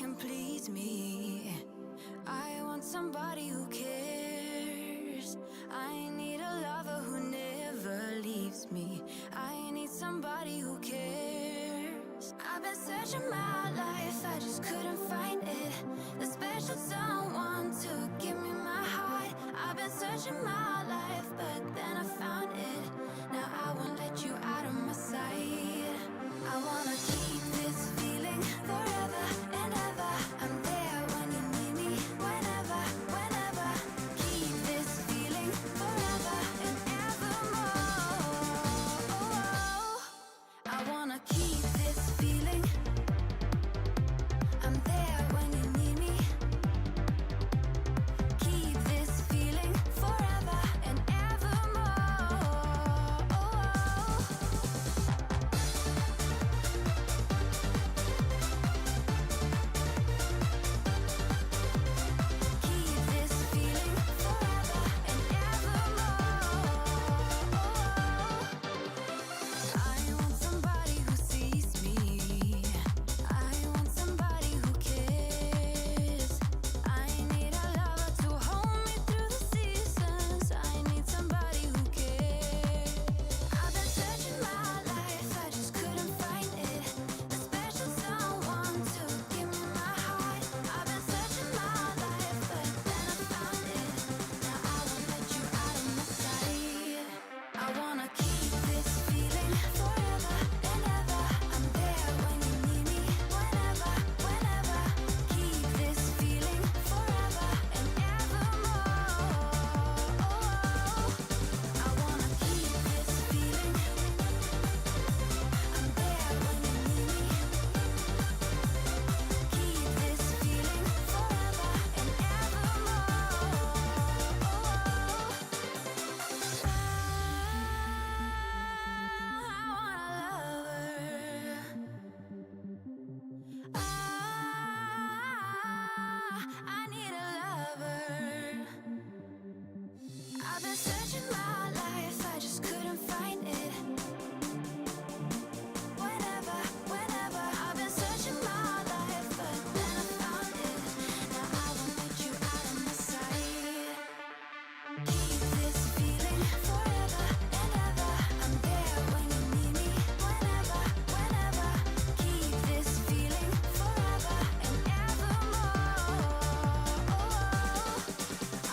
can please me. I want somebody who cares. I need a lover who never leaves me. I need somebody who cares. I've been searching my life, I just couldn't find it. The special someone to give me my heart. I've been searching my life, but then I found it. Now I won't let you out of my sight. I wanna keep this feeling forever and ever. I'm there when you need me, whenever, whenever. Keep this feeling forever and evermore. I wanna keep this feeling. I'm there when you need me. Keep this feeling forever and evermore. Keep this feeling forever and evermore. I want somebody who sees me. I want somebody who cares. I need a lover to hold me through the seasons. I need somebody who cares. I've been searching my life, I just couldn't find it. The special someone to give me my heart. I've been searching my life, but then I found it. Now I won't let you out of my sight. I wanna keep this feeling forever and ever. I'm there when you need me, whenever, whenever. Keep this feeling forever and evermore. I wanna keep this feeling. I'm there when you need me. Keep this feeling forever and I need a lover. I've been searching my life, I just couldn't find it. Whenever, whenever. I've been searching my life, but then I found it. Now I won't let you out of my sight. Keep this feeling forever and ever. I'm there when you need me, whenever, whenever. Keep this feeling forever and evermore.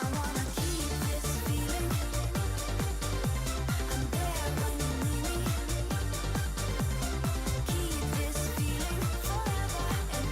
I wanna keep this feeling. I'm there when you need me. Keep this feeling forever and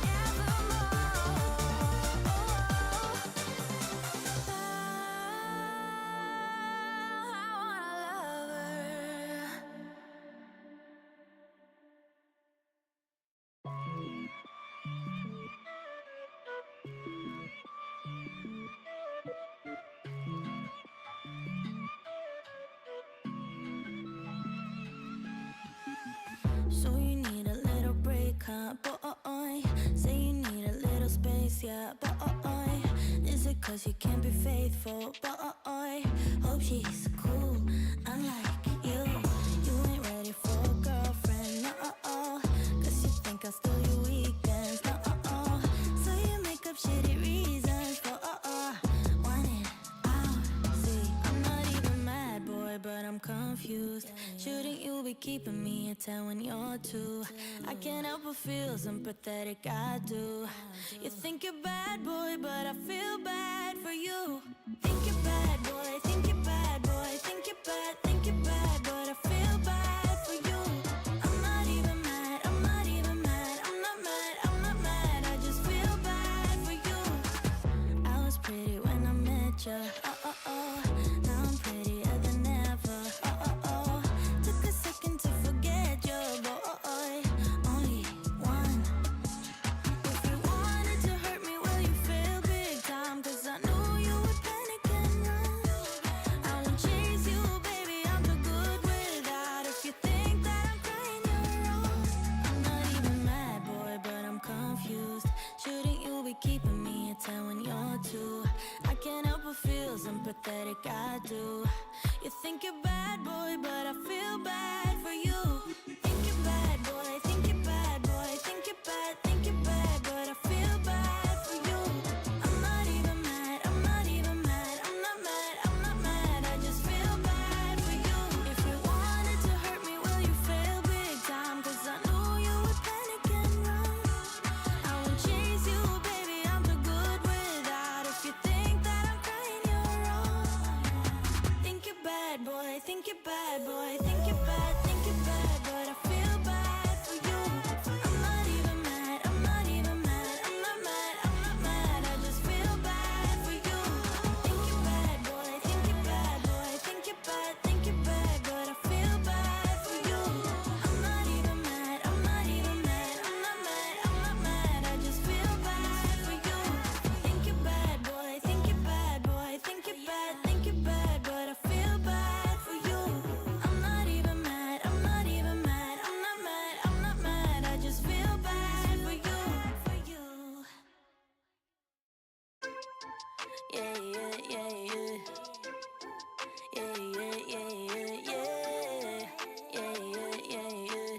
So you need a little break, huh, boy? Say you need a little space, yeah, boy. Is it 'cause you can't be faithful, boy? Hope she's cool, unlike you. You ain't ready for a girlfriend, no. 'Cause you think I'll steal your weekends, no. So you make up shitty reasons for want it out. See, I'm not even mad, boy, but I'm confused. Shouldn't you be keeping me at 10 when you're 2? I can't help but feel sympathetic, I do. You think you're bad, boy, but I feel bad for you. Think you're bad, boy, think you're bad, boy, think you're bad, but I feel bad for you. I'm not even mad, I'm not even mad, I'm not mad, I'm not mad, I just feel bad for you. I was pretty when I met ya, now I'm prettier than ever, Took a second to forget you, boy, only one. If you wanted to hurt me, well, you failed big time, 'cause I knew you would panic and run. Yeah, yeah, yeah, yeah. Yeah, yeah, yeah, yeah, yeah. Yeah, yeah, yeah, yeah.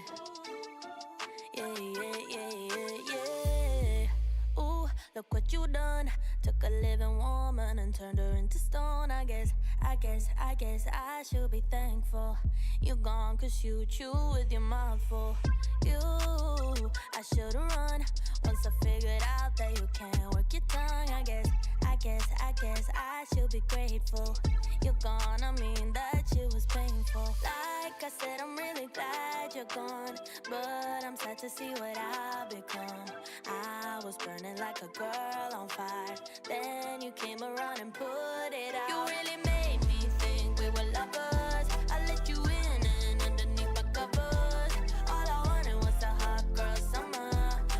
Yeah, yeah, yeah, yeah, yeah. Ooh, look what you done. Took a living woman and turned her into stone. I guess I should be thankful. You gone cause you chew with your mouth full. You, I should've run once I figured out that you can't work your tongue. I guess I should be grateful. You're gone, I mean that shit was painful. Like I said, I'm really glad you're gone, but I'm sad to see what I've become. I was burning like a girl on fire, then you came around and put it out. You really made me think we were lovers. I let you in and underneath my covers. All I wanted was a hot girl summer,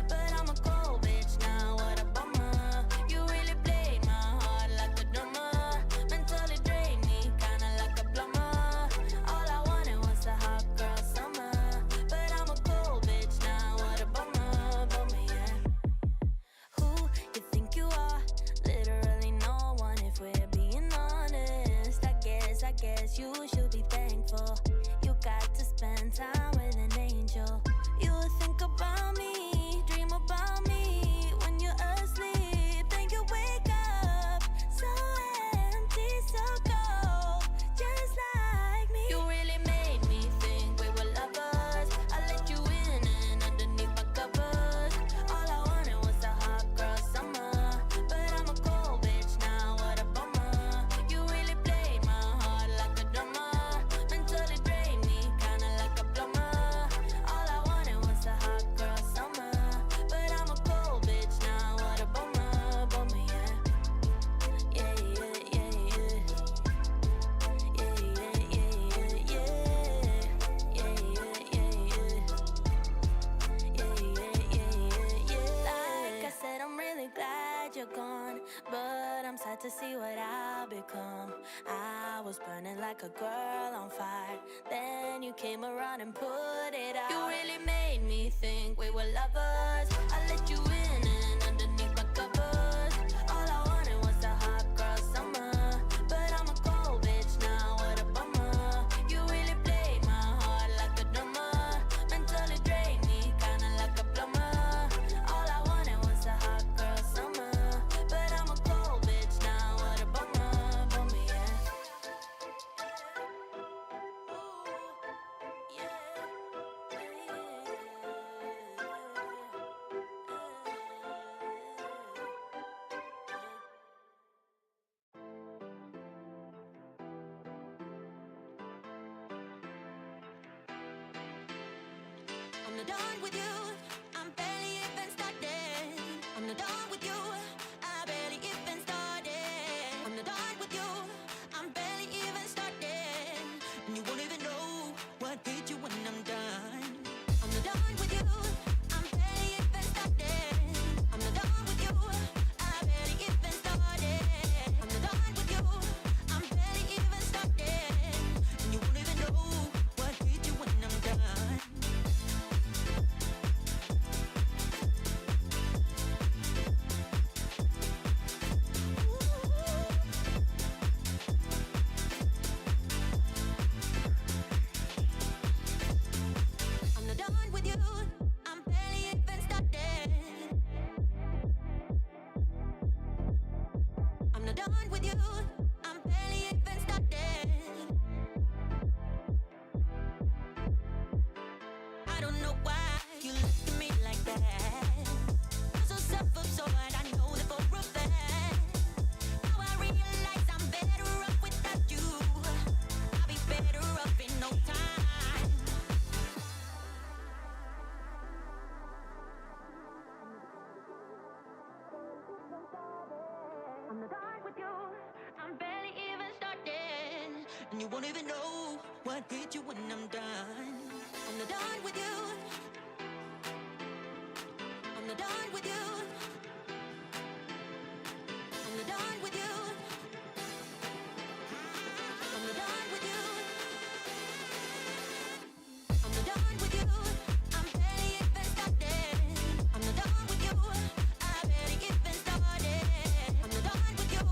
but I'm a cold bitch now, what a bummer. You really played my heart like a drummer, mentally drained me kinda like a plumber. All I wanted was a hot girl summer, but I'm a cold bitch now, what a bummer, yeah. Who you think you are? Literally no one if we're being honest. I guess you should be thankful. You got to spend time with an angel. You would think about me, dream about me when you're asleep. Then you wake up so empty, so cold, just like me. You really made me think we were lovers. I let you in and underneath my covers. All I wanted was a hot girl summer, but I'm a cold bitch now, what a bummer. You really played my heart like a drummer, mentally drained me kinda like a plumber. All I wanted was a hot girl summer, but I'm a cold bitch now, what a bummer, yeah. Yeah, yeah, yeah, yeah. Yeah, yeah, yeah, yeah, yeah. Yeah, yeah, yeah, yeah. Yeah, yeah, yeah, yeah. Like I said, I'm really glad you're gone, but I'm sad to see what I've become. I was burning like a girl on fire, then you came around and put it out. You really made me think we were lovers. I let you in and underneath my covers. All I wanted was a hot girl summer, but I'm a cold bitch now, what a bummer. You really played my heart like a drummer, mentally drained me kinda like a plumber. All I wanted was a hot girl summer, but I'm a cold bitch now, what a bummer, yeah. Ooh, yeah. I'm not done with you, I'm barely even started. I'm not done with you, I barely even started. I'm not done with you, I'm barely even started. And you won't even know what hit you when I'm done. I'm not done with you, I'm barely even started. I'm not done with you, I barely even started. I'm not done with you, I'm barely even started. And you won't even know what hit you when I'm done. I'm not done with you, I'm barely even started. I'm not done with you, I'm barely even started. I don't know why you look at me like that. I'm so self-absorbed, I know that for a fact. Now I realize I'm better off without you. I'll be better off in no time. I'm not done with you, I'm barely even started. And you won't even know what hit you when I'm done. I'm not done with you, I'm not done with you, I'm not done with you, I'm not done with you, I'm not done with you, I'm barely even started. I'm not done with you, I barely even started. I'm not done with you,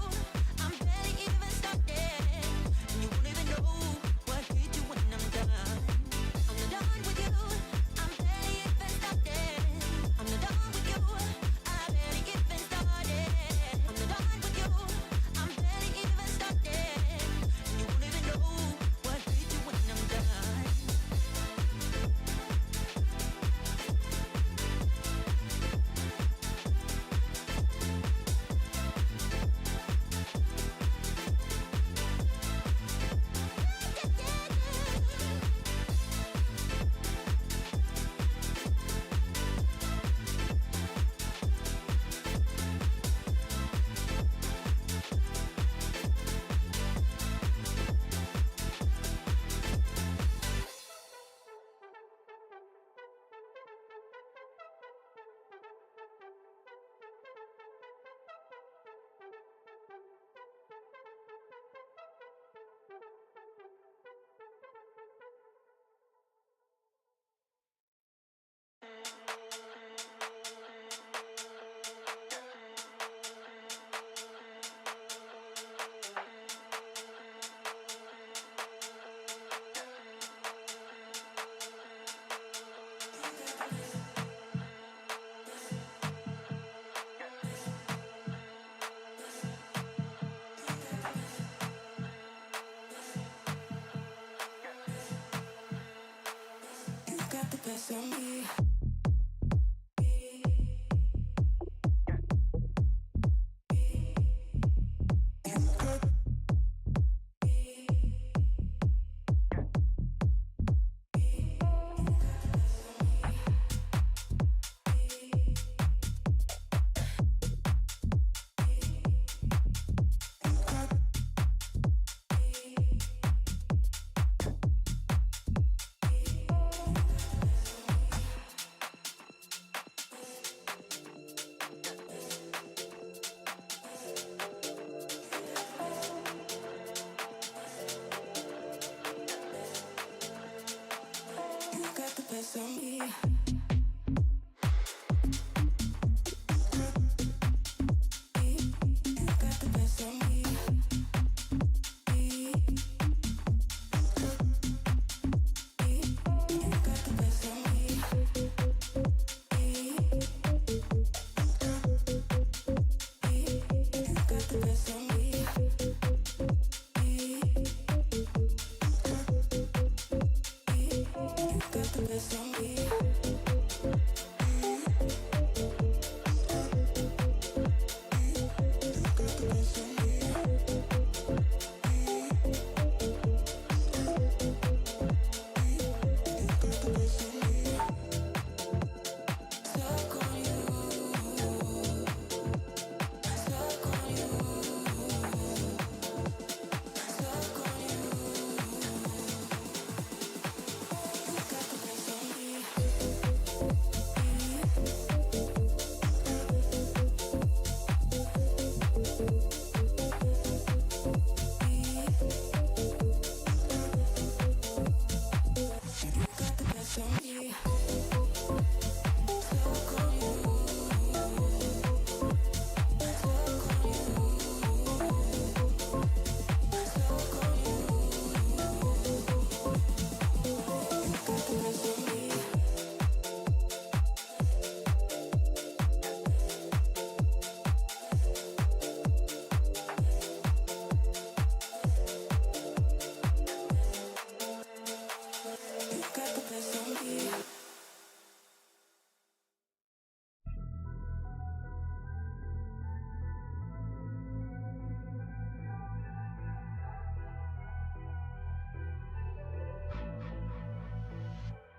got the best of me.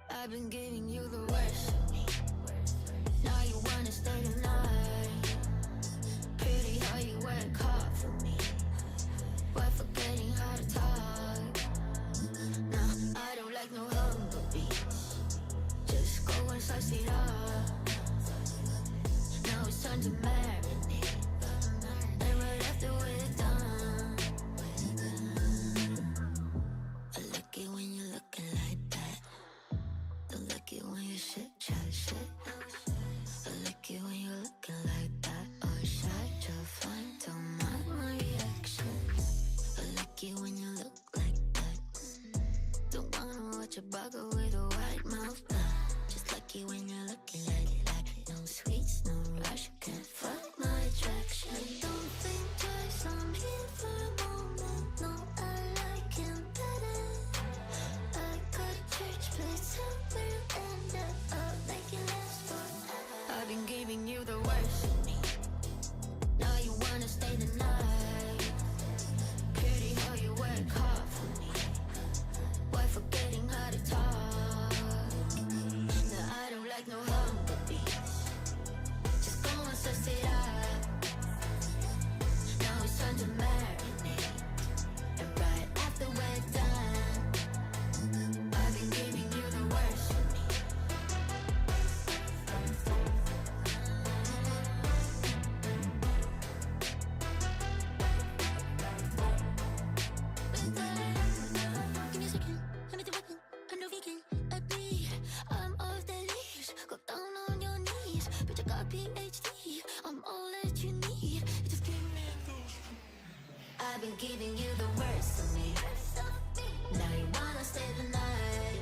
I've been giving you the worst of me. Now you wanna stay the night. Pretty how you work hard for me, but forgetting how to talk. Nah, I don't like no hunger beats. Just go and slice it up. Now it's time to marinate, and right after we're done, I like it when you're looking like that. Don't like it when you shit, chat shit. I like it when you're looking like that. Oh, shy, you're fine, don't mind my reaction. I like it when you look like that. Don't wanna watch a bugger with a white mouth. Just like it when you're looking like that. No sweets, no rush, you can't fuck my attraction. Don't think twice, I'm here for a moment. No, I like him better. I got a church place somewhere and I'll make it last forever. I've been giving you the worst of me. Now you wanna stay the night. Pretty how you work hard for me, why forgetting how to talk. Now I don't like no hunger beats. Just go and suss it up. Now it's time to marinate, and right after we're done, I've been giving you the worst of me. Give me a second, let me do weapon. I'm no vegan, a bee. I'm off the leash. Go down on your knees. Bitch, I got PhD. I'm all that you need. You just give me those. I've been giving you the worst of me. Now you wanna stay the night.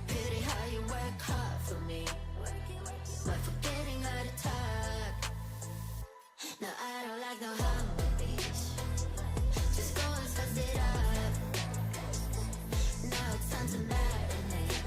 Pretty how you work hard for me, but forgetting how to talk. Now I don't like no hunger beats. Just go and suss it up. Now it's time to marinate,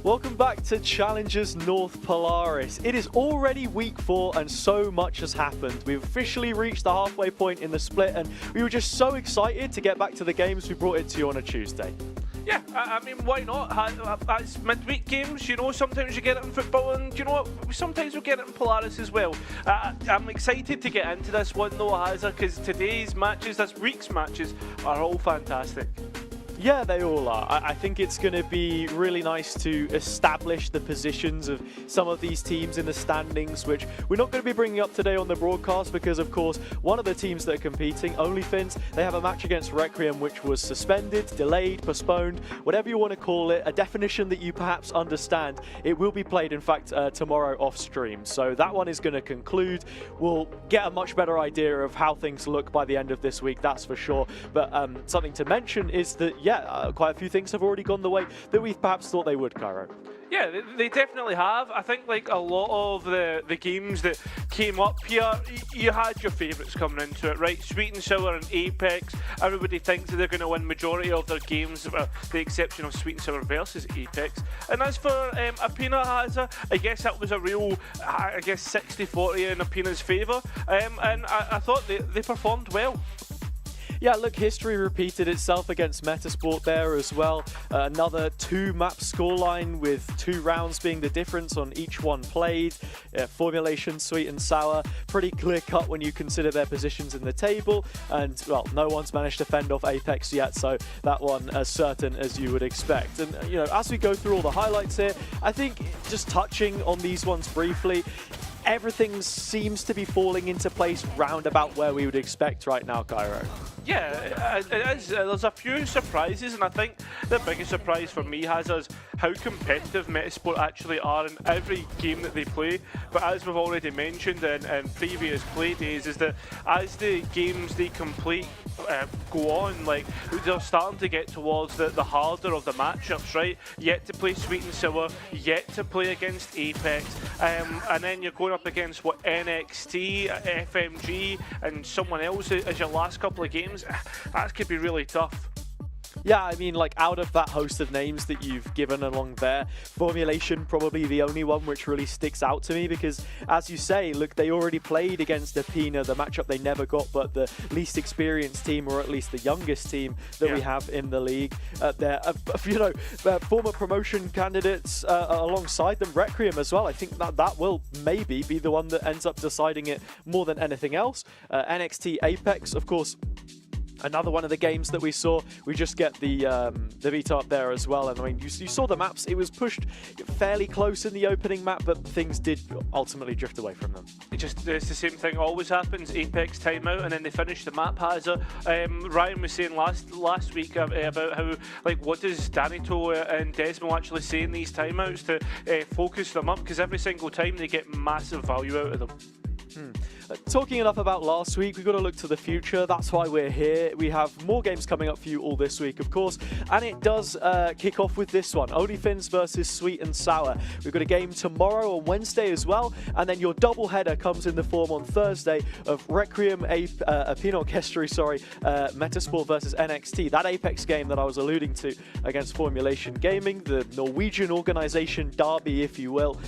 Welcome back to Challengers North Polaris. It is already week 4 and so much has happened. We've officially reached the halfway point in the split and we were just so excited to get back to the games. We brought it to you on a Tuesday. Yeah, I mean, why not? That's midweek games, you know, sometimes you get it in football and, you know what, sometimes we get it in Polaris as well. I'm excited to get into this one though, Hazza, because today's matches, this week's matches, are all fantastic. Yeah, they all are. I think it's going to be really nice to establish the positions of some of these teams in the standings, which we're not going to be bringing up today on the broadcast because, of course, one of the teams that are competing, OnlyFins, they have a match against Requiem which was suspended, delayed, postponed, whatever you want to call it, a definition that you perhaps understand. It will be played, in fact, tomorrow off stream. So that one is going to conclude. We'll get a much better idea of how things look by the end of this week, that's for sure. But something to mention is that, quite a few things have already gone the way that we perhaps thought they would, Cairo. Yeah, they definitely have. I think like a lot of the games that came up here, you had your favourites coming into it, right? Sweet and Sour and Apex, everybody thinks that they're going to win majority of their games, with the exception of Sweet and Sour versus Apex. And as for Apina Hazza, I guess that was a real, 60-40 in Apina's favour, and I thought they performed well. Yeah, look, history repeated itself against Metasport there as well. Another 2-map scoreline with 2 rounds being the difference on each one played. Formulation, Sweet and Sour, pretty clear cut when you consider their positions in the table. And, well, no one's managed to fend off Apex yet, so that one as certain as you would expect. And, you know, as we go through all the highlights here, I think just touching on these ones briefly, everything seems to be falling into place round about where we would expect right now, Cairo. Yeah, it is. There's a few surprises, and I think the biggest surprise for me is how competitive Metasport actually are in every game that they play. But as we've already mentioned in previous play days, is that as the games they complete go on, like they're starting to get towards the harder of the matchups, right? Yet to play Sweet and Sour, yet to play against Apex, and then you're going up against what NXT, FMG, and someone else as your last couple of games. That could be really tough. Yeah, I mean, like, out of that host of names that you've given along there, Formulation probably the only one which really sticks out to me because, as you say, look, they already played against Apina, the matchup they never got, but the least experienced team, or at least the youngest team that we have in the league. They're, former promotion candidates alongside them, Requiem as well. I think that will maybe be the one that ends up deciding it more than anything else. NXT Apex, of course, another one of the games that we saw. We just get the Veto up there as well. And I mean, you saw the maps. It was pushed fairly close in the opening map, but things did ultimately drift away from them. It's the same thing always happens. Apex timeout, and then they finish the map. Ryan was saying last week about how, like, what does Danito and Desmo actually say in these timeouts to focus them up, because every single time they get massive value out of them. Talking enough about last week, we've got to look to the future. That's why we're here. We have more games coming up for you all this week, of course, and it does kick off with this one, OnlyFins versus Sweet and Sour. We've got a game tomorrow on Wednesday as well, and then your double header comes in the form on Thursday of Requiem, Apina Orchestra, Metasport versus NXT. That Apex game that I was alluding to against Formulation Gaming, the Norwegian organization derby, if you will,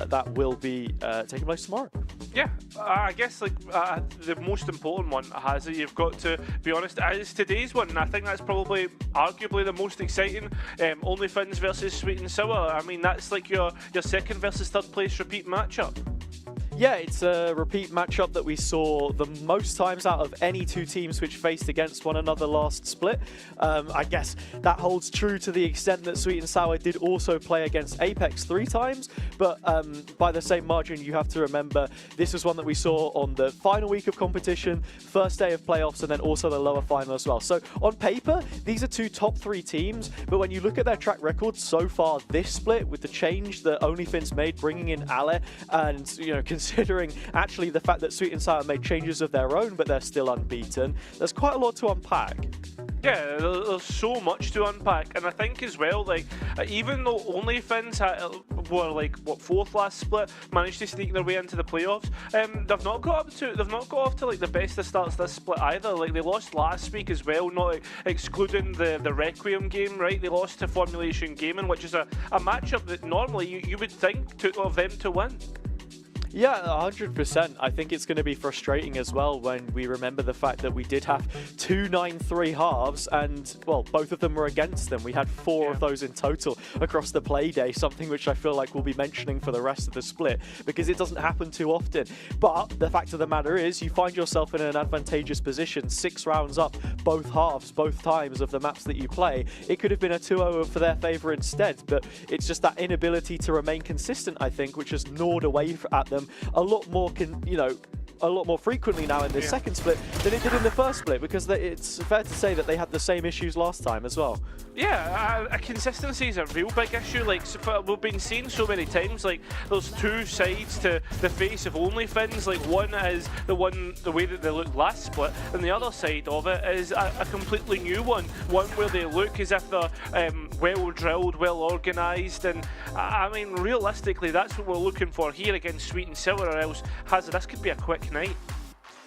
that will be taking place tomorrow. Yeah, I guess the most important one has it. You've got to be honest. Is today's one, and I think that's probably arguably the most exciting. OnlyFins versus Sweet and Sour. I mean, that's like your second versus third place repeat matchup. Yeah, it's a repeat matchup that we saw the most times out of any two teams which faced against one another last split. I guess that holds true to the extent that Sweet and Sour did also play against Apex 3 times, but by the same margin, you have to remember this was one that we saw on the final week of competition, first day of playoffs, and then also the lower final as well. So on paper, these are two top 3 teams, but when you look at their track record so far this split, with the change that OnlyFins made, bringing in Ale, and, you know, considering actually the fact that Sweet and Sour made changes of their own, but they're still unbeaten, there's quite a lot to unpack. Yeah, there's so much to unpack, and I think as well, like even though OnlyFins were like what, 4th last split, managed to sneak their way into the playoffs, they've not got off to like the best of starts this split either. Like they lost last week as well, not excluding the Requiem game, right? They lost to Formulation Gaming, which is a matchup that normally you would think of them to win. Yeah, 100%. I think it's going to be frustrating as well when we remember the fact that we did have 2 9-3 halves and, well, both of them were against them. We had 4 of those in total across the Playday, something which I feel like we'll be mentioning for the rest of the split because it doesn't happen too often. But the fact of the matter is you find yourself in an advantageous position, 6 rounds up, both halves, both times of the maps that you play. It could have been a 2-0 for their favour instead, but it's just that inability to remain consistent, I think, which has gnawed away at them a lot more, a lot more frequently now in this second split than it did in the first split, because it's fair to say that they had the same issues last time as well. Yeah, consistency is a real big issue. Like we've been seeing so many times, like there's 2 sides to the face of OnlyFins. Like one is the way that they looked last split, and the other side of it is a completely new one where they look as if they're well drilled, well organised, and I mean realistically that's what we're looking for here against Sweet and Sour, or else this could be a quick night.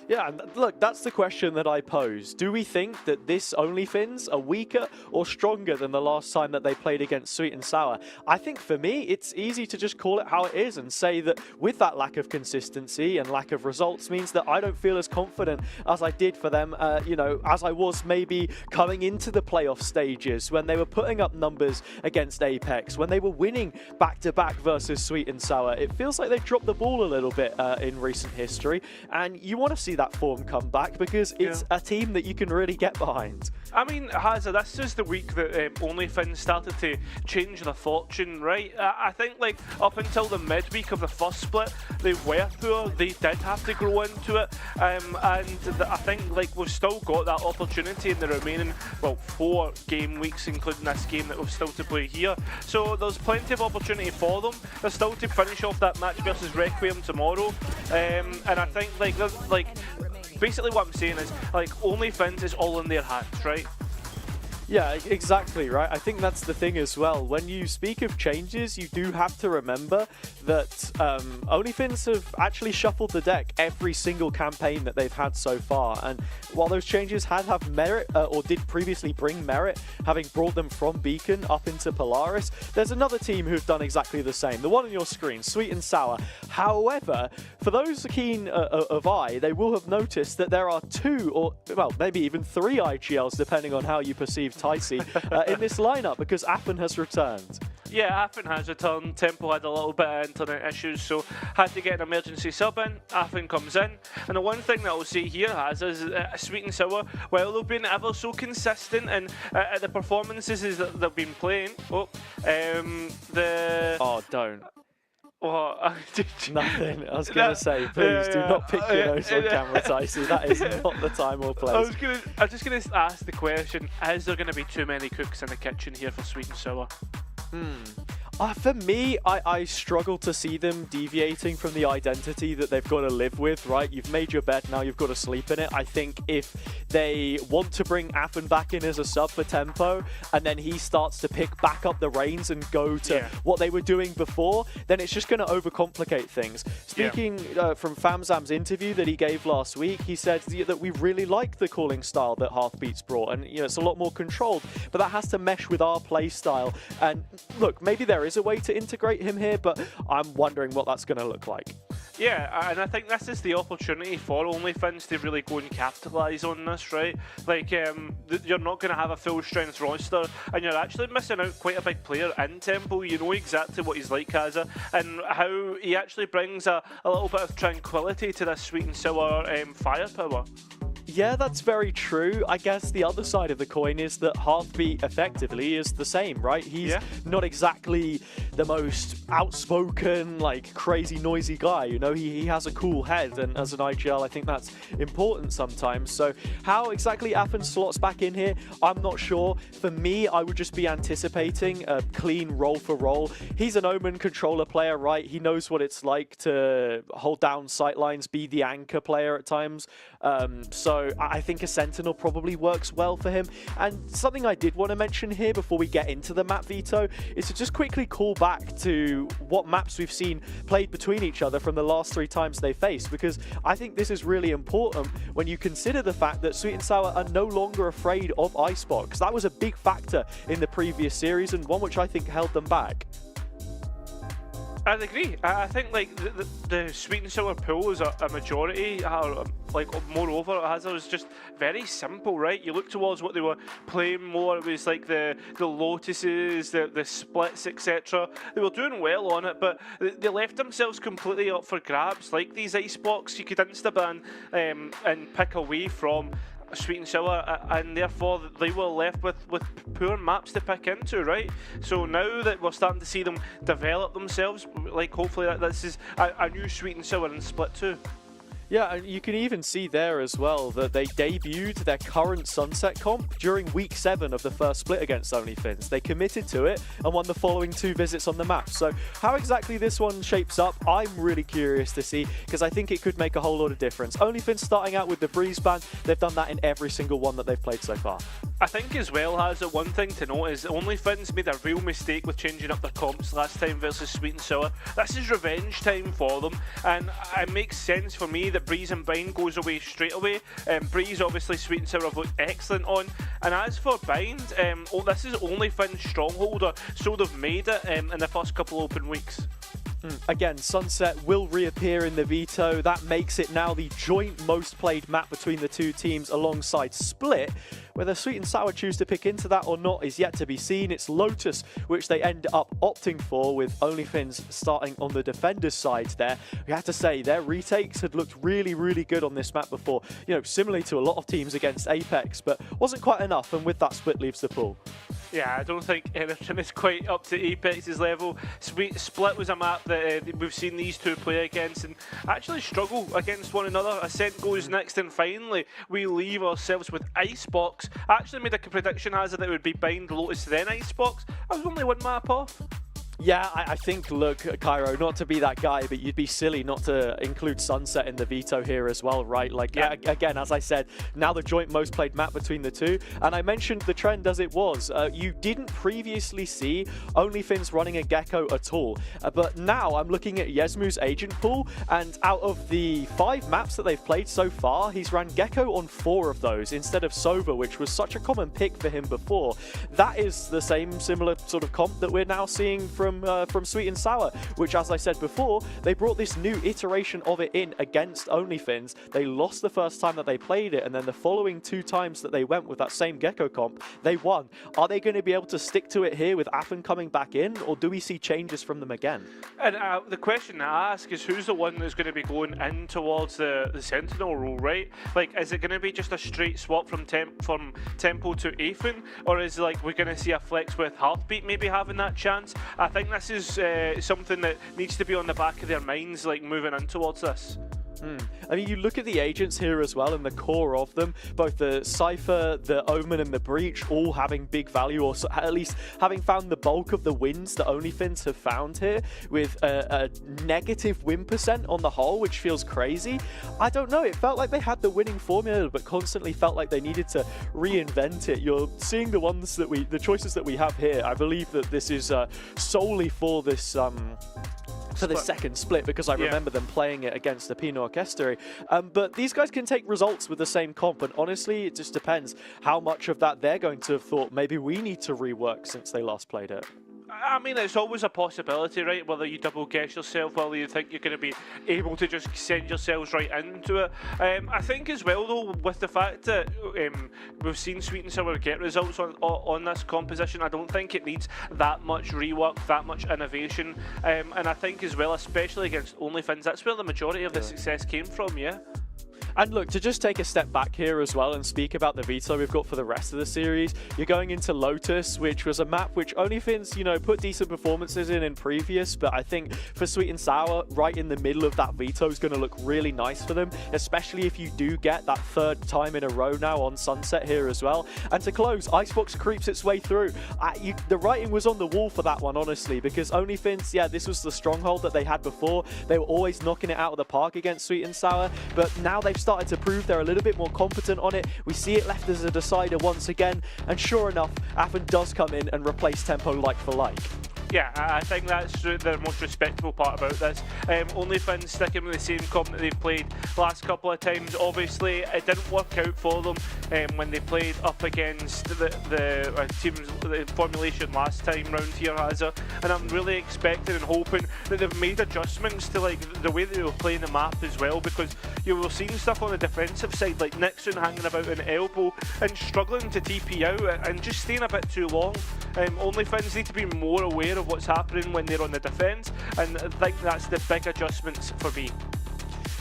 Yeah, and look, that's the question that I pose. Do we think that this OnlyFins are weaker or stronger than the last time that they played against Sweet and Sour? I think for me, it's easy to just call it how it is and say that with that lack of consistency and lack of results means that I don't feel as confident as I did for them, as I was maybe coming into the playoff stages when they were putting up numbers against Apex, when they were winning back-to-back versus Sweet and Sour. It feels like they've dropped the ball a little bit in recent history, and you want to see that form come back because it's a team that you can really get behind. I mean, Hazza, this is the week that OnlyFins started to change their fortune, right? I think like up until the midweek of the first split, they were poor. They did have to grow into it, and I think like we've still got that opportunity in the remaining 4 game weeks, including this game that we've still to play here. So there's plenty of opportunity for them. They're still to finish off that match versus Requiem tomorrow, and I think basically what I'm saying is like OnlyFins is all in their hands, right? Yeah, exactly, right? I think that's the thing as well. When you speak of changes, you do have to remember that OnlyFins have actually shuffled the deck every single campaign that they've had so far. And while those changes have merit, or did previously bring merit, having brought them from Beacon up into Polaris, there's another team who've done exactly the same. The one on your screen, Sweet and Sour. However, for those keen of eye, they will have noticed that there are 2 or, well, maybe even 3 IGLs, depending on how you perceive Ticey, in this lineup, because Affen has returned. Yeah, Affen has returned. Tempo had a little bit of internet issues, so had to get an emergency sub in. Affen comes in, and the one thing that I'll say here is Sweet and Sour, while they've been ever so consistent in the performances that they've been playing. Oh, don't. What? Nothing. I was going to say, please do not pick your nose on camera, Ticey. That is not the time or place. I'm just going to ask the question, is there going to be too many cooks in the kitchen here for Sweet and Sour? For me, I struggle to see them deviating from the identity that they've got to live with, right? You've made your bed, now you've got to sleep in it. I think if they want to bring Affen back in as a sub for Tempo, and then he starts to pick back up the reins and go to what they were doing before, then it's just going to overcomplicate things. Speaking from Famzam's interview that he gave last week, he said that we really like the calling style that Heartbeat's brought, and it's a lot more controlled, but that has to mesh with our play style. And look, maybe there is a way to integrate him here, but I'm wondering what that's going to look like. Yeah, and I think this is the opportunity for OnlyFins to really go and capitalise on this, right? Like, you're not going to have a full-strength roster, and you're actually missing out quite a big player in Tempo. You know exactly what he's like, Hazza, and how he actually brings a little bit of tranquility to this Sweet and Sour firepower. Yeah, that's very true. I guess the other side of the coin is that Heartbeat effectively is the same, right? He's not exactly the most outspoken, like, crazy, noisy guy, you know? He has a cool head, and as an IGL, I think that's important sometimes. So how exactly Affen slots back in here, I'm not sure. For me, I would just be anticipating a clean roll for roll. He's an Omen controller player, right? He knows what it's like to hold down sightlines, be the anchor player at times. So So I think a Sentinel probably works well for him. And something I did want to mention here before we get into the map, Veto, is to just quickly call back to what maps we've seen played between each other from the last 3 times they faced, because I think this is really important when you consider the fact that Sweet and Sour are no longer afraid of Icebox. That was a big factor in the previous series and one which I think held them back. I'd agree. I think like the Sweet and Sour pool is a majority. Like moreover, as it was just very simple, right? You look towards what they were playing more. It was like the Lotuses, the splits, etc. They were doing well on it, but they left themselves completely up for grabs. Like these Icebox, you could insta-ban and pick away from Sweet and Sour, and therefore they were left with poor maps to pick into, right? So now that we're starting to see them develop themselves, like hopefully this is a new Sweet and Sour in Split 2. Yeah, and you can even see there as well that they debuted their current Sunset comp during week 7 of the first split against OnlyFins. They committed to it and won the following 2 visits on the map. So how exactly this one shapes up, I'm really curious to see, because I think it could make a whole lot of difference. OnlyFins starting out with the Breeze ban, they've done that in every single one that they've played so far. I think as well, has one thing to note is OnlyFins made a real mistake with changing up their comps last time versus Sweet and Sour. This is revenge time for them, and it makes sense for me that Breeze and Bind goes away straight away. Breeze, obviously, Sweet and Sour have looked excellent on. And as for Bind, this is OnlyFins Strongholder, so they've made it in the first couple open weeks. Again, Sunset will reappear in the Veto. That makes it now the joint most played map between the 2 teams alongside Split. Whether Sweet and Sour choose to pick into that or not is yet to be seen. It's Lotus, which they end up opting for, with OnlyFins starting on the defenders' side there. We have to say, their retakes had looked really, really good on this map before. You know, similarly to a lot of teams against Apex, but wasn't quite enough, and with that, Split leaves the pool. Yeah, I don't think anything is quite up to Apex's level. Split was a map that we've seen these 2 play against and actually struggle against one another. Ascent goes next, and finally we leave ourselves with Icebox. I actually made a prediction, Hazard, that it would be Bind, Lotus, then Icebox. I was only 1 map off. Yeah, I think, look, Cairo, not to be that guy, but you'd be silly not to include Sunset in the Veto here as well, right? Like, yeah. Again, as I said, now the joint most played map between the 2. And I mentioned the trend as it was. You didn't previously see OnlyFins running a Gecko at all. But now I'm looking at Yesmu's agent pool, and out of the 5 maps that they've played so far, he's ran Gecko on 4 of those instead of Sober, which was such a common pick for him before. That is the same similar sort of comp that we're now seeing from Sweet and Sour, which, as I said before, they brought this new iteration of it in against OnlyFins. They lost the first time that they played it, and then the following 2 times that they went with that same Gecko comp, they won. Are they going to be able to stick to it here with Affen coming back in, or do we see changes from them again? And the question I ask is, who's the one that's going to be going in towards the Sentinel role, right? Like, is it going to be just a straight swap from Tempo to Affen, or is like we're going to see a flex with Heartbeat maybe having that chance? I think this is something that needs to be on the back of their minds, like moving in towards this. I mean, you look at the agents here as well, and the core of them, both the Cypher, the Omen, and the Breach, all having big value, or at least having found the bulk of the wins that OnlyFins have found here, with a negative win percent on the whole, which feels crazy. I don't know, it felt like they had the winning formula, but constantly felt like they needed to reinvent it. You're seeing the choices that we have here. I believe that this is solely for this for the second split, because I remember them playing it against the Pinot Orchestra. But these guys can take results with the same comp, and honestly, it just depends how much of that they're going to have thought maybe we need to rework since they last played it. I mean, it's always a possibility, right? Whether you double guess yourself, whether you think you're going to be able to just send yourselves right into it. I think as well, though, with the fact that we've seen Sweet and Sour get results on this composition, I don't think it needs that much rework, that much innovation. And I think as well, especially against OnlyFins, that's where the majority of the success came from, yeah? And look, to just take a step back here as well and speak about the Veto we've got for the rest of the series, you're going into Lotus, which was a map which OnlyFins, you know, put decent performances in previous, but I think for Sweet and Sour, right in the middle of that Veto is going to look really nice for them, especially if you do get that 3rd time in a row now on Sunset here as well. And to close, Icebox creeps its way through. The writing was on the wall for that one, honestly, because OnlyFins, yeah, this was the stronghold that they had before. They were always knocking it out of the park against Sweet and Sour, but now they've they've started to prove they're a little bit more competent on it. We see it left as a decider once again, and sure enough, Anthem does come in and replace Tempo like for like. Yeah, I think that's the most respectable part about this. OnlyFins sticking with the same comp that they've played last couple of times. Obviously, it didn't work out for them when they played up against the teams, the formulation last time round here, Hazza. And I'm really expecting and hoping that they've made adjustments to like the way they were playing the map as well, because you were seeing stuff on the defensive side, like Nixon hanging about an elbow and struggling to TP out and just staying a bit too long. OnlyFins need to be more aware of what's happening when they're on the defense, and I think that's the big adjustments for me.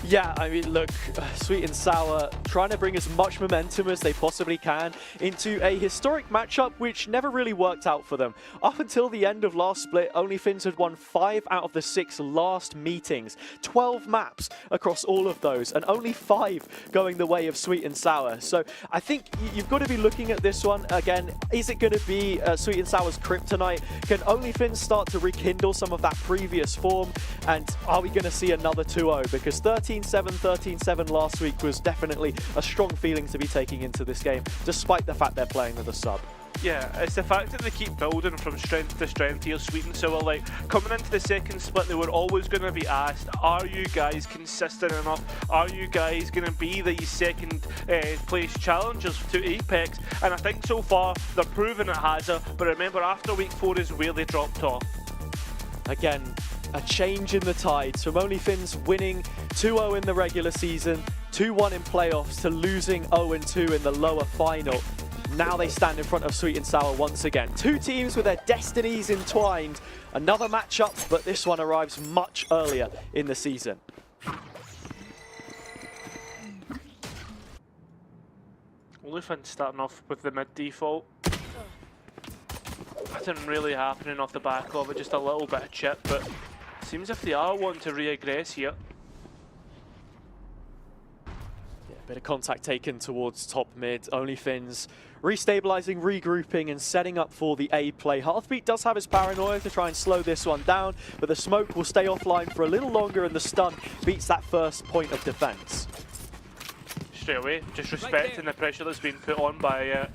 Yeah, I mean, look, Sweet and Sour trying to bring as much momentum as they possibly can into a historic matchup which never really worked out for them. Up until the end of last split, OnlyFins had won 5 out of the 6 last meetings, 12 maps across all of those, and only 5 going the way of Sweet and Sour. So I think you've got to be looking at this one again. Is it going to be Sweet and Sour's kryptonite? Can OnlyFins start to rekindle some of that previous form? And are we going to see another 2-0? Because 13-7, 13-7 last week was definitely a strong feeling to be taking into this game, despite the fact they're playing with a sub. Yeah, it's the fact that they keep building from strength to strength here, Sweet and Sour. Like, coming into the second split, they were always going to be asked, are you guys consistent enough? Are you guys going to be these second place challengers to Apex? And I think so far, they're proving it, Hazza. But remember, after week 4 is where they dropped off. Again, a change in the tides from OnlyFins winning 2-0 in the regular season, 2-1 in playoffs, to losing 0-2 in the lower final. Now they stand in front of Sweet and Sour once again. 2 teams with their destinies entwined. Another matchup, but this one arrives much earlier in the season. OnlyFins starting off with the mid default. Nothing really happening off the back of it, just a little bit of chip, but seems if they are wanting to re-aggress here. Yeah, bit of contact taken towards top mid. OnlyFins restabilizing, regrouping, and setting up for the A play. Heartbeat does have his paranoia to try and slow this one down, but the smoke will stay offline for a little longer, and the stun beats that first point of defense. Straight away, just respecting the pressure that's been put on by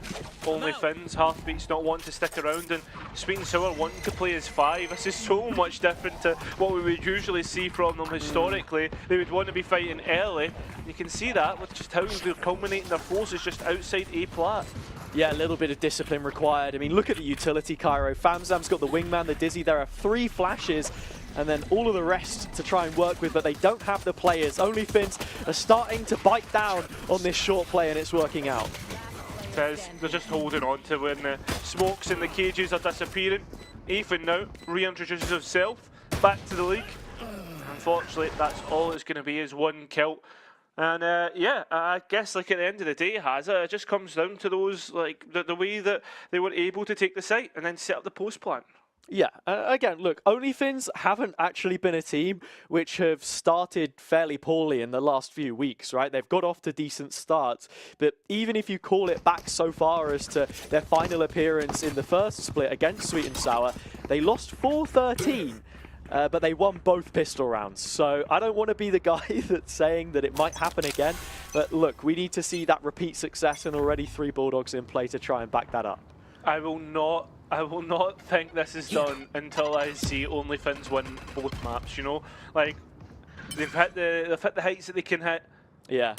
OnlyFins. Heartbeat's not wanting to stick around, and Sweet and Sour wanting to play as 5. This is so much different to what we would usually see from them historically. They would want to be fighting early. You can see that with just how they're culminating their forces just outside A plat. Yeah, a little bit of discipline required. I mean, look at the utility, Cairo. Famzam's got the wingman, the Dizzy. There are 3 flashes, and then all of the rest to try and work with, but they don't have the players. OnlyFins are starting to bite down on this short play, and it's working out. They're just holding on to when the smokes and the cages are disappearing. Ethan now reintroduces himself back to the league. Unfortunately, that's all it's going to be, is 1 kill. And yeah, I guess like at the end of the day, Hazza, it just comes down to those, like the way that they were able to take the site and then set up the post plan. Yeah, again, look, OnlyFins haven't actually been a team which have started fairly poorly in the last few weeks, right? They've got off to decent starts, but even if you call it back so far as to their final appearance in the first split against Sweet and Sour, they lost 4-13. But they won both pistol rounds. So I don't want to be the guy that's saying that it might happen again. But look, we need to see that repeat success, and already 3 Bulldogs in play to try and back that up. I will not think this is done until I see OnlyFins win both maps, you know? Like, they've hit the heights that they can hit. Yeah.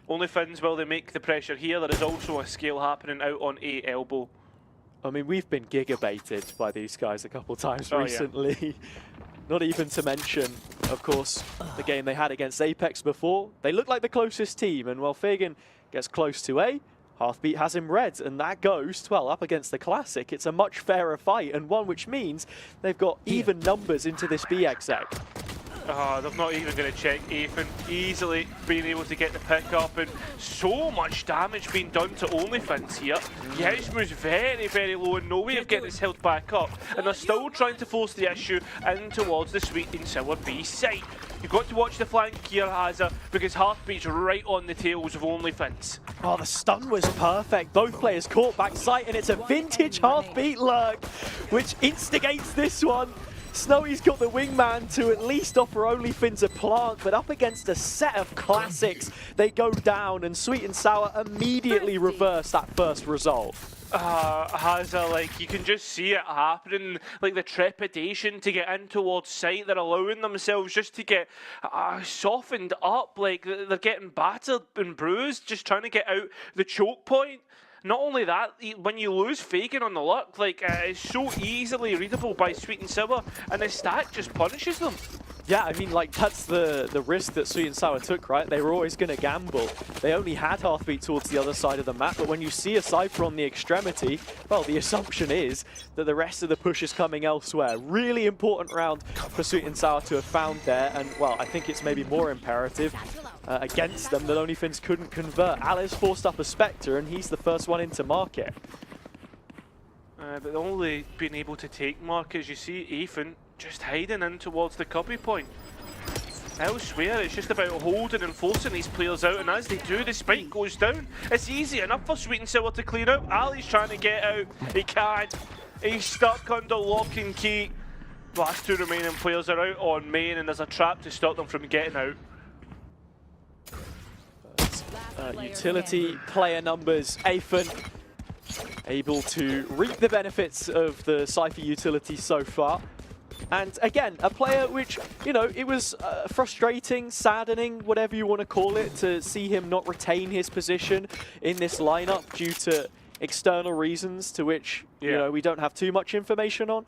OnlyFins, will they make the pressure here? There is also a scale happening out on A elbow. I mean, we've been gigabaited by these guys a couple times recently. Yeah. Not even to mention, of course, the game they had against Apex before. They look like the closest team, and while Fagan gets close to A, Heartbeat has him red, and that goes, well, up against the Classic. It's a much fairer fight, and one which means they've got even numbers into this B exec. They're not even going to check. Ethan easily being able to get the pick up, and so much damage being done to OnlyFins here. Yes, moves very, very low, and no way of getting this held back up. And they're still trying to force the issue in towards the Sweet and Sour B site. You've got to watch the flank here, Hazza, because Heartbeat's right on the tails of OnlyFins. Oh, the stun was perfect. Both players caught back sight, and it's a vintage Heartbeat lurk, which instigates this one. Snowy's got the wingman to at least offer OnlyFins a plant, but up against a set of classics, they go down, and Sweet and Sour immediately reverse that first result. Hazza, like, you can just see it happening, like the trepidation to get in towards site. They're allowing themselves just to get softened up, like they're getting battered and bruised, just trying to get out the choke point. Not only that, when you lose Fagan on the luck, like it's so easily readable by Sweet and Sour, and the stack just punishes them. Yeah, I mean, like, that's the risk that Sweet and Sour took, right? They were always going to gamble. They only had Heartbeat towards the other side of the map, but when you see a Cypher on the extremity, well, the assumption is that the rest of the push is coming elsewhere. Really important round for Sweet and Sour to have found there, and, well, I think it's maybe more imperative against them that OnlyFins couldn't convert. Alice forced up a Spectre, and he's the first one into market. But only being able to take mark, as you see Ethan just hiding in towards the copy point. Elsewhere, it's just about holding and forcing these players out, and as they do, the spike goes down. It's easy enough for Sweet and Sour to clear out. Ali's trying to get out. He can't. He's stuck under lock and key. Last two remaining players are out on main, and there's a trap to stop them from getting out. Utility player numbers, Afen able to reap the benefits of the Cypher utility so far. And again, a player which, you know, it was frustrating, saddening, whatever you want to call it, to see him not retain his position in this lineup due to external reasons to which, you know, we don't have too much information on.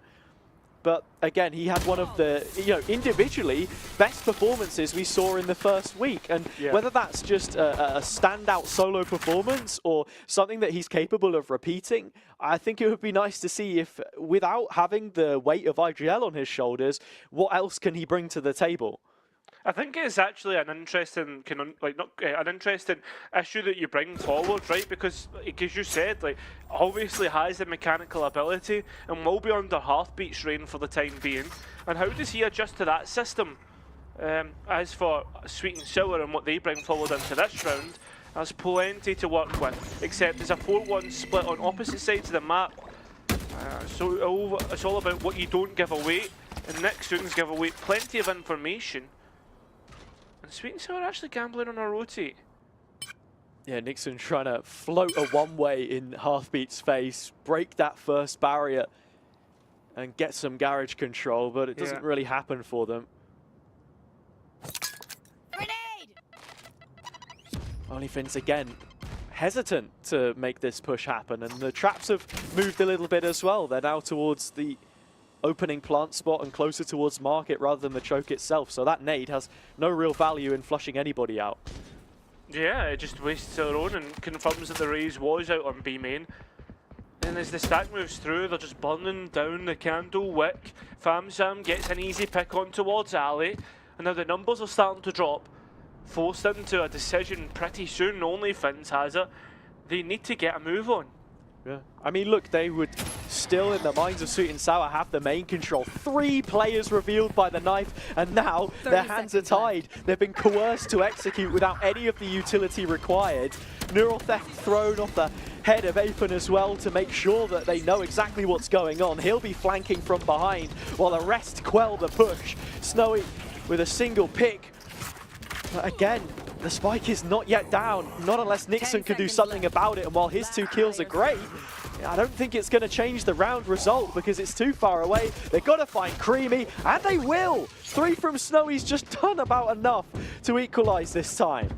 But again, he had one of the, you know, individually best performances we saw in the first week. And whether that's just a standout solo performance or something that he's capable of repeating, I think it would be nice to see if, without having the weight of IGL on his shoulders, what else can he bring to the table? I think it's actually an interesting an interesting issue that you bring forward, right? Because you said, like, obviously has the mechanical ability and will be under Heartbeat's reign for the time being. And how does he adjust to that system? As for Sweet and Sour and what they bring forward into this round, there's plenty to work with. Except there's a 4-1 split on opposite sides of the map. So it's all about what you don't give away. And Nixon's give away plenty of information. And Sweet and Sour actually gambling on a rotate. Yeah, Nixon trying to float a one-way in Heartbeat's face, break that first barrier, and get some garage control, but it doesn't really happen for them. Grenade! OnlyFins again hesitant to make this push happen, and the traps have moved a little bit as well. They're now towards the opening plant spot and closer towards market rather than the choke itself, so that nade has no real value in flushing anybody out. Yeah, it just wastes their own and confirms that the raise was out on B main. And as the stack moves through, they're just burning down the candle wick. Famsam gets an easy pick on towards Ali, and now the numbers are starting to drop. Forced into a decision pretty soon. OnlyFins has it. They need to get a move on. Yeah, I mean, look, they would still, in the minds of Sweet and Sour, have the main control. 3 players revealed by the knife, and now their hands are tied. They've been coerced to execute without any of the utility required. Neural Theft thrown off the head of Afen as well to make sure that they know exactly what's going on. He'll be flanking from behind while the rest quell the push. Snowy with a single pick. But again, the spike is not yet down, not unless Nixon can do something about it, and while his 2 kills are great, I don't think it's going to change the round result because it's too far away. They've got to find Creamy, and they will! 3 from Snowy's just done about enough to equalise this time.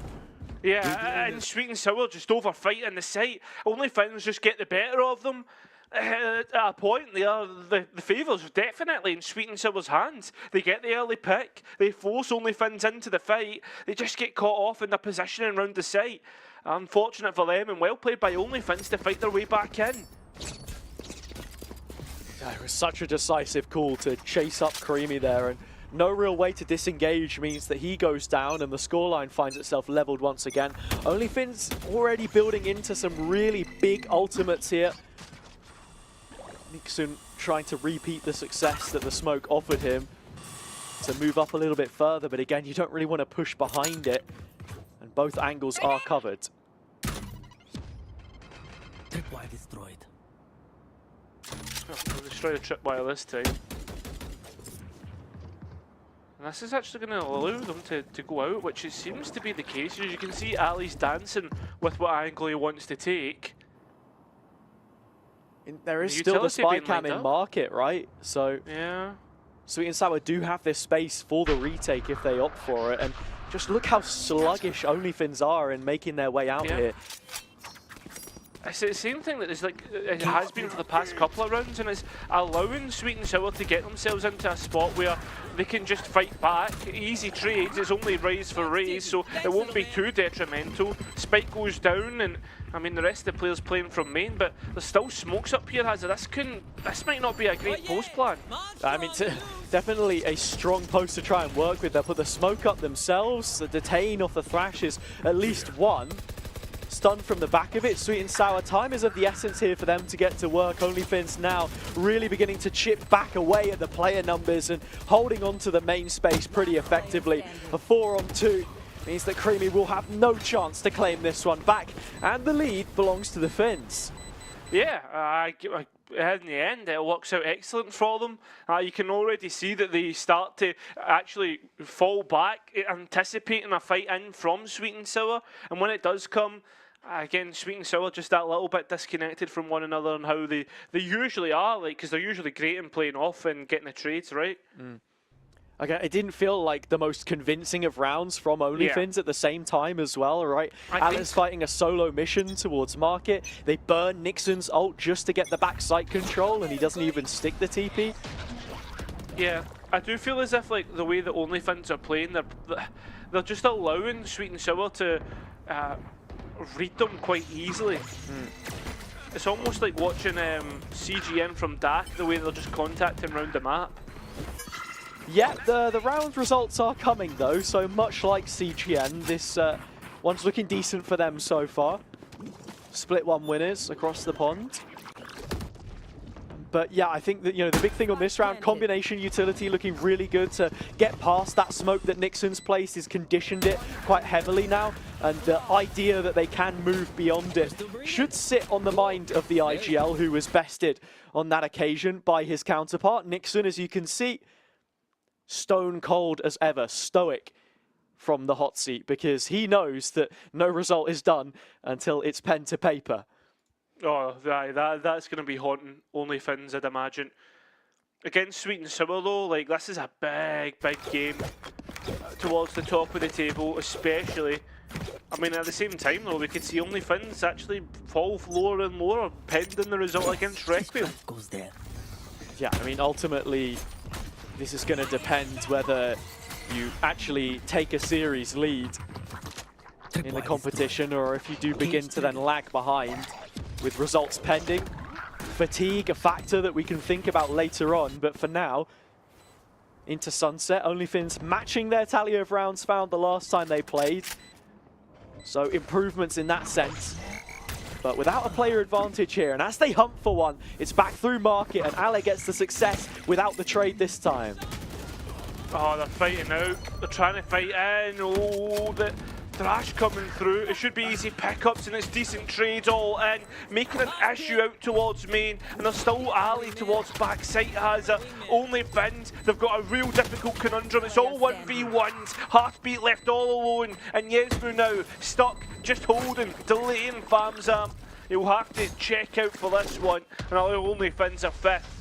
Yeah, and Sweet and Sour just overfighting the site. OnlyFins just get the better of them. At a point there, the favour's definitely in Sweet and Sour's hands. They get the early pick, they force OnlyFins into the fight, they just get caught off in their positioning around the site. Unfortunate for them, and well played by OnlyFins to fight their way back in. It was such a decisive call to chase up Creamy there, and no real way to disengage means that he goes down and the scoreline finds itself leveled once again. OnlyFins already building into some really big ultimates here. Nixon trying to repeat the success that the smoke offered him to move up a little bit further, but again, you don't really want to push behind it, and both angles are covered. Tripwire destroyed. We'll destroy the tripwire this time. And this is actually going to allow them to go out, which it seems to be the case. As you can see, Ali's dancing with what angle he wants to take. There is still the spy cam in market, right? So yeah, Sweet and Sour do have this space for the retake if they opt for it. And just look how sluggish OnlyFins are in making their way out here. It's the same thing that it has been for the past couple of rounds, and it's allowing Sweet and Sour to get themselves into a spot where they can just fight back. Easy trades, it's only raise for raise, so it won't be too detrimental. Spike goes down, and I mean the rest of the players playing from main, but there's still smokes up here, Hazard. This might not be a great post plan. I mean, definitely a strong post to try and work with. They'll put the smoke up themselves, the detain off the Thrash is at least one. Stunned from the back of it. Sweet and Sour, time is of the essence here for them to get to work. OnlyFins now really beginning to chip back away at the player numbers and holding on to the main space pretty effectively. A 4-on-2 means that Creamy will have no chance to claim this one back, and the lead belongs to the Finns. Yeah, in the end, it works out excellent for them. You can already see that they start to actually fall back, anticipating a fight in from Sweet and Sour, and when it does come, again, Sweet and Sour just that little bit disconnected from one another and how they usually are, like, because they're usually great in playing off and getting the trades right. Okay, it didn't feel like the most convincing of rounds from OnlyFins at the same time as well, right? Alan's fighting a solo mission towards market. They burn Nixon's ult just to get the back site control, and he doesn't even stick the TP. Yeah, I do feel as if like the way that OnlyFins are playing, they're just allowing Sweet and Sour to read them quite easily. It's almost like watching CGN from Dak, the way they're just contacting around the map. Yeah, the round results are coming though, so much like CGN, this one's looking decent for them so far. Split one winners across the pond. But yeah, I think that, you know, the big thing on this round, combination utility looking really good to get past that smoke that Nixon's placed. Is conditioned it quite heavily now, and the idea that they can move beyond it should sit on the mind of the IGL, who was bested on that occasion by his counterpart. Nixon, as you can see, stone cold as ever, stoic from the hot seat, because he knows that no result is done until it's pen to paper. Oh, that's going to be haunting OnlyFins, I'd imagine. Against Sweet and Sour though, like, this is a big game towards the top of the table, especially. I mean, at the same time though, we could see OnlyFins actually fall lower and lower, pending the result against Requiem. Yeah, I mean, ultimately, this is going to depend whether you actually take a series lead in the competition, or if you do begin to then lag behind with results pending. Fatigue, a factor that we can think about later on, but for now, into sunset. OnlyFins matching their tally of rounds found the last time they played. So improvements in that sense, but without a player advantage here. And as they hunt for one, it's back through market, and Ale gets the success without the trade this time. Oh, they're fighting out. They're trying to fight in. Oh, the Thrash coming through. It should be easy pickups, and it's decent trades all in. Making an issue out towards main, and there's still Ali towards backside. Has OnlyFins. They've got a real difficult conundrum. It's all 1v1s. Heartbeat left all alone, and Yesmu now stuck, just holding, delaying Famzam. He'll have to check out for this one, and OnlyFins are fifth.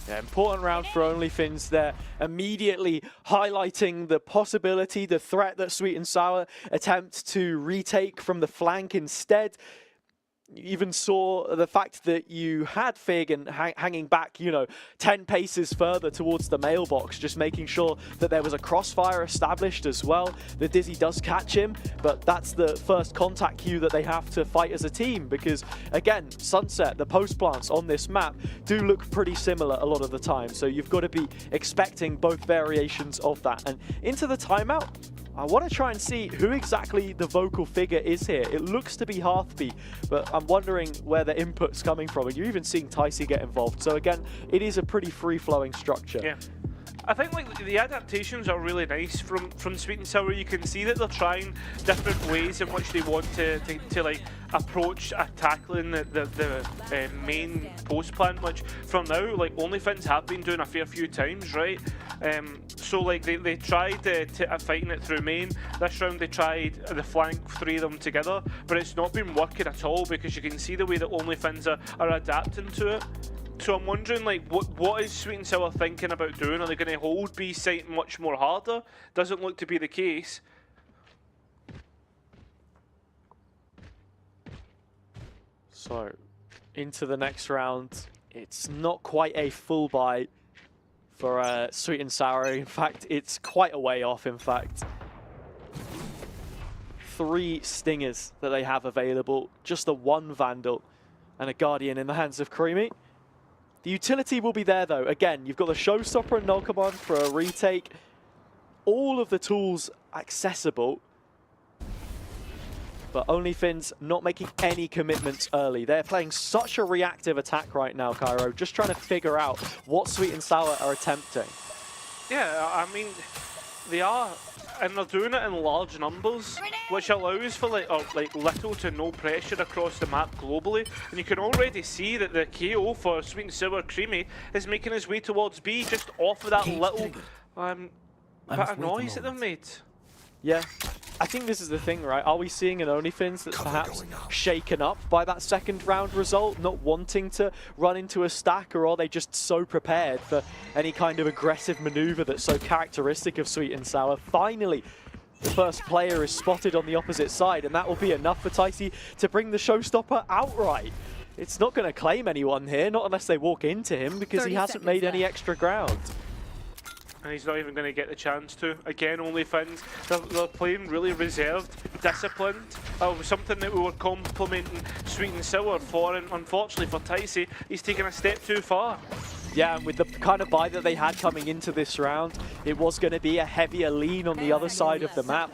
Yeah, important round for OnlyFins there, immediately highlighting the possibility, the threat that Sweet and Sour attempt to retake from the flank instead. You even saw the fact that you had Fig and hanging back, you know, 10 paces further towards the mailbox, just making sure that there was a crossfire established as well. The Dizzy does catch him, but that's the first contact cue that they have to fight as a team, because again, Sunset, the post plants on this map do look pretty similar a lot of the time, so you've got to be expecting both variations of that. And into the timeout, I want to try and see who exactly the vocal figure is here. It looks to be Heartbeat, but I'm wondering where the input's coming from. And you're even seeing Ticey get involved. So again, it is a pretty free-flowing structure. Yeah. I think like the adaptations are really nice from Sweet and Sour. You can see that they're trying different ways in which they want to like approach tackling the main post plan, which from now like OnlyFins have been doing a fair few times, right? So like they tried fighting it through main. This round they tried the flank, 3 of them together, but it's not been working at all because you can see the way that OnlyFins are adapting to it. So I'm wondering, like, what is Sweet and Sour thinking about doing? Are they going to hold B site much more harder? Doesn't look to be the case. So, into the next round. It's not quite a full buy for Sweet and Sour. In fact, it's quite a way off, in fact. 3 Stingers that they have available. Just the 1 Vandal and a Guardian in the hands of Creamy. The utility will be there though. Again, you've got the Showstopper and Nolkamon for a retake. All of the tools accessible. But OnlyFins not making any commitments early. They're playing such a reactive attack right now, Cairo. Just trying to figure out what Sweet and Sour are attempting. Yeah, I mean, they are, and they're doing it in large numbers, which allows for like little to no pressure across the map globally. And you can already see that the KO for Sweet and Sour Creamy is making his way towards B, just off of that little bit of noise that they've made. Yeah, I think this is the thing, right? Are we seeing an OnlyFins that's perhaps shaken up by that second round result, not wanting to run into a stack, or are they just so prepared for any kind of aggressive maneuver that's so characteristic of Sweet and Sour? Finally, the first player is spotted on the opposite side, and that will be enough for Ticey to bring the Showstopper outright. It's not going to claim anyone here, not unless they walk into him, because he hasn't made any extra ground. And he's not even going to get the chance to. Again, OnlyFins, they're playing really reserved, disciplined. Something that we were complimenting Sweet and Sour for, and unfortunately for Ticey, he's taken a step too far. Yeah, and with the kind of buy that they had coming into this round, it was going to be a heavier lean on the other side of the map.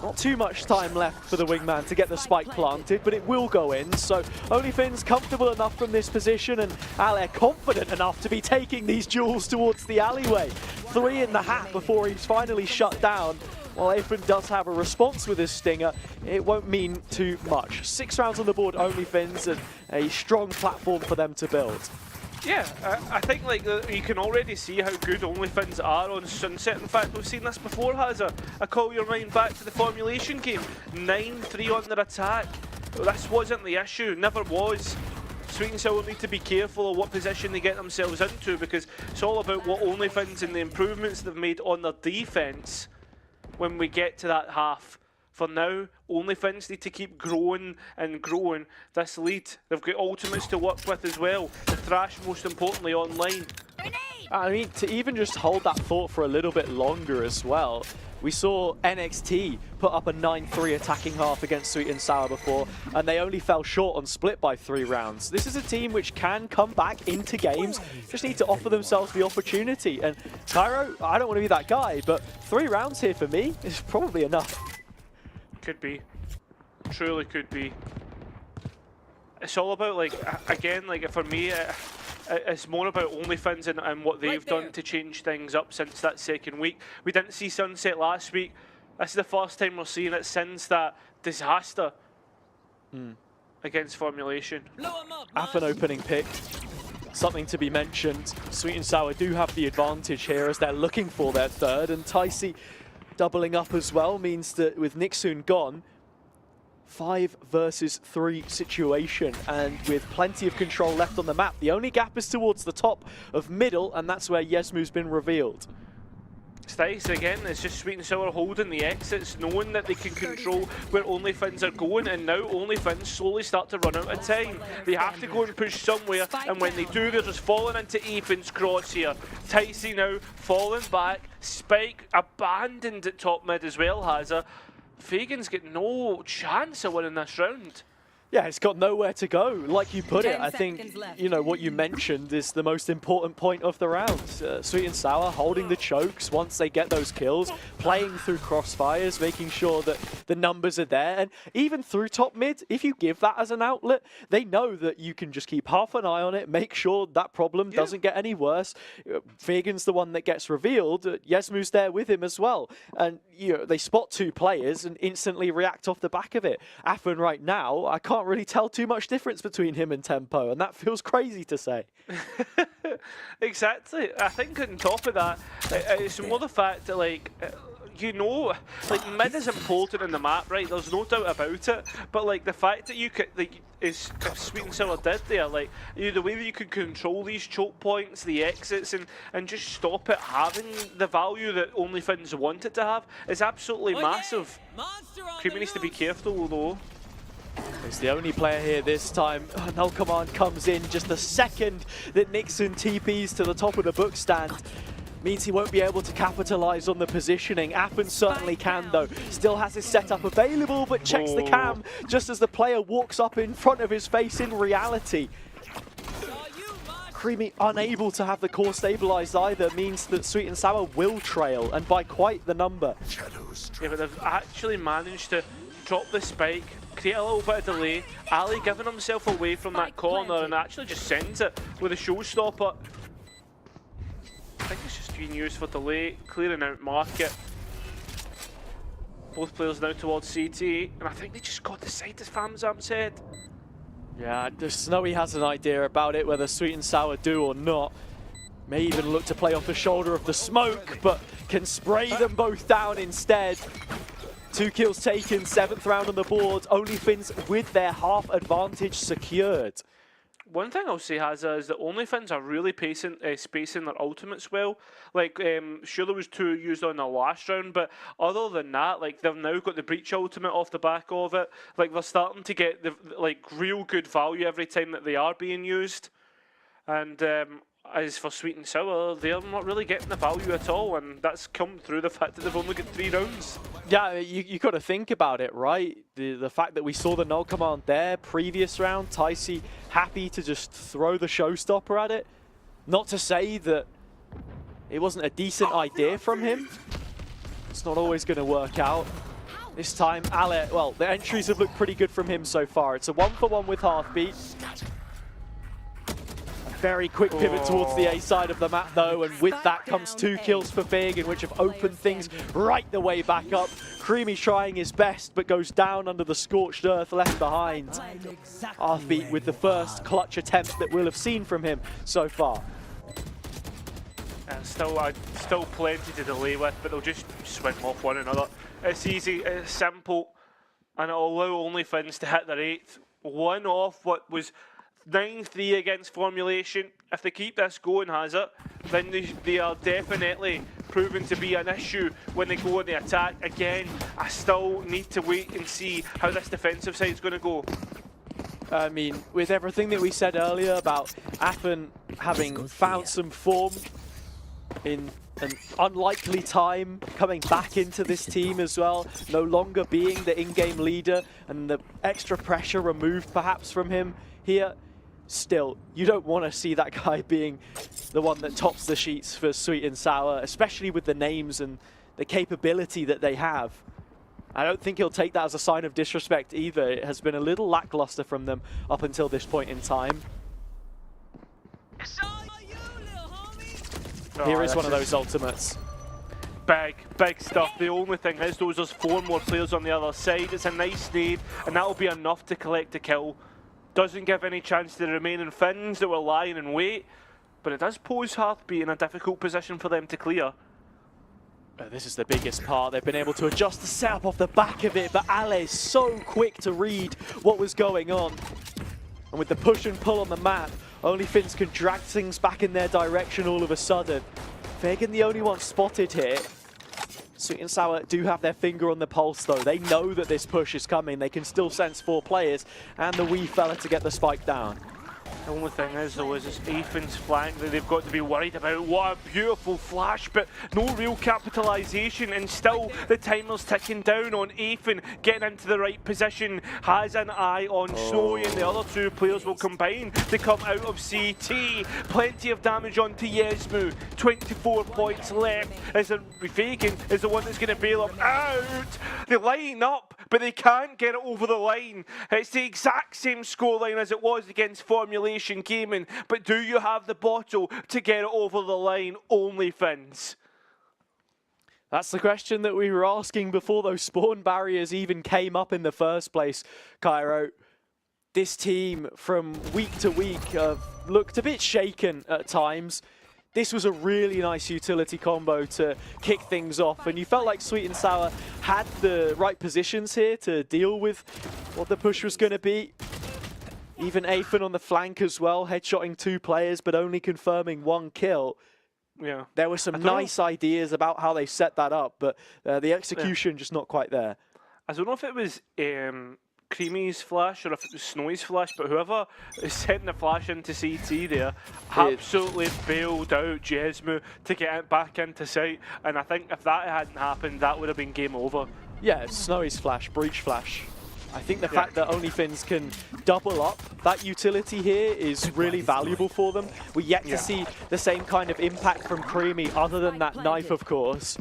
Not too much time left for the wingman to get the spike planted, but it will go in. So OnlyFins comfortable enough from this position, and Ale confident enough to be taking these duels towards the alleyway. 3 in the hat before he's finally shut down. While Apron does have a response with his Stinger, it won't mean too much. 6 rounds on the board, OnlyFins, and a strong platform for them to build. Yeah, I think like you can already see how good OnlyFins are on Sunset. In fact, we've seen this before, Hazza. I call your mind back to the formulation game. 9-3 on their attack. This wasn't the issue, never was. Sweet and Sour need to be careful of what position they get themselves into, because it's all about what OnlyFins and the improvements they've made on their defense when we get to that half. For now, OnlyFins need to keep growing and growing this lead. They've got ultimates to work with as well. The Thrash, most importantly, online. I mean, to even just hold that thought for a little bit longer as well. We saw NXT put up a 9-3 attacking half against Sweet and Sour before, and they only fell short on split by 3 rounds. This is a team which can come back into games, just need to offer themselves the opportunity. And Cairo, I don't want to be that guy, but 3 rounds here for me is probably enough. Could be. Truly could be. It's all about, like, again, like, for me, it's more about OnlyFins and what they've done to change things up since that second week. We didn't see Sunset last week. This is the first time we're seeing it since that disaster against Formulation. Half an opening pick. Something to be mentioned. Sweet and Sour do have the advantage here as they're looking for their third, and Ticey doubling up as well means that with Nixun gone, 5 versus 3 situation, and with plenty of control left on the map. The only gap is towards the top of middle, and that's where Yesmu's been revealed. It's nice, again, it's just Sweet and Sour holding the exits, knowing that they can control where OnlyFins are going, and now OnlyFins slowly start to run out of time. They have to go and push somewhere, and when they do, they're just falling into Apin's crosshair. Ticey now falling back, Spike abandoned at top mid as well, Hazza. Fagan's got no chance of winning this round. Yeah, it's got nowhere to go. Like you put it, 10 I think, seconds left. you know, what you mentioned is the most important point of the round. Sweet and Sour holding the chokes once they get those kills, playing through crossfires, making sure that the numbers are there. And even through top mid, if you give that as an outlet, they know that you can just keep half an eye on it, make sure that problem doesn't get any worse. Vegan's the one that gets revealed. Yesmu's there with him as well. And, you know, they spot 2 players and instantly react off the back of it. Affan right now, I can't really tell too much difference between him and Tempo, and that feels crazy to say. Exactly. I think on top of that, it's more the fact that, like, you know, like, mid is important in the map, right? There's no doubt about it. But, like, the fact that you could, like, is Sweet and Sour did there, like, you know, the way that you can control these choke points, the exits, and just stop it having the value that OnlyFins want it to have is absolutely massive. Creamy needs to be careful, though. He's the only player here this time. Null Command comes in just the second that Nixon TPs to the top of the book stand. Means he won't be able to capitalize on the positioning. Affan certainly can, though. Still has his setup available, but checks the cam just as the player walks up in front of his face in reality. Creamy unable to have the core stabilized either means that Sweet and Sour will trail, and by quite the number. Yeah, but they've actually managed to drop the spike, create a little bit of delay. Ali giving himself away from that corner and actually just sends it with a showstopper. I think it's just being used for delay, clearing out market. Both players now towards CT, and I think they just got the side, as Famzam said. Yeah, Snowy has an idea about it, whether Sweet and Sour do or not. May even look to play off the shoulder of the smoke, but can spray them both down instead. 2 kills taken, 7th round on the board. OnlyFins with their half advantage secured. One thing I'll say, Hazza, is that OnlyFins are really spacing their ultimates well. Like, sure there was 2 used on the last round, but other than that, like, they've now got the Breach ultimate off the back of it. Like, they're starting to get the, like, real good value every time that they are being used. And as for Sweet and Sour, they're not really getting the value at all, and that's come through the fact that they've only got 3 rounds. Yeah, you got to think about it, right? The fact that we saw the null command there previous round, Ticey happy to just throw the showstopper at it. Not to say that it wasn't a decent idea from him. It's not always going to work out. This time, Ale, well, the entries have looked pretty good from him so far. It's a 1-for-1 with Heartbeat. Very quick pivot towards the A side of the map, though, and with that comes 2 kills for Vegan, which have opened things right the way back up. Creamy trying his best, but goes down under the scorched earth left behind. Heartbeat with the first clutch attempt that we'll have seen from him so far. And still plenty to delay with, but they'll just swing off one another. It's easy, it's simple, and it'll allow OnlyFins to hit their 8th. One off what was 9-3 against Formulation. If they keep this going, Hazza, then they are definitely proven to be an issue when they go on the attack. Again, I still need to wait and see how this defensive side is going to go. I mean, with everything that we said earlier about Affan having found some form in an unlikely time, coming back into this team as well, no longer being the in-game leader, and the extra pressure removed perhaps from him here. Still, you don't want to see that guy being the one that tops the sheets for Sweet and Sour, especially with the names and the capability that they have. I don't think he'll take that as a sign of disrespect either. It has been a little lackluster from them up until this point in time. Here is one of those ultimates. Big stuff. The only thing is, there's 4 more players on the other side. It's a nice nade, and that'll be enough to collect a kill. Doesn't give any chance to the remaining Finns that were lying in wait, but it does pose Heartbeat in a difficult position for them to clear. This is the biggest part. They've been able to adjust the setup off the back of it, but Ale is so quick to read what was going on. And with the push and pull on the map, OnlyFins can drag things back in their direction all of a sudden. Vegan the only one spotted here. Sweet and Sour do have their finger on the pulse, though. They know that this push is coming. They can still sense 4 players and the wee fella to get the spike down. The only thing is though is it's Ethan's flank that they've got to be worried about. What a beautiful flash, but no real capitalisation, and still the timer's ticking down on Ethan getting into the right position. Has an eye on Snowy, and the other two players will combine to come out of CT. Plenty of damage onto Yesmu. 24 points left. As Fagan is the one that's going to bail him out. They line up, but they can't get it over the line. It's the exact same scoreline as it was against Formulation Gaming, but do you have the bottle to get it over the line? Only Fins. That's the question that we were asking before those spawn barriers even came up in the first place, Cairo. This team from week to week looked a bit shaken at times. This was a really nice utility combo to kick things off, and you felt like Sweet and Sour had the right positions here to deal with what the push was going to be. Even Athan on the flank as well, headshotting 2 players but only confirming 1 kill. Yeah, there were some nice ideas about how they set that up, but the execution just not quite there. I don't know if it was Creamy's flash or if it was Snowy's flash, but whoever is sending the flash into CT there absolutely bailed out Jesmu to get it back into sight, and I think if that hadn't happened, that would have been game over. Yeah, it's Snowy's flash, breach flash. I think the fact that OnlyFins can double up that utility here is really valuable for them. We're yet to see the same kind of impact from Creamy, other than that knife, of course.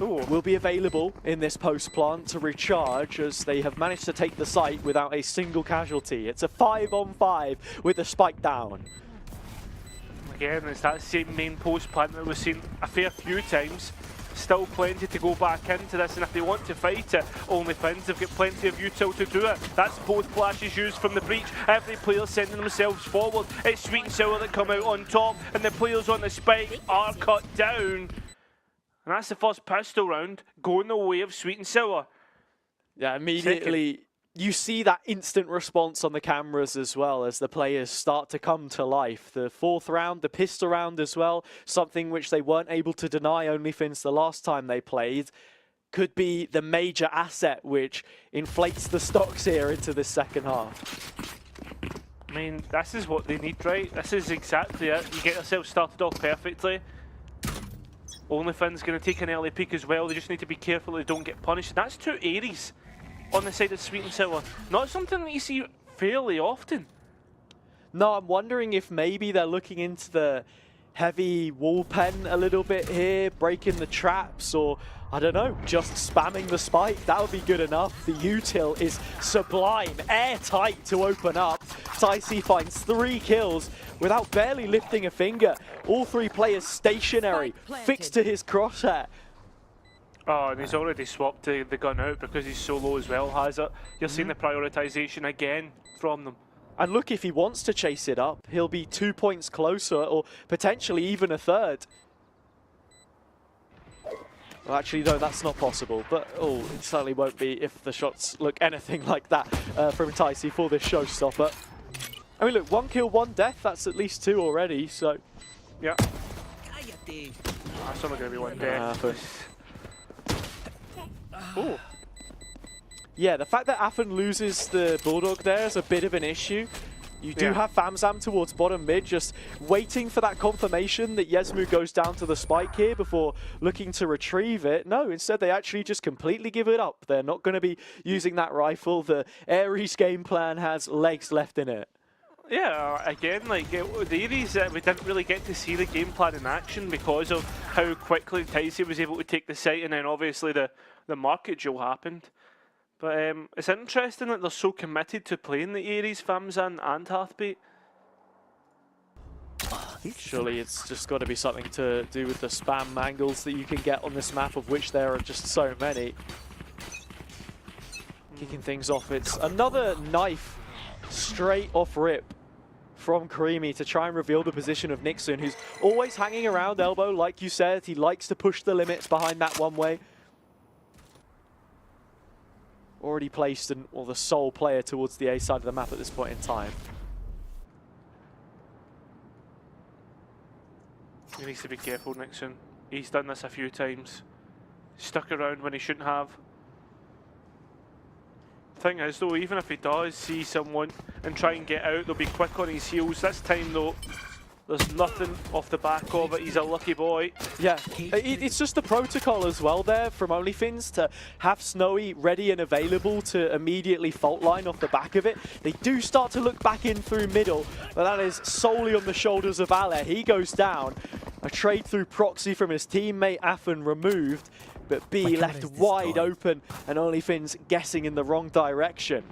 Will be available in this post plant to recharge, as they have managed to take the site without a single casualty. It's a 5-on-5 with the spike down. Again, it's that same main post plant that we've seen a fair few times. Still plenty to go back into this, and if they want to fight it, OnlyFins have got plenty of util to do it. That's both flashes used from the breach. Every player sending themselves forward. It's Sweet and Sour that come out on top, and the players on the spike are cut down. And that's the first pistol round going the way of Sweet and Sour. Yeah, immediately you see that instant response on the cameras as well as the players start to come to life. The 4th round, the pistol round as well, something which they weren't able to deny OnlyFins the last time they played, could be the major asset which inflates the stocks here into the second half. I mean, this is what they need, right? This is exactly it. You get yourself started off perfectly. OnlyFins going to take an early peek as well. They just need to be careful they don't get punished. And that's 2 Aries on the side of Sweet and Sour. Not something that you see fairly often. No, I'm wondering if maybe they're looking into the heavy wall pen a little bit here, breaking the traps, or I don't know, just spamming the spike. That would be good enough. The util is sublime, airtight to open up. Tyc finds 3 kills without barely lifting a finger. All 3 players stationary, fixed to his crosshair. Oh, and he's already swapped the gun out because he's so low as well, has it? You're seeing the prioritization again from them. And look, if he wants to chase it up, he'll be 2 points closer, or potentially even a 3rd. Well, actually, no, that's not possible. But, it certainly won't be if the shots look anything like that from Tyc for this showstopper. I mean, look, 1 kill, 1 death, that's at least 2 already, so... Yeah. That's only going to be 1 death. Ooh. Yeah, the fact that Athen loses the Bulldog there is a bit of an issue. You do have Famzam towards bottom mid, just waiting for that confirmation that Yesmu goes down to the spike here before looking to retrieve it. No, instead they actually just completely give it up. They're not going to be using that rifle. The Ares game plan has legs left in it. Yeah, again, like the Ares, we didn't really get to see the game plan in action because of how quickly Tyc was able to take the site, and then obviously the market duel happened. But it's interesting that they're so committed to playing the Ares, Famzam and Heartbeat. Surely it's just got to be something to do with the spam angles that you can get on this map, of which there are just so many. Kicking things off, it's another knife straight off rip from Creamy to try and reveal the position of Nixon, who's always hanging around elbow, like you said. He likes to push the limits behind that one way. Already placed, the sole player towards the A side of the map at this point in time. He needs to be careful, Nixon. He's done this a few times. Stuck around when he shouldn't have. Thing is though, even if he does see someone and try and get out, they'll be quick on his heels. This time though, there's nothing off the back of it. He's a lucky boy. Yeah, it's just the protocol as well there from OnlyFins to have Snowy ready and available to immediately fault line off the back of it. They do start to look back in through middle, but that is solely on the shoulders of Ale. He goes down. A trade through proxy from his teammate Affan removed, but B left wide open and OnlyFins guessing in the wrong direction.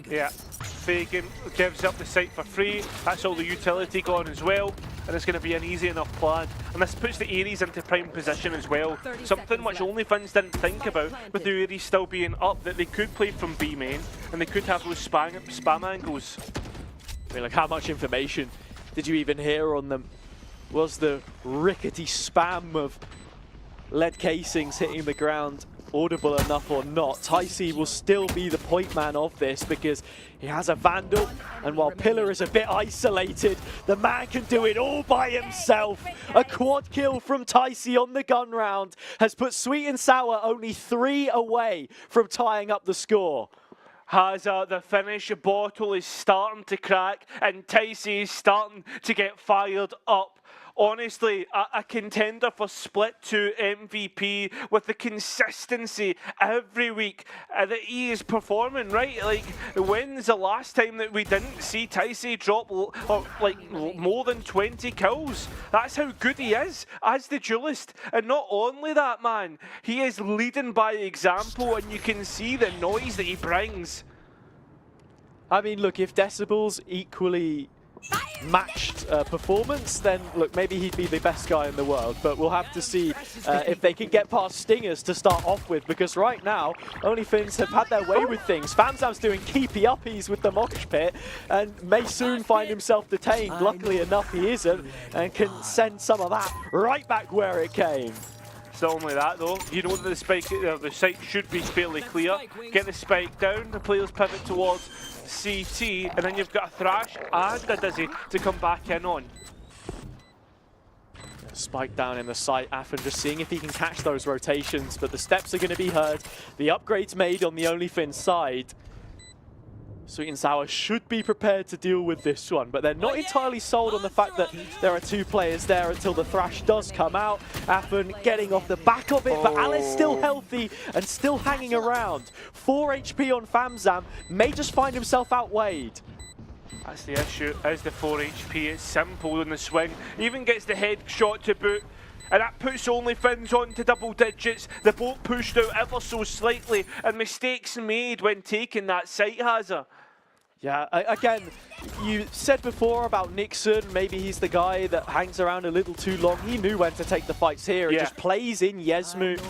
Yeah, Fagan gives up the site for free. That's all the utility gone as well, and it's going to be an easy enough plan. And this puts the Ares into prime position as well. Something which OnlyFins didn't think about, with the Ares still being up, that they could play from B main and they could have those spam angles. I mean, like, how much information did you even hear on them? Was the rickety spam of lead casings hitting the ground audible enough or not? Ticey will still be the point man of this because he has a Vandal, and while Pillar is a bit isolated, the man can do it all by himself. A quad kill from Ticey on the gun round has put Sweet and Sour only 3 away from tying up the score. Hazard, the finish bottle is starting to crack and Ticey is starting to get fired up. Honestly, a contender for Split 2 MVP with the consistency every week that he is performing, right? Like, when's the last time that we didn't see Ticey drop like more than 20 kills? That's how good he is as the duelist. And not only that, man, he is leading by example, and you can see the noise that he brings. I mean, look, if Decibels equally matched performance, then look, maybe he'd be the best guy in the world, but we'll have to see if they can get past Stingers to start off with, because right now OnlyFins have had their way with things. Famzam's doing keepy uppies with the mosh pit and may soon find himself detained. Luckily enough he isn't, and can send some of that right back where it came. It's not only that though, you know that the spike, the site should be fairly clear. Get the spike down, the players pivot towards CT, and then you've got a Thrash and a Dizzy to come back in on. Spike down in the site, Affan just seeing if he can catch those rotations, but the steps are going to be heard. The upgrades made on the OnlyFins side. Sweet and Sour should be prepared to deal with this one, but they're not entirely sold on the fact that there are 2 players there until the Thrash does come out. Affan getting off the back of it, but Ali's still healthy and still hanging around. 4 HP on Famzam, may just find himself outweighed. That's the issue, is the 4 HP. It's simple on the swing, even gets the head shot to boot. And that puts OnlyFins on to double digits. The boat pushed out ever so slightly, and mistakes made when taking that site, Hazard. Yeah, again, you said before about Nixon, maybe he's the guy that hangs around a little too long. He knew when to take the fights here. He just plays in Yesmu.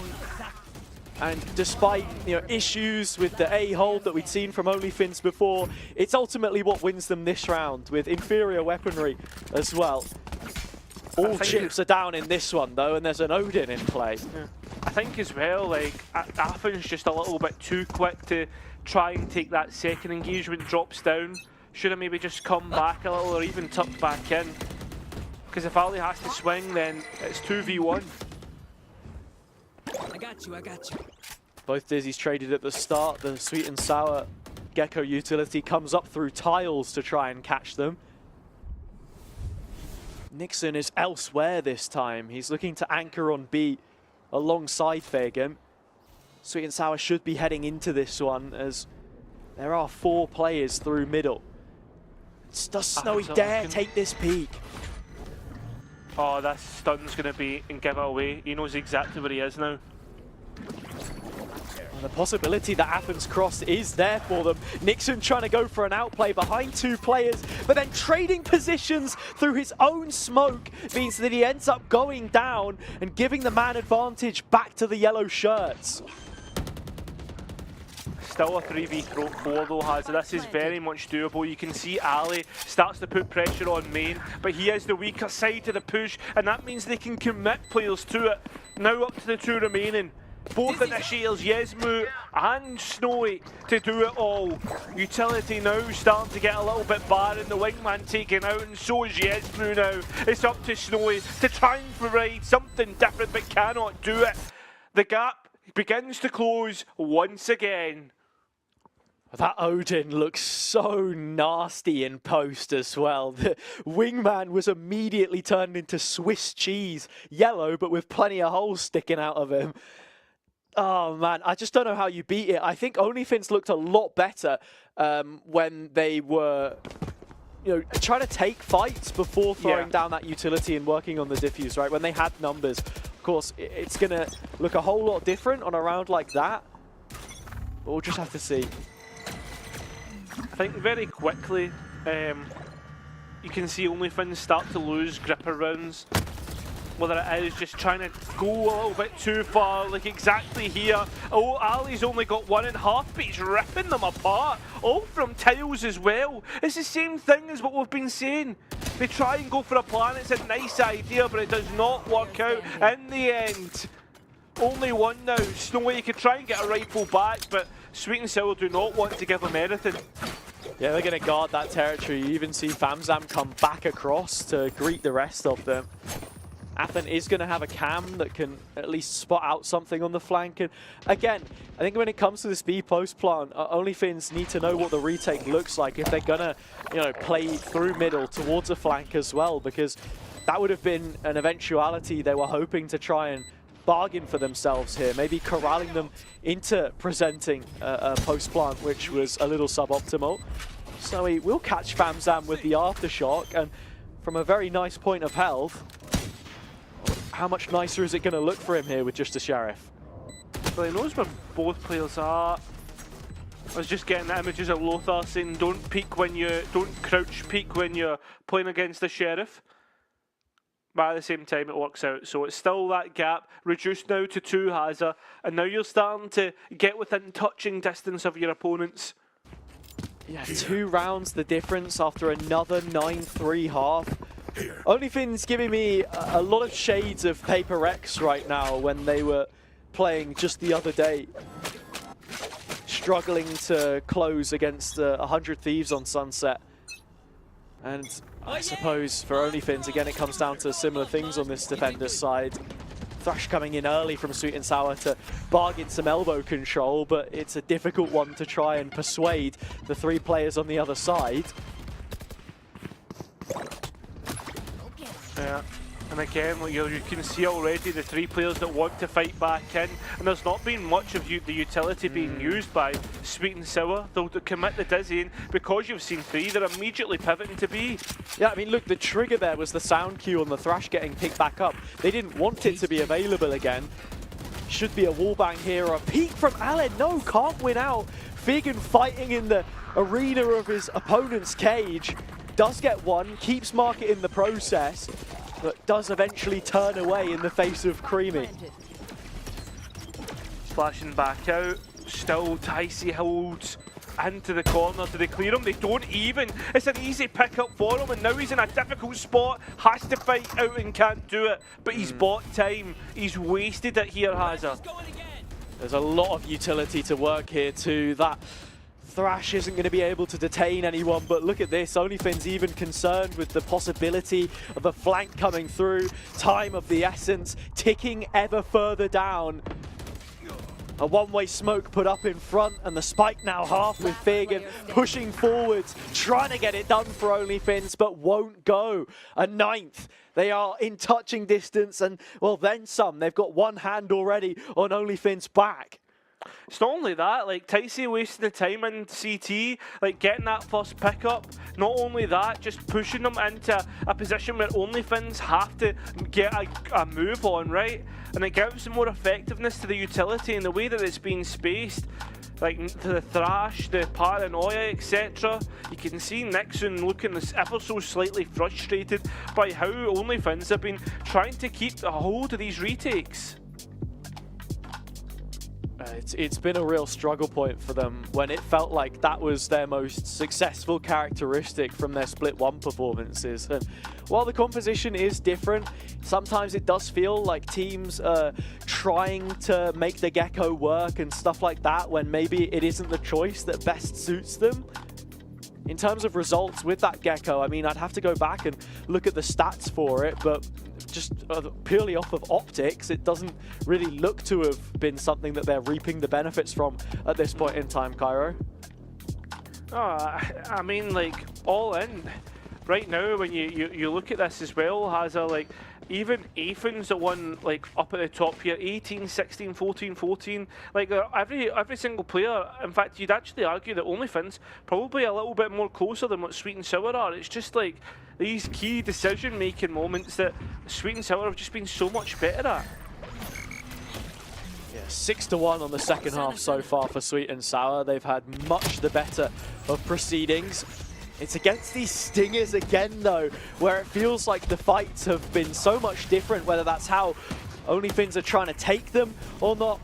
And despite issues with the A-hold that we'd seen from OnlyFins before, it's ultimately what wins them this round with inferior weaponry as well. All chips are down in this one though, and there's an Odin in play. Yeah. I think as well, like, Affin's just a little bit too quick to try and take that second engagement, drops down. Should have maybe just come back a little or even tucked back in. Because if Ali has to swing, then it's 2v1. I got you. Both Dizzies traded at the start. The Sweet and Sour Gecko utility comes up through tiles to try and catch them. Nixon is elsewhere this time. He's looking to anchor on B alongside Fagan. Sweet and Sour should be heading into this one as there are 4 players through middle. Does Snowy dare take this peak? Oh, that stun's going to be and give it away. He knows exactly where he is now. The possibility that Affan's cross is there for them. Nixon trying to go for an outplay behind 2 players, but then trading positions through his own smoke means that he ends up going down and giving the man advantage back to the yellow shirts. Still a 3v4 though, Hazard. This is very much doable. You can see Ali starts to put pressure on main, but he is the weaker side to the push, and that means they can commit players to it. Now up to the 2 remaining. Both initiators, Yesmu and Snowy, to do it all. Utility now starting to get a little bit barren, the wingman taken out, and so is Yesmu now. It's up to Snowy to try and provide something different, but cannot do it. The gap begins to close once again. That Odin looks so nasty in post as well. The wingman was immediately turned into Swiss cheese, yellow, but with plenty of holes sticking out of him. Oh man, I just don't know how you beat it. I think OnlyFins looked a lot better when they were, trying to take fights before throwing down that utility and working on the diffuse, right? When they had numbers. Of course, it's gonna look a whole lot different on a round like that. But we'll just have to see. I think very quickly, you can see OnlyFins start to lose gripper rounds. Whether it is just trying to go a little bit too far, like exactly here. Oh, Ali's only got 1.5, but he's ripping them apart. All from tiles as well. It's the same thing as what we've been saying. They try and go for a plan, it's a nice idea, but it does not work out in the end. Only one now. Snowy, you could try and get a rifle back, but Sweet and Sour do not want to give him anything. Yeah, they're going to guard that territory. You even see Famzam come back across to greet the rest of them. Anthem is going to have a cam that can at least spot out something on the flank. And again, I think when it comes to the speed post plant, OnlyFins need to know what the retake looks like if they're going to, play through middle towards a flank as well, because that would have been an eventuality they were hoping to try and bargain for themselves here, maybe corralling them into presenting a post plant, which was a little suboptimal. So he will catch Famzam with the aftershock, and from a very nice point of health, how much nicer is it going to look for him here with just a Sheriff? Well, he knows where both players are. I was just getting the images of Lothar saying don't crouch peek when you're playing against the Sheriff. But at the same time it works out. So it's still that gap, reduced now to 2 Haza, and now you're starting to get within touching distance of your opponents. Yeah, 2 rounds the difference after another 9-3 half. OnlyFins giving me a lot of shades of Paper Rex right now when they were playing just the other day. Struggling to close against 100 Thieves on Sunset. And I suppose for OnlyFins, again, it comes down to similar things on this defender's side. Thrash coming in early from Sweet and Sour to bargain some elbow control, but it's a difficult one to try and persuade the 3 players on the other side. Yeah, and again, you can see already the 3 players that want to fight back in, and there's not been much of the utility being used by Sweet and Sour. They'll commit the dizzying because you've seen 3, they're immediately pivoting to B. Yeah, I mean, look, the trigger there was the sound cue on the Thrash getting picked back up. They didn't want it to be available again. Should be a wallbang here, or a peek from Allen. No, can't win out. Figan fighting in the arena of his opponent's cage. Does get one, keeps market in the process, but does eventually turn away in the face of Creamy. Splashing back out, still Ticey holds into the corner. Do they clear him? They don't even. It's an easy pick up for him, and now he's in a difficult spot, has to fight out and can't do it, but he's bought time. He's wasted it here, Hazard. There's a lot of utility to work here too. That Thrash isn't going to be able to detain anyone, but look at this. OnlyFins even concerned with the possibility of a flank coming through. Time of the essence, ticking ever further down. A one-way smoke put up in front, and the spike now half with Figan pushing forwards, trying to get it done for OnlyFins, but won't go. A 9th. They are in touching distance, and well, then some. They've got one hand already on OnlyFins' back. It's not only that, like Ticey wasting the time in CT, like getting that first pickup. Not only that, just pushing them into a position where OnlyFins have to get a move on, right? And it gives more effectiveness to the utility and the way that it's being spaced. Like to the Thrash, the Paranoia, etc. You can see Nixon looking ever so slightly frustrated by how OnlyFins have been trying to keep a hold of these retakes. It's been a real struggle point for them when it felt like that was their most successful characteristic from their Split 1 performances. And while the composition is different, sometimes it does feel like teams are trying to make the Gecko work and stuff like that when maybe it isn't the choice that best suits them. In terms of results with that Gecko, I mean, I'd have to go back and look at the stats for it, but just purely off of optics, it doesn't really look to have been something that they're reaping the benefits from at this point in time, Cairo. Oh, I mean, like, all in. Right now, when you look at this as well, Hazza, like, even Athens that won, like, up at the top here, 18, 16, 14, 14. Like, every single player, in fact, you'd actually argue that OnlyFins probably a little bit more closer than what Sweet and Sour are. It's just like these key decision-making moments that Sweet and Sour have just been so much better at. Yeah, 6-1 on the second half so far for Sweet and Sour. They've had much the better of proceedings. It's against these Stingers again, though, where it feels like the fights have been so much different, whether that's how OnlyFins are trying to take them or not.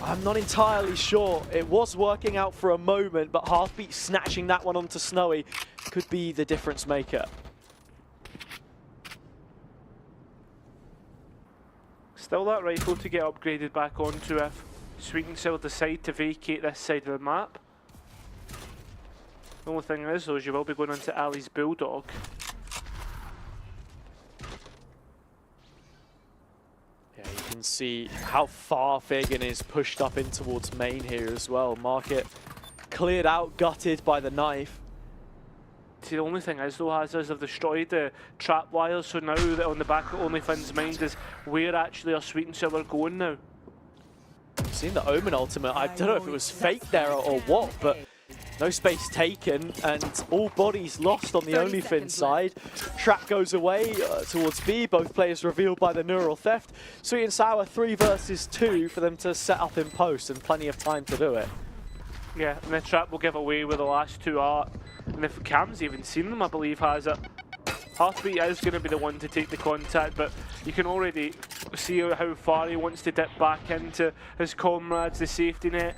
I'm not entirely sure. It was working out for a moment, but Heartbeat snatching that one onto Snowy could be the difference maker. Still that rifle to get upgraded back onto if Sweet and Sour decide to vacate this side of the map. The only thing is, though, is you will be going into Ali's Bulldog. Yeah, you can see how far Fagan is pushed up in towards main here as well. Market cleared out, gutted by the knife. See, the only thing is, though, Hazza, is they've destroyed the trap wires, so now that on the back of OnlyFins' mind is where actually are Sweet and Sour going now. You've seen the Omen ultimate. I don't know if it was fake there or what, but no space taken, and all bodies lost on the OnlyFins side. Trap goes away towards B, both players revealed by the neural theft. Sweet and Sour 3 versus 2 for them to set up in post, and plenty of time to do it. Yeah, and the trap will give away where the last two are. And if Cam's even seen them, I believe, has it. Heartbeat is going to be the one to take the contact, but you can already see how far he wants to dip back into his comrades, the safety net.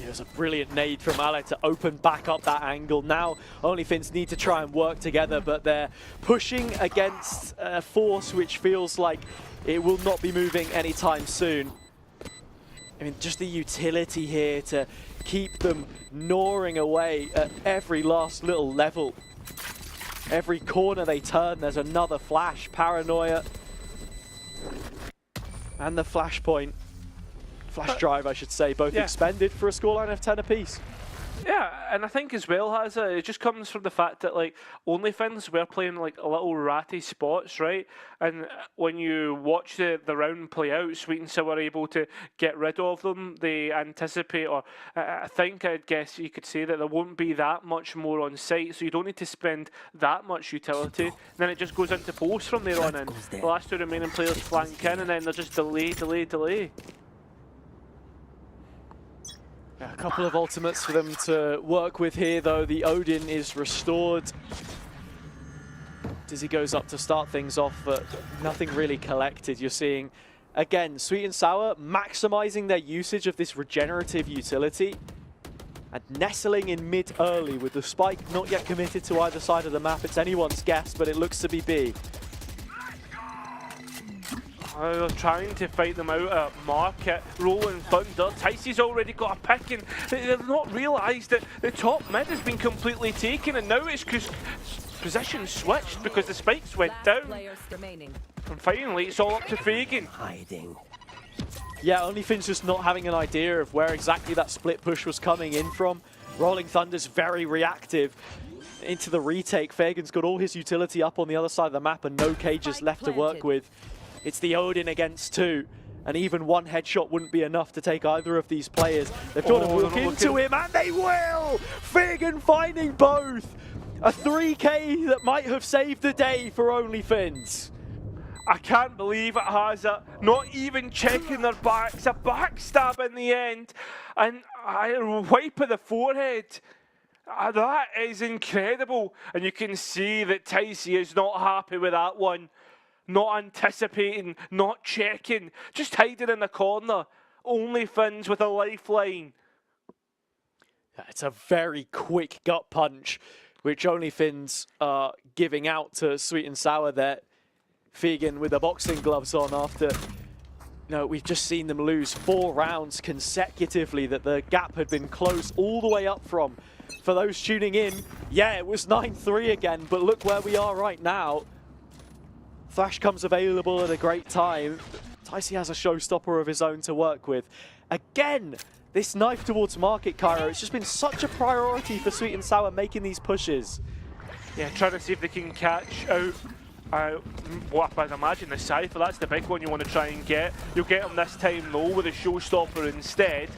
It was a brilliant nade from Ale to open back up that angle. Now OnlyFins need to try and work together, but they're pushing against a force which feels like it will not be moving anytime soon. I mean, just the utility here to keep them gnawing away at every last little level. Every corner they turn, there's another flash. Paranoia. And the flashpoint. Flash drive, I should say, both expended for a scoreline of 10 apiece. Yeah, and I think as well, Hazza, it just comes from the fact that, like, OnlyFins, we're playing, like, a little ratty spots, right? And when you watch the round play out, Sweet and Sour are able to get rid of them. They anticipate, or I think, I'd guess you could say that there won't be that much more on site, so you don't need to spend that much utility. And then it just goes into post from there on in. The last two remaining players flank in, and then they're just delay. A couple of ultimates for them to work with here, though. The Odin is restored. Dizzy goes up to start things off, but nothing really collected. You're seeing, again, Sweet and Sour maximizing their usage of this regenerative utility and nestling in mid early with the spike not yet committed to either side of the map. It's anyone's guess, but it looks to be B. They're trying to fight them out at Market, Rolling Thunder. Ticey's already got a pick, and they've not realised that the top mid has been completely taken, and now it's because position switched because the spikes went down. And finally, it's all up to Fagan. Yeah, OnlyFins just not having an idea of where exactly that split push was coming in from. Rolling Thunder's very reactive into the retake. Fagan's got all his utility up on the other side of the map and no cages left to work with. It's the Odin against 2, and even one headshot wouldn't be enough to take either of these players. They've got to walk into him, and they will! Fagan finding both! A 3K that might have saved the day for OnlyFins. I can't believe it, Hazza. Not even checking their backs. A backstab in the end, and a wipe of the forehead. That is incredible, and you can see that Ticey is not happy with that one. Not anticipating, not checking, just hiding in the corner. OnlyFins with a lifeline. Yeah, it's a very quick gut punch, which OnlyFins are giving out to Sweet and Sour there. Fagan with the boxing gloves on after, we've just seen them lose 4 rounds consecutively that the gap had been closed all the way up from. For those tuning in, yeah, it was 9-3 again, but look where we are right now. Flash comes available at a great time. Ticey has a showstopper of his own to work with. Again, This knife towards market, Cairo, it's just been such a priority for Sweet and Sour making these pushes. Yeah, trying to see if they can catch out what I'd imagine the Cypher. That's the big one you want to try and get. You'll get him this time though with a showstopper instead.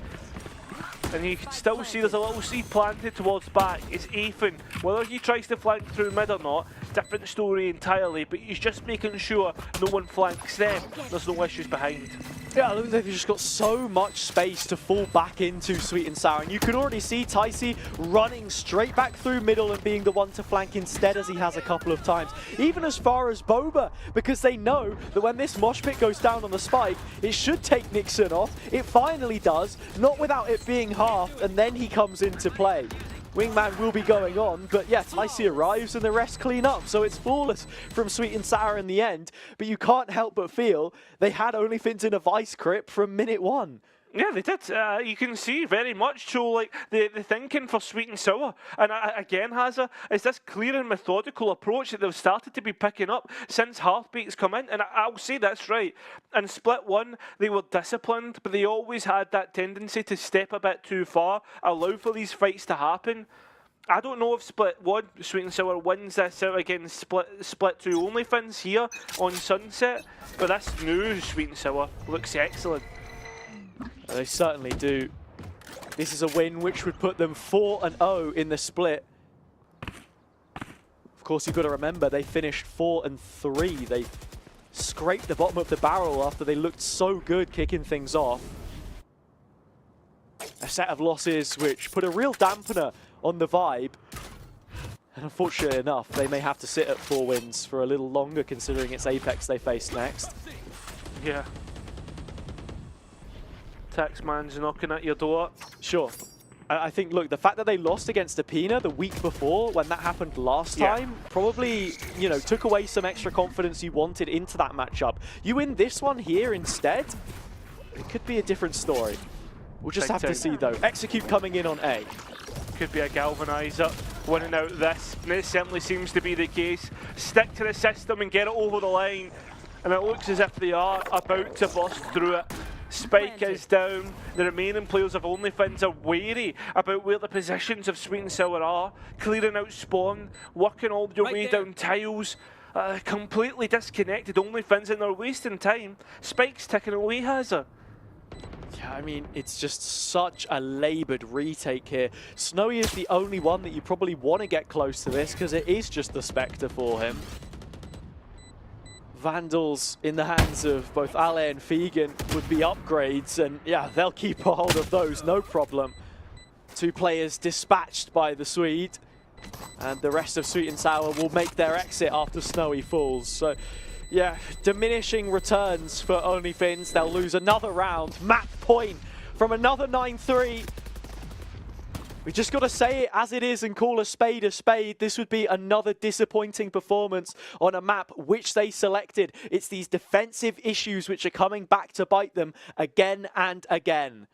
And you can still see there's a little seed planted towards back. It's Ethan. Whether he tries to flank through mid or not, different story entirely, but he's just making sure no one flanks them. There's no issues behind. Yeah, it looks like they've just got so much space to fall back into Sweet and Sour. And you can already see Tycee running straight back through middle and being the one to flank instead, as he has a couple of times. Even as far as Boba, because they know that when this mosh pit goes down on the spike, it should take Nixon off. It finally does, not without it being halved, and then he comes into play. Wingman will be going on, but yeah, Tycee arrives and the rest clean up, so it's flawless from Sweet and Sour in the end, but you can't help but feel they had OnlyFins in a vice grip from minute one. Yeah, they did. You can see very much so, like, the thinking for Sweet and Sour. And again, Hazza, is this clear and methodical approach that they've started to be picking up since Heartbreak's come in. And I'll say that's right. In Split 1, they were disciplined, but they always had that tendency to step a bit too far, allow for these fights to happen. I don't know if Split 1, Sweet and Sour, wins this out against Split 2 OnlyFins here on Sunset, but this new Sweet and Sour looks excellent. They certainly do. This is a win which would put them 4-0 in the split. Of course, you've got to remember they finished 4-3. They scraped the bottom of the barrel after they looked so good kicking things off. A set of losses which put a real dampener on the vibe. And unfortunately enough, they may have to sit at 4 wins for a little longer, considering it's Apex they face next. Yeah. Taxman's knocking at your door. Sure. I think, look, the fact that they lost against Apina the week before, when that happened last time, probably, you know, took away some extra confidence you wanted into that matchup. You win this one here instead, it could be a different story. We'll just have to see, though. Execute coming in on A. Could be a galvanizer winning out this, and it certainly seems to be the case. Stick to the system and get it over the line, and it looks as if they are about to bust through it. Spike is down. The remaining players of OnlyFins are wary about where the positions of Sweet and Sour are. Clearing out spawn, working all your way down tiles. Completely disconnected OnlyFins, and they're wasting time. Spike's ticking away, Hazza. Yeah, I mean, it's just such a laboured retake here. Snowy is the only one that you probably want to get close to this, because it is just the Spectre for him. Vandals in the hands of both Ale and Fegan would be upgrades, and yeah, they'll keep a hold of those, no problem. 2 players dispatched by the Swede, and the rest of Sweet and Sour will make their exit after Snowy falls. So yeah, diminishing returns for OnlyFins. They'll lose another round. Map point from another 9-3. We just got to say it as it is and call a spade a spade. This would be another disappointing performance on a map which they selected. It's these defensive issues which are coming back to bite them again and again.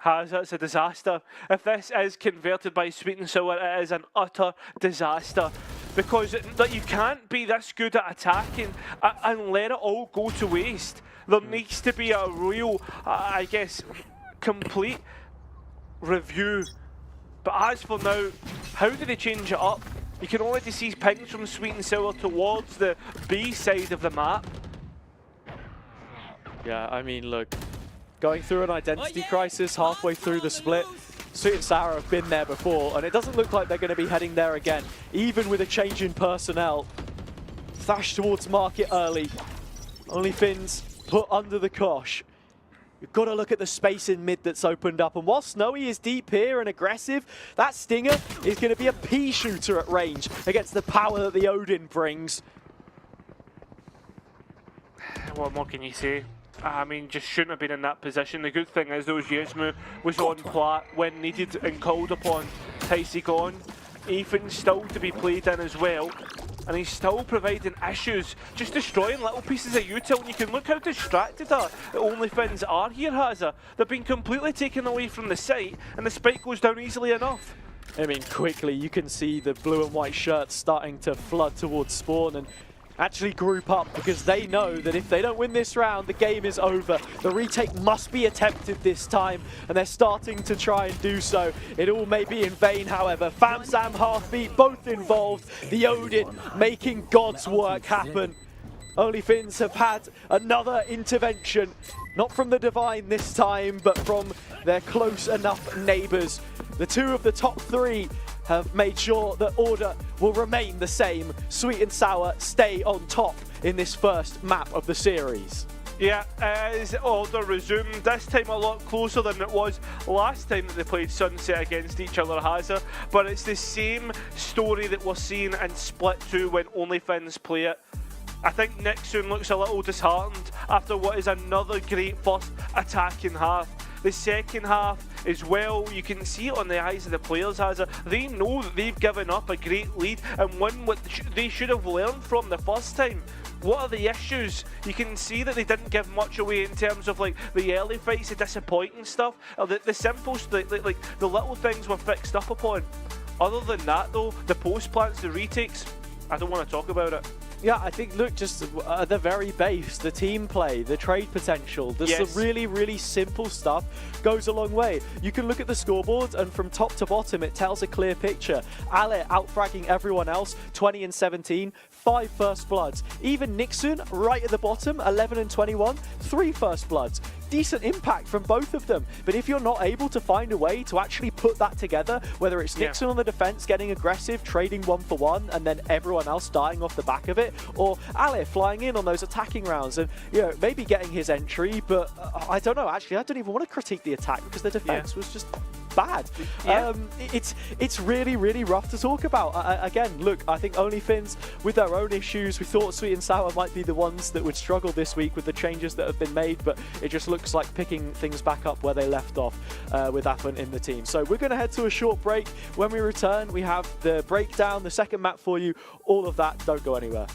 It's a disaster. If this is converted by Sweet and Sour, it is an utter disaster. Because you can't be this good at attacking and let it all go to waste. There needs to be a real, I guess, complete review. But as for now, how do they change it up? You can already see pings from Sweet and Sour towards the B side of the map. Yeah, I mean, look, going through an identity crisis halfway through the split, Sweet and Sour have been there before, and it doesn't look like they're going to be heading there again, even with a change in personnel. Thash towards market early. OnlyFins put under the cosh. You've got to look at the space in mid that's opened up, and while Snowy is deep here and aggressive, that Stinger is going to be a pea shooter at range against the power that the Odin brings. What more can you say? I mean, just shouldn't have been in that position. The good thing is, though, Yesmu was on plat when needed and called upon. Tycee gone. Ethan's still to be played in as well. And he's still providing issues, just destroying little pieces of util. And you can look how distracted the OnlyFins are here, Hazza. They've been completely taken away from the site, and the spike goes down easily enough. I mean, quickly you can see the blue and white shirts starting to flood towards spawn, and actually group up, because they know that if they don't win this round, the game is over. The retake must be attempted this time, and they're starting to try and do so. It all may be in vain, however. FamSam, Heartbeat, both involved. The Odin making God's work happen. OnlyFins have had another intervention, not from the Divine this time, but from their close enough neighbours. The two of the top three have made sure that order will remain the same. Sweet and Sour stay on top in this first map of the series. Yeah, as order resumed, this time a lot closer than it was last time that they played Sunset against each other, Hazza. But it's the same story that we're seeing in Split 2 when OnlyFins play it. I think Nixon looks a little disheartened after what is another great first attacking half. The second half as well, you can see it on the eyes of the players, Hazza. They know that they've given up a great lead and won what they should have learned from the first time. What are the issues? You can see that they didn't give much away in terms of like the early fights, the disappointing stuff, or the simple, like the little things were fixed up upon. Other than that though, the post plants, the retakes, I don't want to talk about it. Yeah, I think, look, just at the very base, the team play, the trade potential, the really, really simple stuff goes a long way. You can look at the scoreboard, and from top to bottom, it tells a clear picture. Ale outfragging everyone else, 20 and 17, 5 first bloods. Even Nixon, right at the bottom, 11 and 21, 3 first bloods. Decent impact from both of them, but if you're not able to find a way to actually put that together, whether it's Nixon on the defense getting aggressive, trading 1-for-1, and then everyone else dying off the back of it, or Ale flying in on those attacking rounds and, you know, maybe getting his entry, but I don't know, actually I don't even want to critique the attack because the defense was just bad. It's really, really rough to talk about. Again, look, I think OnlyFins with their own issues, we thought Sweet and Sour might be the ones that would struggle this week with the changes that have been made, but it just looks like picking things back up where they left off with Appen in the team. So we're going to head to a short break. When we return, we have the breakdown, the second map for you, all of that. Don't go anywhere.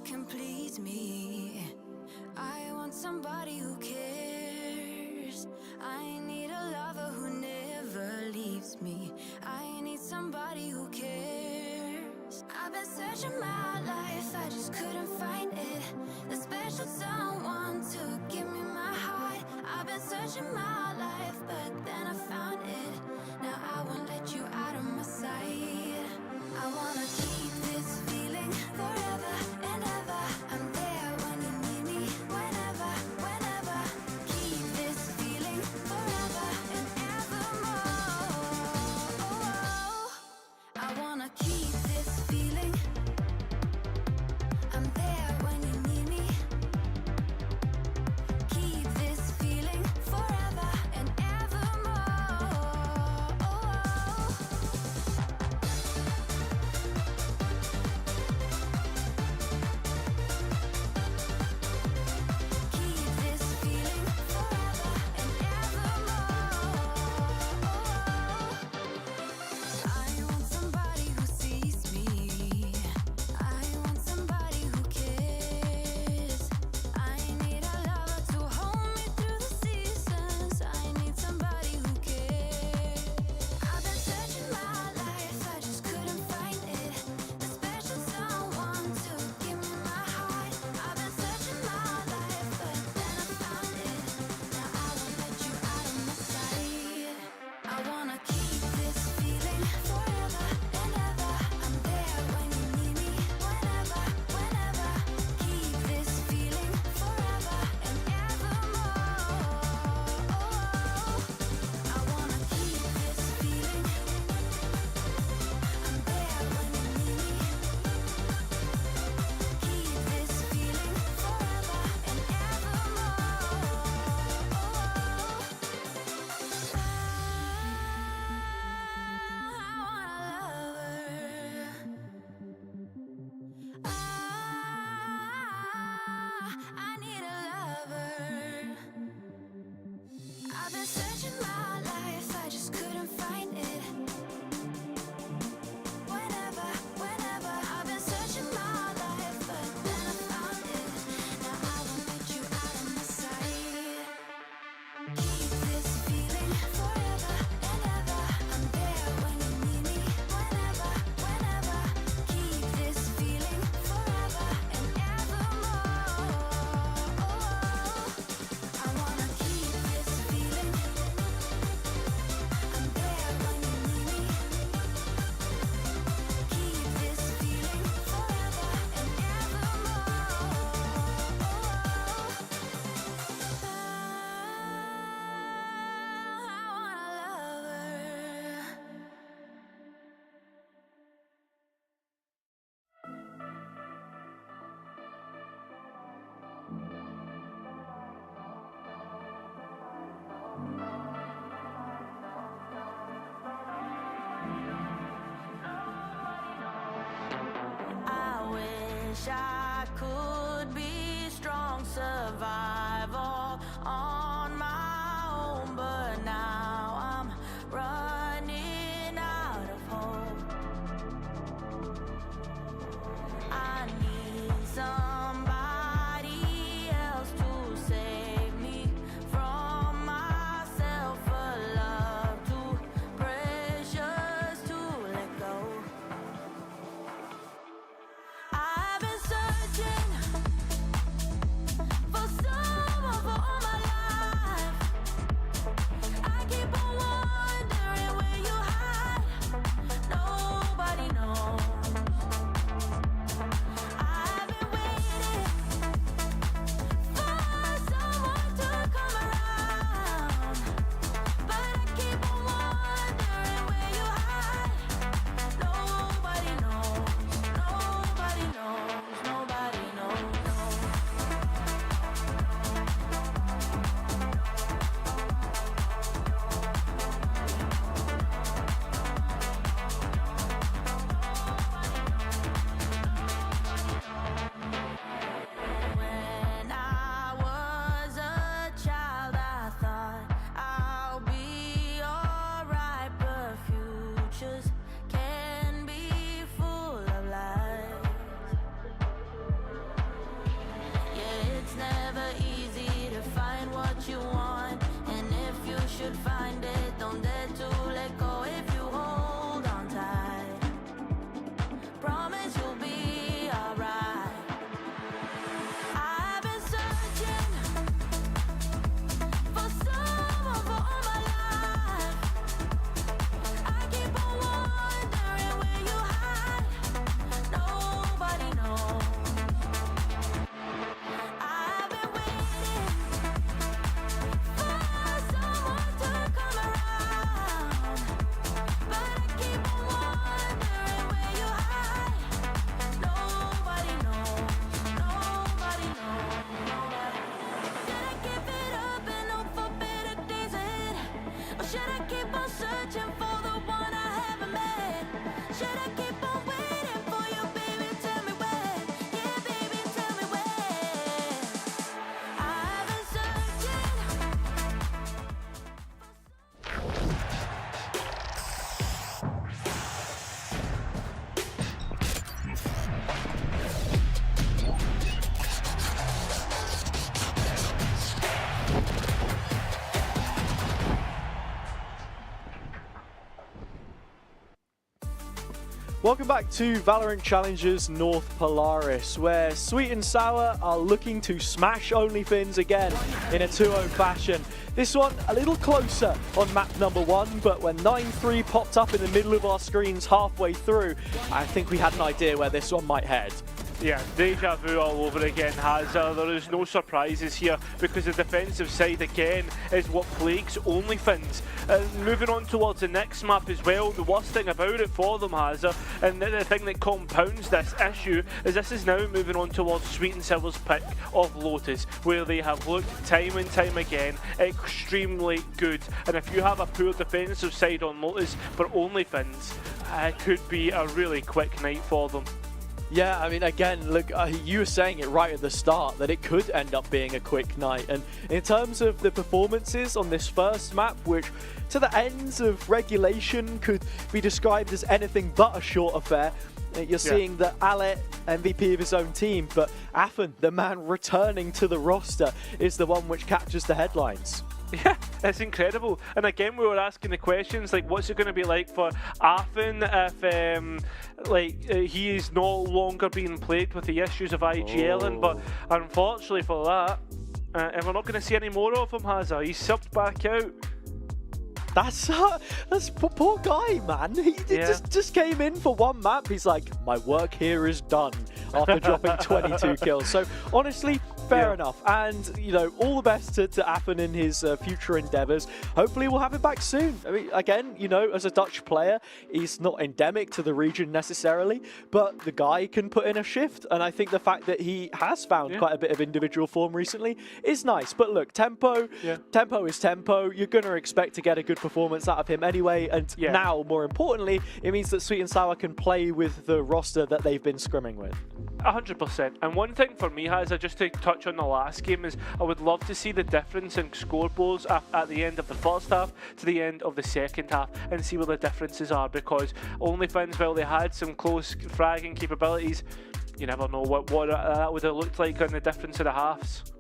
can please me. I want somebody who cares. I need a lover who never leaves me. I need somebody who cares. I've been searching my life, I just couldn't find it. The special someone to give me my heart. I've been searching my life, but then I found it. Now I won't let you out of my sight. I wanna keep this feeling forever and ever. I'm there when you need me, whenever, whenever. Keep this feeling forever and evermore. I wanna keep this feeling. I'm there when you need me. Keep this feeling forever and evermore. Keep this feeling forever and evermore. I want somebody who sees me. I want somebody who cares. I need a lover to hold me through the seasons. I need somebody who cares. I've been searching my life, I just couldn't find it. The special someone to give me my heart. I've been searching my life, but then I found it. Now I won't let you out of my sight. I wanna keep this feeling forever and ever. I'm there when you need me, whenever, whenever. Keep this feeling forever and evermore. I wanna keep this feeling. I'm there when you need me. Keep this feeling forever and I need a lover. I've been searching my life, I just couldn't find it. Whenever, whenever, I've been searching my life, but then I found it. Now I won't let you out of my sight. Keep this feeling forever and ever. I'm there when you need me, whenever, whenever. Keep this feeling forever and evermore. I wanna keep this feeling. I'm there when you need me. Keep this feeling forever and I wish I could be strong, survive all on my own, but now I'm running out of hope. I need somebody else to save me from myself, a love too precious to let go. I've been searching for someone for all my life. I keep on wondering where you hide. Nobody knows. I've been waiting Welcome back to Valorant Challengers North Polaris, where Sweet and Sour are looking to smash OnlyFins again in a 2-0 fashion. This one a little closer on map number 1, but when 9-3 popped up in the middle of our screens halfway through, I think we had an idea where this one might head. Yeah, deja vu all over again, Hazard. There is no surprises here because the defensive side again is what plagues OnlyFins. Moving on towards the next map as well, the worst thing about it for them, Hazard, and the thing that compounds this issue is this is now moving on towards Sweet and Sour's pick of Lotus, where they have looked time and time again extremely good. And if you have a poor defensive side on Lotus for OnlyFins, it could be a really quick night for them. Yeah, I mean, again, look, you were saying it right at the start that it could end up being a quick night. And in terms of the performances on this first map, which to the ends of regulation could be described as anything but a short affair, you're seeing that Ale, MVP of his own team, but Athen, the man returning to the roster, is the one which captures the headlines. Yeah, it's incredible. And again, we were asking the questions like, what's it going to be like for Athen if he is no longer being plagued with the issues of IGL? But unfortunately for that, and we're not going to see any more of him, Hazard. He's subbed back out. That's poor guy, man. He just came in for one map. He's like, my work here is done after dropping 22 kills. So honestly, fair enough. And, you know, all the best to Athen in his future endeavors. Hopefully we'll have him back soon. I mean, again, you know, as a Dutch player, he's not endemic to the region necessarily, but the guy can put in a shift. And I think the fact that he has found quite a bit of individual form recently is nice. But look, tempo is tempo. You're going to expect to get a good performance out of him anyway. And now, more importantly, it means that Sweet and Sour can play with the roster that they've been scrimming with. 100%. And one thing for me, Hazard, just to touch on the last game, is I would love to see the difference in scoreboards at the end of the first half to the end of the second half and see where the differences are, because OnlyFins, while they had some close fragging capabilities, you never know what that would have looked like on the difference of the halves.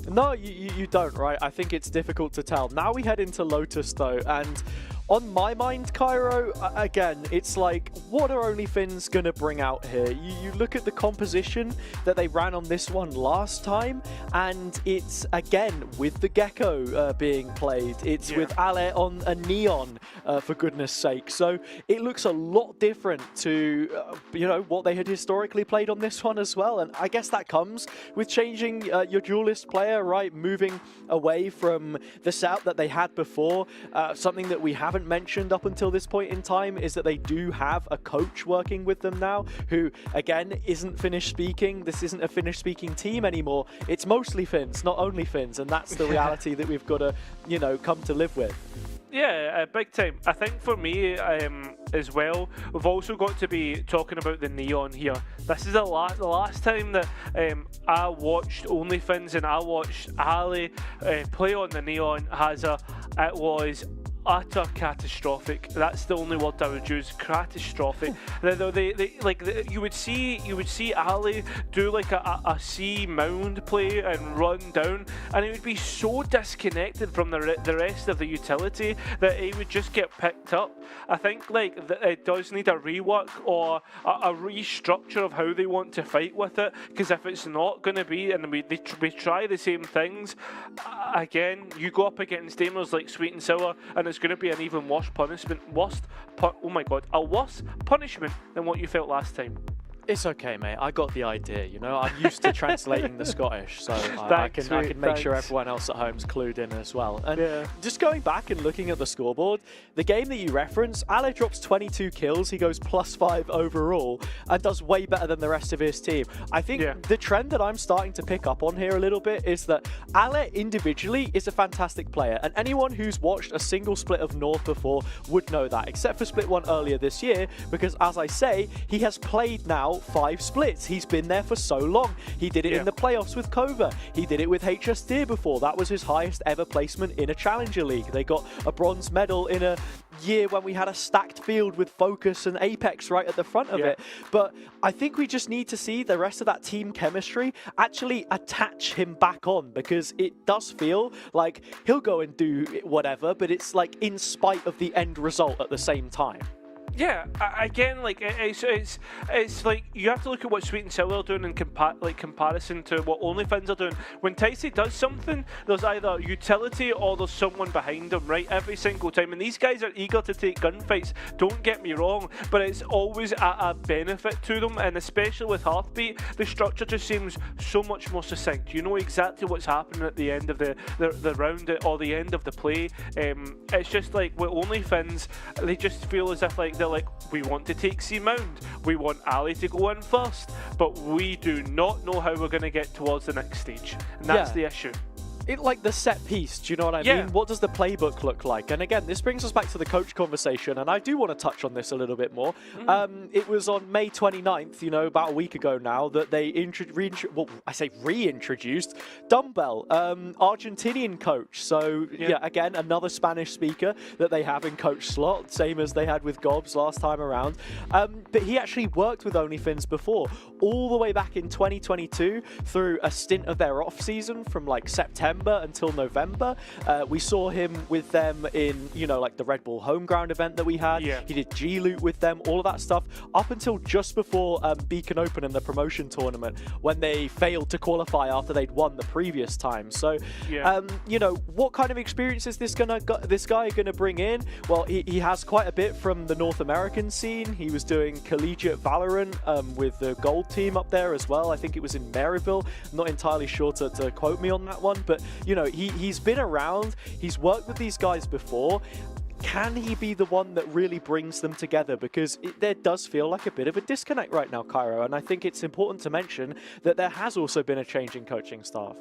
No, you don't, right? I think it's difficult to tell. Now we head into Lotus, though, and on my mind, Cairo, again, it's like, what are OnlyFins going to bring out here? You look at the composition that they ran on this one last time, and it's, again, with the Gecko being played. It's with Ale on a Neon, for goodness sake. So it looks a lot different to, you know, what they had historically played on this one as well. And I guess that comes with changing your duelist player, right? Moving away from the setup that they had before. Something that we haven't mentioned up until this point in time is that they do have a coach working with them now who, again, isn't Finnish speaking. This isn't a Finnish speaking team anymore. It's mostly Finns, not only Finns, and that's the reality that we've got to, you know, come to live with. Yeah, big time. I think for me as well, we've also got to be talking about the Neon here. This is the last time that I watched OnlyFins and I watched Ali play on the Neon. It was utter catastrophic. That's the only word I would use. Catastrophic. You would see Ali do like a C mound play and run down, and it would be so disconnected from the rest of the utility that it would just get picked up. I think like it does need a rework or a restructure of how they want to fight with it, because if it's not going to be, and we try the same things again, you go up against gamers like Sweet and Sour, and it's going to be an even worse punishment. A worse punishment than what you felt last time. It's okay, mate. I got the idea, you know. I'm used to translating the Scottish, so I can make sure everyone else at home's clued in as well. And just going back and looking at the scoreboard, the game that you reference, Ale drops 22 kills. He goes +5 overall and does way better than the rest of his team. I think the trend that I'm starting to pick up on here a little bit is that Ale individually is a fantastic player, and anyone who's watched a single split of North before would know that, except for split 1 earlier this year, because as I say, he has played now 5 splits. He's been there for so long. He did it in the playoffs with Kova. He did it with HS Deer before. That was his highest ever placement in a Challenger League. They got a bronze medal in a year when we had a stacked field with Focus and Apex right at the front of it. But I think we just need to see the rest of that team chemistry actually attach him back on, because it does feel like he'll go and do whatever, but it's like in spite of the end result at the same time. Yeah, again, like it's like you have to look at what Sweet and Sour are doing in comparison to what OnlyFins are doing. When Ticey does something, there's either utility or there's someone behind them, right? Every single time, and these guys are eager to take gunfights. Don't get me wrong, but it's always at a benefit to them, and especially with Heartbeat, the structure just seems so much more succinct. You know exactly what's happening at the end of the round or the end of the play. It's just like with OnlyFins, they just feel as if like they're like, we want to take C Mound, we want Ali to go in first, but we do not know how we're going to get towards the next stage, and that's the issue. Like the set piece, do you know what I mean? What does the playbook look like? And again, this brings us back to the coach conversation, and I do want to touch on this a little bit more. It was on May 29th, you know, about a week ago now, that they reintroduced Dumbbell, Argentinian coach. So yeah, again, another Spanish speaker that they have in coach slot, same as they had with Gobs last time around. But he actually worked with OnlyFins before, all the way back in 2022 through a stint of their off season from like September until November. We saw him with them in, you know, like the Red Bull Homeground event that we had. He did G-Loot with them, all of that stuff, up until just before Beacon Open and the promotion tournament, when they failed to qualify after they'd won the previous time. So, you know, what kind of experience is this guy gonna bring in? Well, he has quite a bit from the North American scene. He was doing collegiate Valorant with the gold team up there as well. I think it was in Maryville. I'm not entirely sure to quote me on that one, but you know, he's been around, he's worked with these guys before. Can he be the one that really brings them together? Because there does feel like a bit of a disconnect right now, Cairo, and I think it's important to mention that there has also been a change in coaching staff.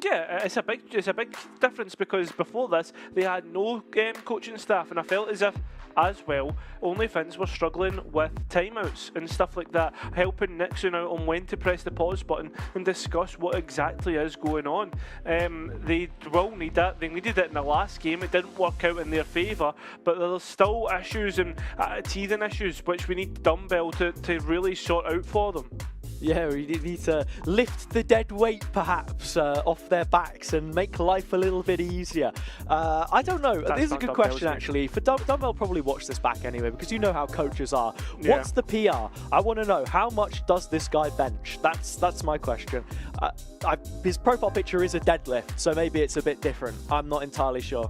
Yeah, it's a big difference, because before this they had no coaching staff, and I felt as if as well OnlyFins were struggling with timeouts and stuff like that, helping Nixon out on when to press the pause button and discuss what exactly is going on. They will need that. They needed it in the last game. It didn't work out in their favour, but there's still issues and teething issues which we need Dumbbell to really sort out for them. Yeah, we need to lift the dead weight, perhaps, off their backs and make life a little bit easier. I don't know. This is a good question, actually. For Dumbbell, probably watch this back anyway, because you know how coaches are. What's the PR? I want to know, how much does this guy bench? That's my question. His profile picture is a deadlift, so maybe it's a bit different. I'm not entirely sure.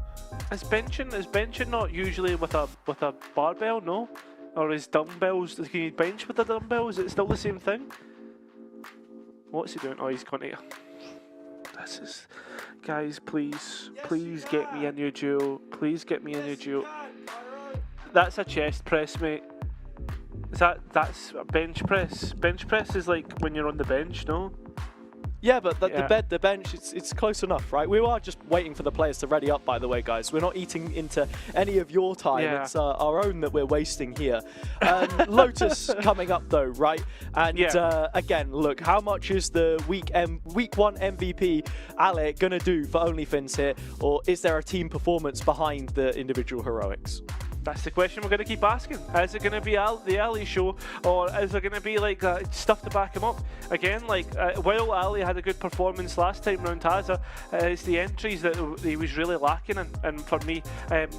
Is benching not usually with a barbell? No, or is dumbbells? Can you bench with a dumbbell? Is it still the same thing? What's he doing? Oh, he's going to... This is... Guys, please get me in your duel. Please get me in your duel. That's a chest press, mate. That's a bench press. Bench press is like when you're on the bench, no? Yeah, but the bench, it's close enough, right? We are just waiting for the players to ready up, by the way, guys. We're not eating into any of your time. Yeah. It's our own that we're wasting here. Lotus coming up, though, right? And again, look, how much is the week one MVP Ale going to do for OnlyFins here? Or is there a team performance behind the individual heroics? That's the question we're going to keep asking. Is it going to be the Ali show, or is there going to be like stuff to back him up? Again, like while Ali had a good performance last time round, Taza, it's the entries that he was really lacking in, and for me,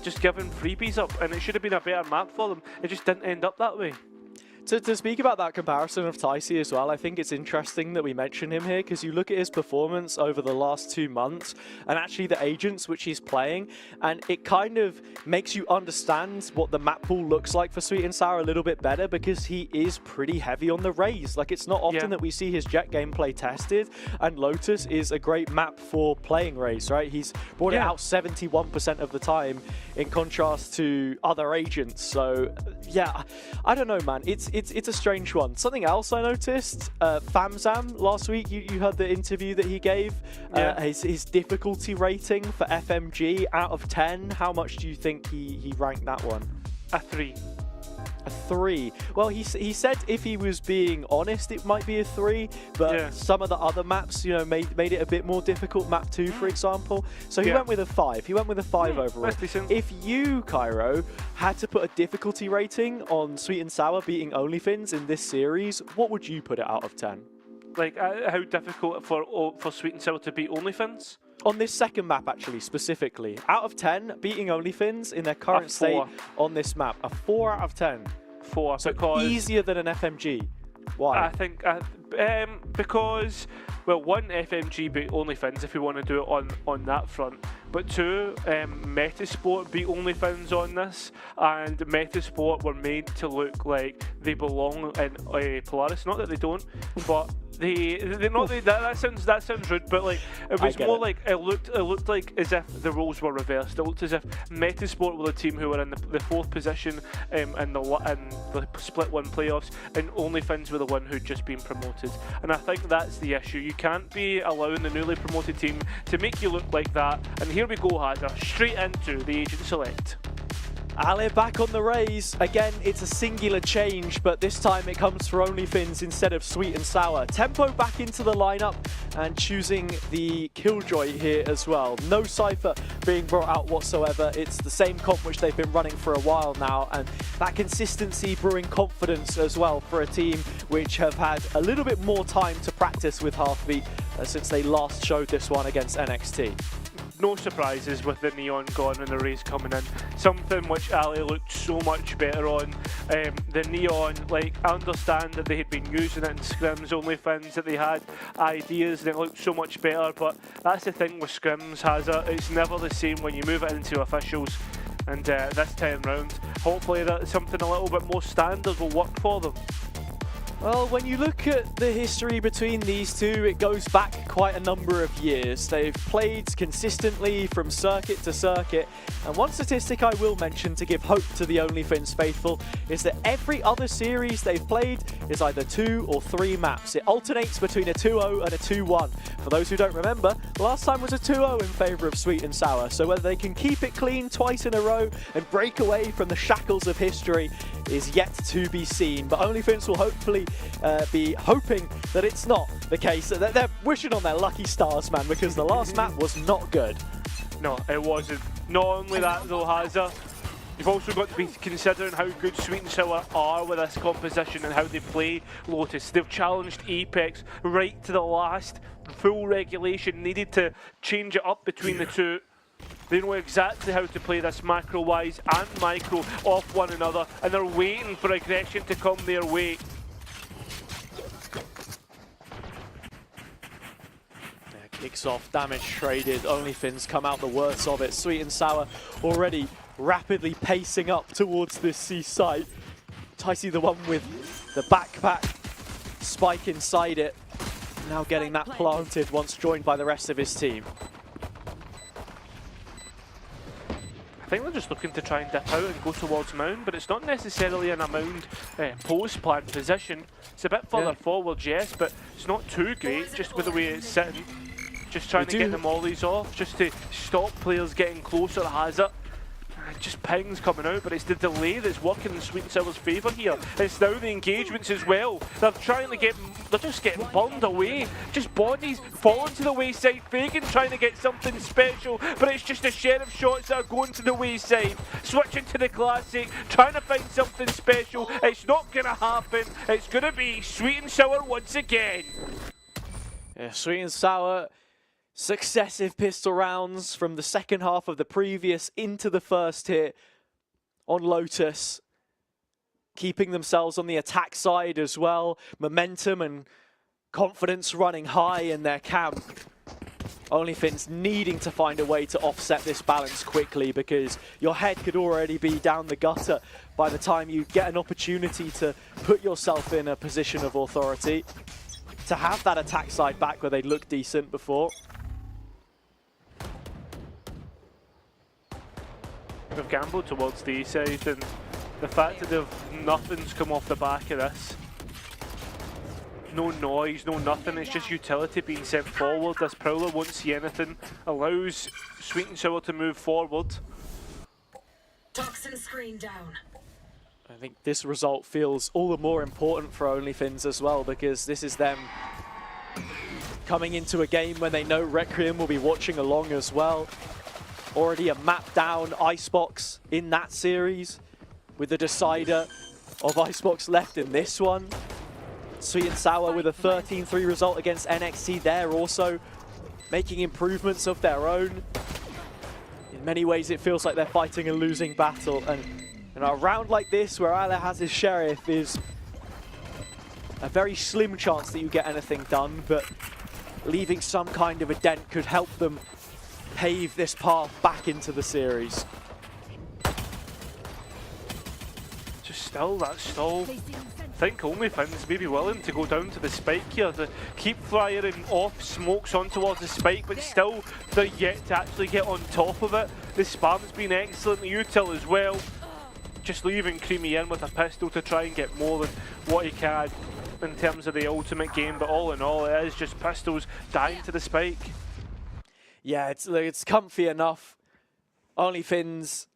just giving freebies up, and it should have been a better map for them. It just didn't end up that way. To speak about that comparison of Ticey as well, I think it's interesting that we mention him here, because you look at his performance over the last 2 months and actually the agents which he's playing, and it kind of makes you understand what the map pool looks like for Sweet and Sour a little bit better, because he is pretty heavy on the Raze. Like, it's not often that we see his Jet gameplay tested, and Lotus is a great map for playing Raze, right? He's brought it out 71% of the time in contrast to other agents. So yeah, I don't know, man. It's a strange one. Something else I noticed, Famzam last week, you heard the interview that he gave, his difficulty rating for FMG out of 10. How much do you think he ranked that one? A 3. A 3. Well, he said if he was being honest, it might be a 3, but some of the other maps, you know, made it a bit more difficult. Map 2, for example. So he went with a 5. He went with a 5 overall. If you, Cairo, had to put a difficulty rating on Sweet and Sour beating OnlyFins in this series, what would you put it out of 10? Like, how difficult for Sweet and Sour to beat OnlyFins? On this second map, actually, specifically. Out of 10, beating OnlyFins in their current state on this map. A 4 out of 10. 4 So because easier than an FMG. Why? I think because, well, one, FMG beat OnlyFins if we want to do it on that front, but two, Metasport beat OnlyFins on this, and Metasport were made to look like they belong in Polaris. Not that they don't, but that sounds rude, but like it was more like it looked like as if the roles were reversed. It looked as if Metasport were the team who were in the 4th position in the split 1 playoffs, and OnlyFins were the one who'd just been promoted. And I think that's the issue. You can't be allowing the newly promoted team to make you look like that. And here we go, Hazard, straight into the agent select. Ale back on the raise. Again, it's a singular change, but this time it comes for OnlyFins instead of Sweet and Sour. Tempo back into the lineup and choosing the Killjoy here as well. No Cypher being brought out whatsoever. It's the same comp which they've been running for a while now, and that consistency brewing confidence as well for a team which have had a little bit more time to practice with Heartbeat since they last showed this one against NXT. No surprises with the Neon gone and the race coming in. Something which Ali looked so much better on. The Neon, like, I understand that they had been using it in scrims, OnlyFins, that they had ideas and it looked so much better, but that's the thing with scrims, Hazard. It's never the same when you move it into officials. And this time round, hopefully that something a little bit more standard will work for them. Well, when you look at the history between these two, it goes back quite a number of years. They've played consistently from circuit to circuit, and one statistic I will mention to give hope to the OnlyFins faithful is that every other series they've played is either 2 or 3 maps. It alternates between a 2-0 and a 2-1. For those who don't remember, the last time was a 2-0 in favour of Sweet and Sour, so whether they can keep it clean twice in a row and break away from the shackles of history is yet to be seen. But OnlyFins will hopefully be hoping that it's not the case. They're wishing on their lucky stars, man, because the last map was not good. No, it wasn't. Not only that though, Hazard, you've also got to be considering how good Sweet and Sour are with this composition and how they play Lotus. They've challenged Apex right to the last. Full regulation needed to change it up between the two. They know exactly how to play this macro-wise and micro off one another, and they're waiting for aggression to come their way. Kicks off, damage traded, OnlyFins come out the worst of it. Sweet and Sour already rapidly pacing up towards this C site. Ticey, the one with the backpack, spike inside it, now getting that planted once joined by the rest of his team. I think they're just looking to try and dip out and go towards Mound, but it's not necessarily in a Mound post-plant position. It's a bit further forward, yes, but it's not too great just with the way it's sitting. Just trying to get the mollies off, just to stop players getting closer to Hazard. Just pings coming out, but it's the delay that's working in Sweet and Sour's favour here. It's now the engagements as well. They're just getting burned away. Just bodies falling to the wayside. Fagan trying to get something special, but it's just the sheriff shots that are going to the wayside. Switching to the classic, trying to find something special. It's not going to happen. It's going to be Sweet and Sour once again. Yeah, Sweet and Sour. Successive pistol rounds from the second half of the previous into the first hit on Lotus. Keeping themselves on the attack side as well. Momentum and confidence running high in their camp. OnlyFins needing to find a way to offset this balance quickly, because your head could already be down the gutter by the time you get an opportunity to put yourself in a position of authority. To have that attack side back where they looked decent before. They've gambled towards the east side, and the fact that nothing's come off the back of this. No noise, no nothing, it's just utility being sent forward. This Prowler won't see anything, allows Sweet and Sour to move forward. Toxin screen down. I think this result feels all the more important for OnlyFins as well, because this is them coming into a game when they know Requiem will be watching along as well. Already a map down Icebox in that series, with the decider of Icebox left in this one. Sweet and Sour with a 13-3 result against NXT. They're also making improvements of their own. In many ways it feels like they're fighting a losing battle, and And a round like this, where Ale has his Sheriff, is a very slim chance that you get anything done, but leaving some kind of a dent could help them pave this path back into the series. Just still, that stall. I think OnlyFins may be willing to go down to the spike here, to keep firing off smokes on towards the spike, but still they're yet to actually get on top of it. The spam's been excellent, the util as well. Just leaving Creamy in with a pistol to try and get more than what he can in terms of the ultimate game, but all in all, it is just pistols dying to the spike. Yeah, it's comfy enough. OnlyFins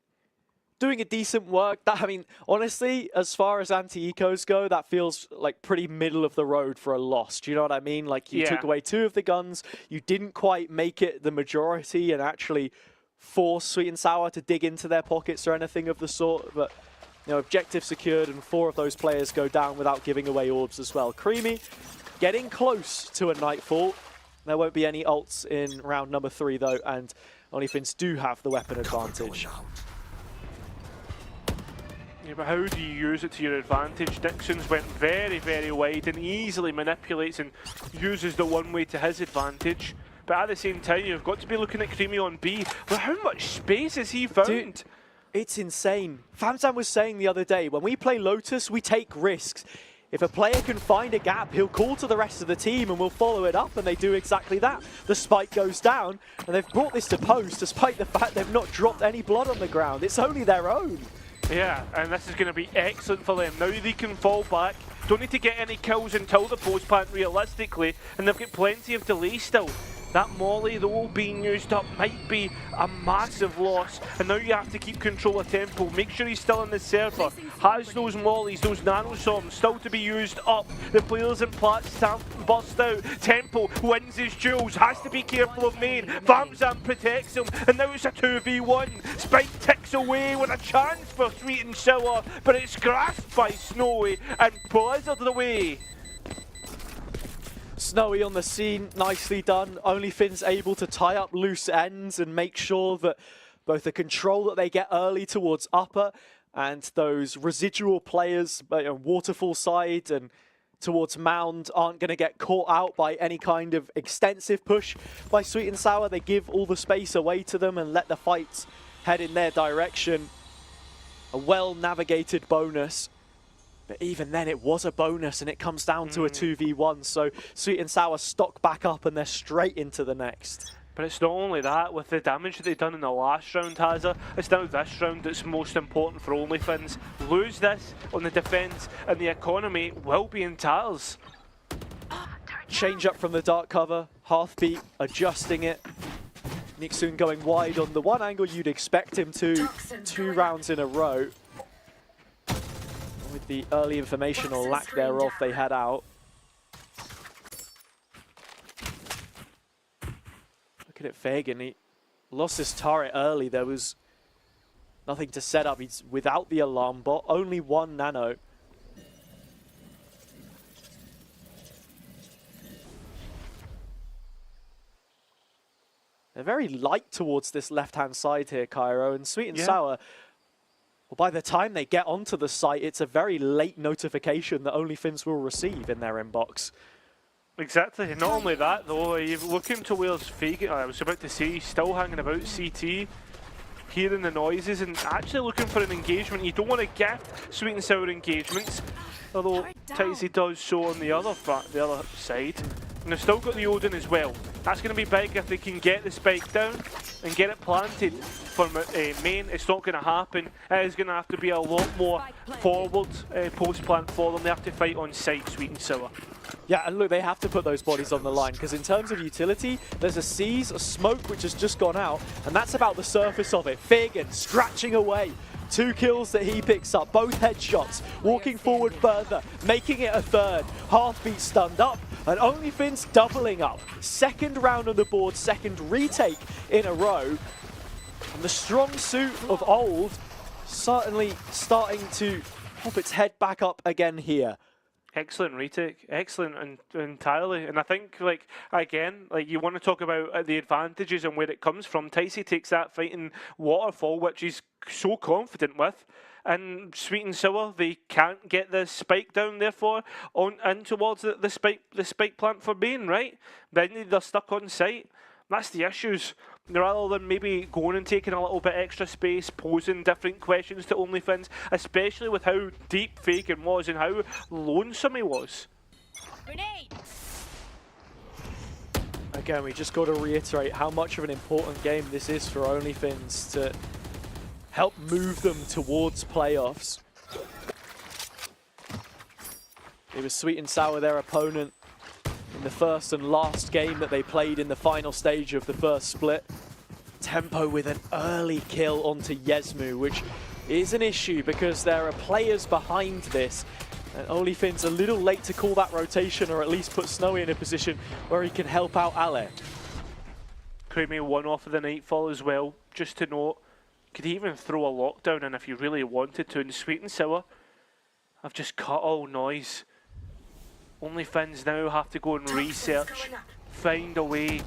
doing a decent work. That, I mean, honestly, as far as anti-ecos go, that feels like pretty middle of the road for a loss. Do you know what I mean? Like, you took away 2 of the guns, you didn't quite make it the majority and actually force Sweet and Sour to dig into their pockets or anything of the sort. But, you know, objective secured, and 4 of those players go down without giving away orbs as well. Creamy getting close to a Nightfall. There won't be any ults in round number 3 though, and OnlyFins do have the weapon advantage. Yeah, but how do you use it to your advantage? Dixon's went very, very wide and easily manipulates and uses the one way to his advantage. But at the same time, you've got to be looking at Creamy on B. But how much space has he found? Dude, it's insane. Famzam was saying the other day, when we play Lotus, we take risks. If a player can find a gap, he'll call to the rest of the team and we'll follow it up, and they do exactly that. The spike goes down, and they've brought this to post despite the fact they've not dropped any blood on the ground. It's only their own. Yeah, and this is going to be excellent for them. Now they can fall back. Don't need to get any kills until the post plant realistically, and they've got plenty of delay still. That molly, though, being used up might be a massive loss, and now you have to keep control of tempo. Make sure he's still in the server. Has those mollies, those nanoswarms still to be used up. The players in Platts burst out. Tempo wins his duels, has to be careful of main. Famzam protects him, and now it's a 2v1. Spike ticks away with a chance for Sweet and Sour, but it's grasped by Snowy and Blizzard away. Snowy on the scene, nicely done. OnlyFins able to tie up loose ends and make sure that both the control that they get early towards upper and those residual players, waterfall side and towards mound, aren't going to get caught out by any kind of extensive push by Sweet and Sour. They give all the space away to them and let the fights head in their direction. A well-navigated bonus. But even then, it was a bonus, and it comes down to a 2v1. So Sweet and Sour stock back up, and they're straight into the next. But it's not only that, with the damage that they've done in the last round, Hazza, it's now this round that's most important for OnlyFins. Lose this on the defence, and the economy will be in tatters. Change up from the dark cover, Heartbeat adjusting it. Nixon going wide on the one angle you'd expect him to, 2 rounds in a row. With the early information or lack thereof they had out. Look at Fagan, he lost his turret early. There was nothing to set up. He's without the alarm bot, only 1 nano. They're very light towards this left-hand side here, Cairo, and Sweet and Sour. Well, by the time they get onto the site, it's a very late notification that OnlyFins will receive in their inbox. Exactly. Not only that, though, you're looking towards Fagan. I was about to say, he's still hanging about CT, hearing the noises and actually looking for an engagement. You don't want to gift Sweet and Sour engagements, although Tizy does so on the other side. And they've still got the Odin as well. That's going to be big if they can get the spike down and get it planted for main. It's not going to happen. It is going to have to be a lot more forward post-plant for them. They have to fight on site, Sweet and Sour. Yeah, and look, they have to put those bodies on the line, because in terms of utility, there's a seize, a smoke which has just gone out, and that's about the surface of it. Fagan scratching away. 2 kills that he picks up, both headshots, walking forward further, making it a 3rd. Heartbeat stunned up, and OnlyFins doubling up. 2nd round on the board, 2nd retake in a row. And the strong suit of old certainly starting to pop its head back up again here. Excellent retake, excellent and entirely. And I think, like, again, like, you want to talk about the advantages and where it comes from. Ticey takes that fighting waterfall, which he's so confident with, and Sweet and Sour, they can't get the spike down, therefore on in towards the spike plant for Bane, right? Then they're stuck on site. That's the issues. Rather than maybe going and taking a little bit extra space, posing different questions to OnlyFins, especially with how deep Fagan was and how lonesome he was. Grenade! Again, we just got to reiterate how much of an important game this is for OnlyFins to help move them towards playoffs. It was Sweet and Sour, their opponent, in the first and last game that they played in the final stage of the first split. Tempo with an early kill onto Yesmu, which is an issue because there are players behind this. And OnlyFins a little late to call that rotation, or at least put Snowy in a position where he can help out Ale. Creamy one off of the Nightfall as well, just to note. Could even throw a lockdown in if you really wanted to, and Sweet and Sour have just cut all noise. OnlyFins now have to go and research, find a way.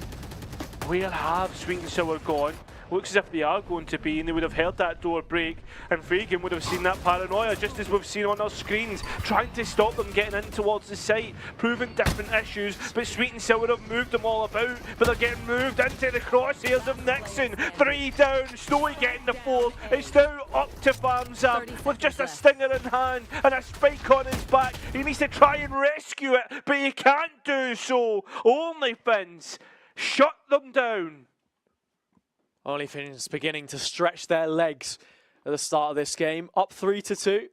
Where have Sweet and Sour gone? Looks as if they are going to be, and they would have heard that door break, and Fagan would have seen that paranoia, just as we've seen on our screens, trying to stop them getting in towards the site, proving different issues, but Sweet and Sour have moved them all about, but they're getting moved into the crosshairs of Nixon. 3 down, Snowy getting the 4. It's now up to Famzam with just a stinger in hand and a spike on his back. He needs to try and rescue it, but he can't do so. OnlyFins, shut them down. OnlyFins beginning to stretch their legs at the start of this game. Up 3-2.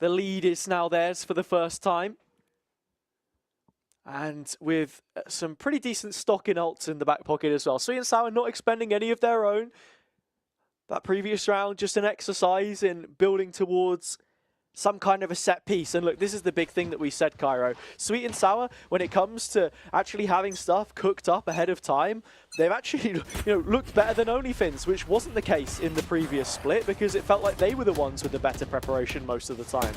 The lead is now theirs for the first time. And with some pretty decent stock in ults in the back pocket as well. Sweet and Sour not expending any of their own. That previous round, just an exercise in building towards some kind of a set piece. And look, this is the big thing that we said, Cairo. Sweet and Sour, when it comes to actually having stuff cooked up ahead of time, they've actually looked better than OnlyFins, which wasn't the case in the previous split because it felt like they were the ones with the better preparation most of the time.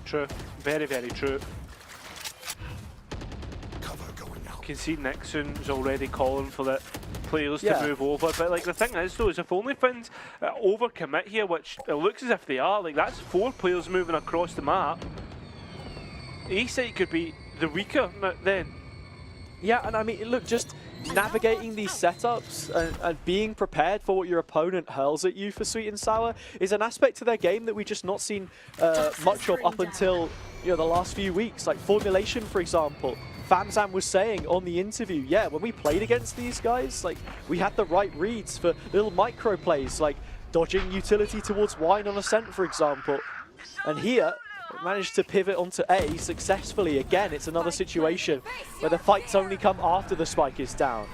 True. Very, very true. You can see Nixon's already calling for the players to move over, but like the thing is though, is if OnlyFins overcommit here, which it looks as if they are, like that's 4 players moving across the map. A-side could be the weaker then. Yeah, and I mean, look, just navigating these setups and being prepared for what your opponent hurls at you for Sweet and Sour is an aspect to their game that we've just not seen much of up until the last few weeks. Like formulation, for example. Famzam was saying on the interview, yeah, when we played against these guys, like we had the right reads for little micro plays, like dodging utility towards Wine on Ascent, for example. And here, managed to pivot onto A successfully. Again, it's another situation where the fights only come after the spike is down.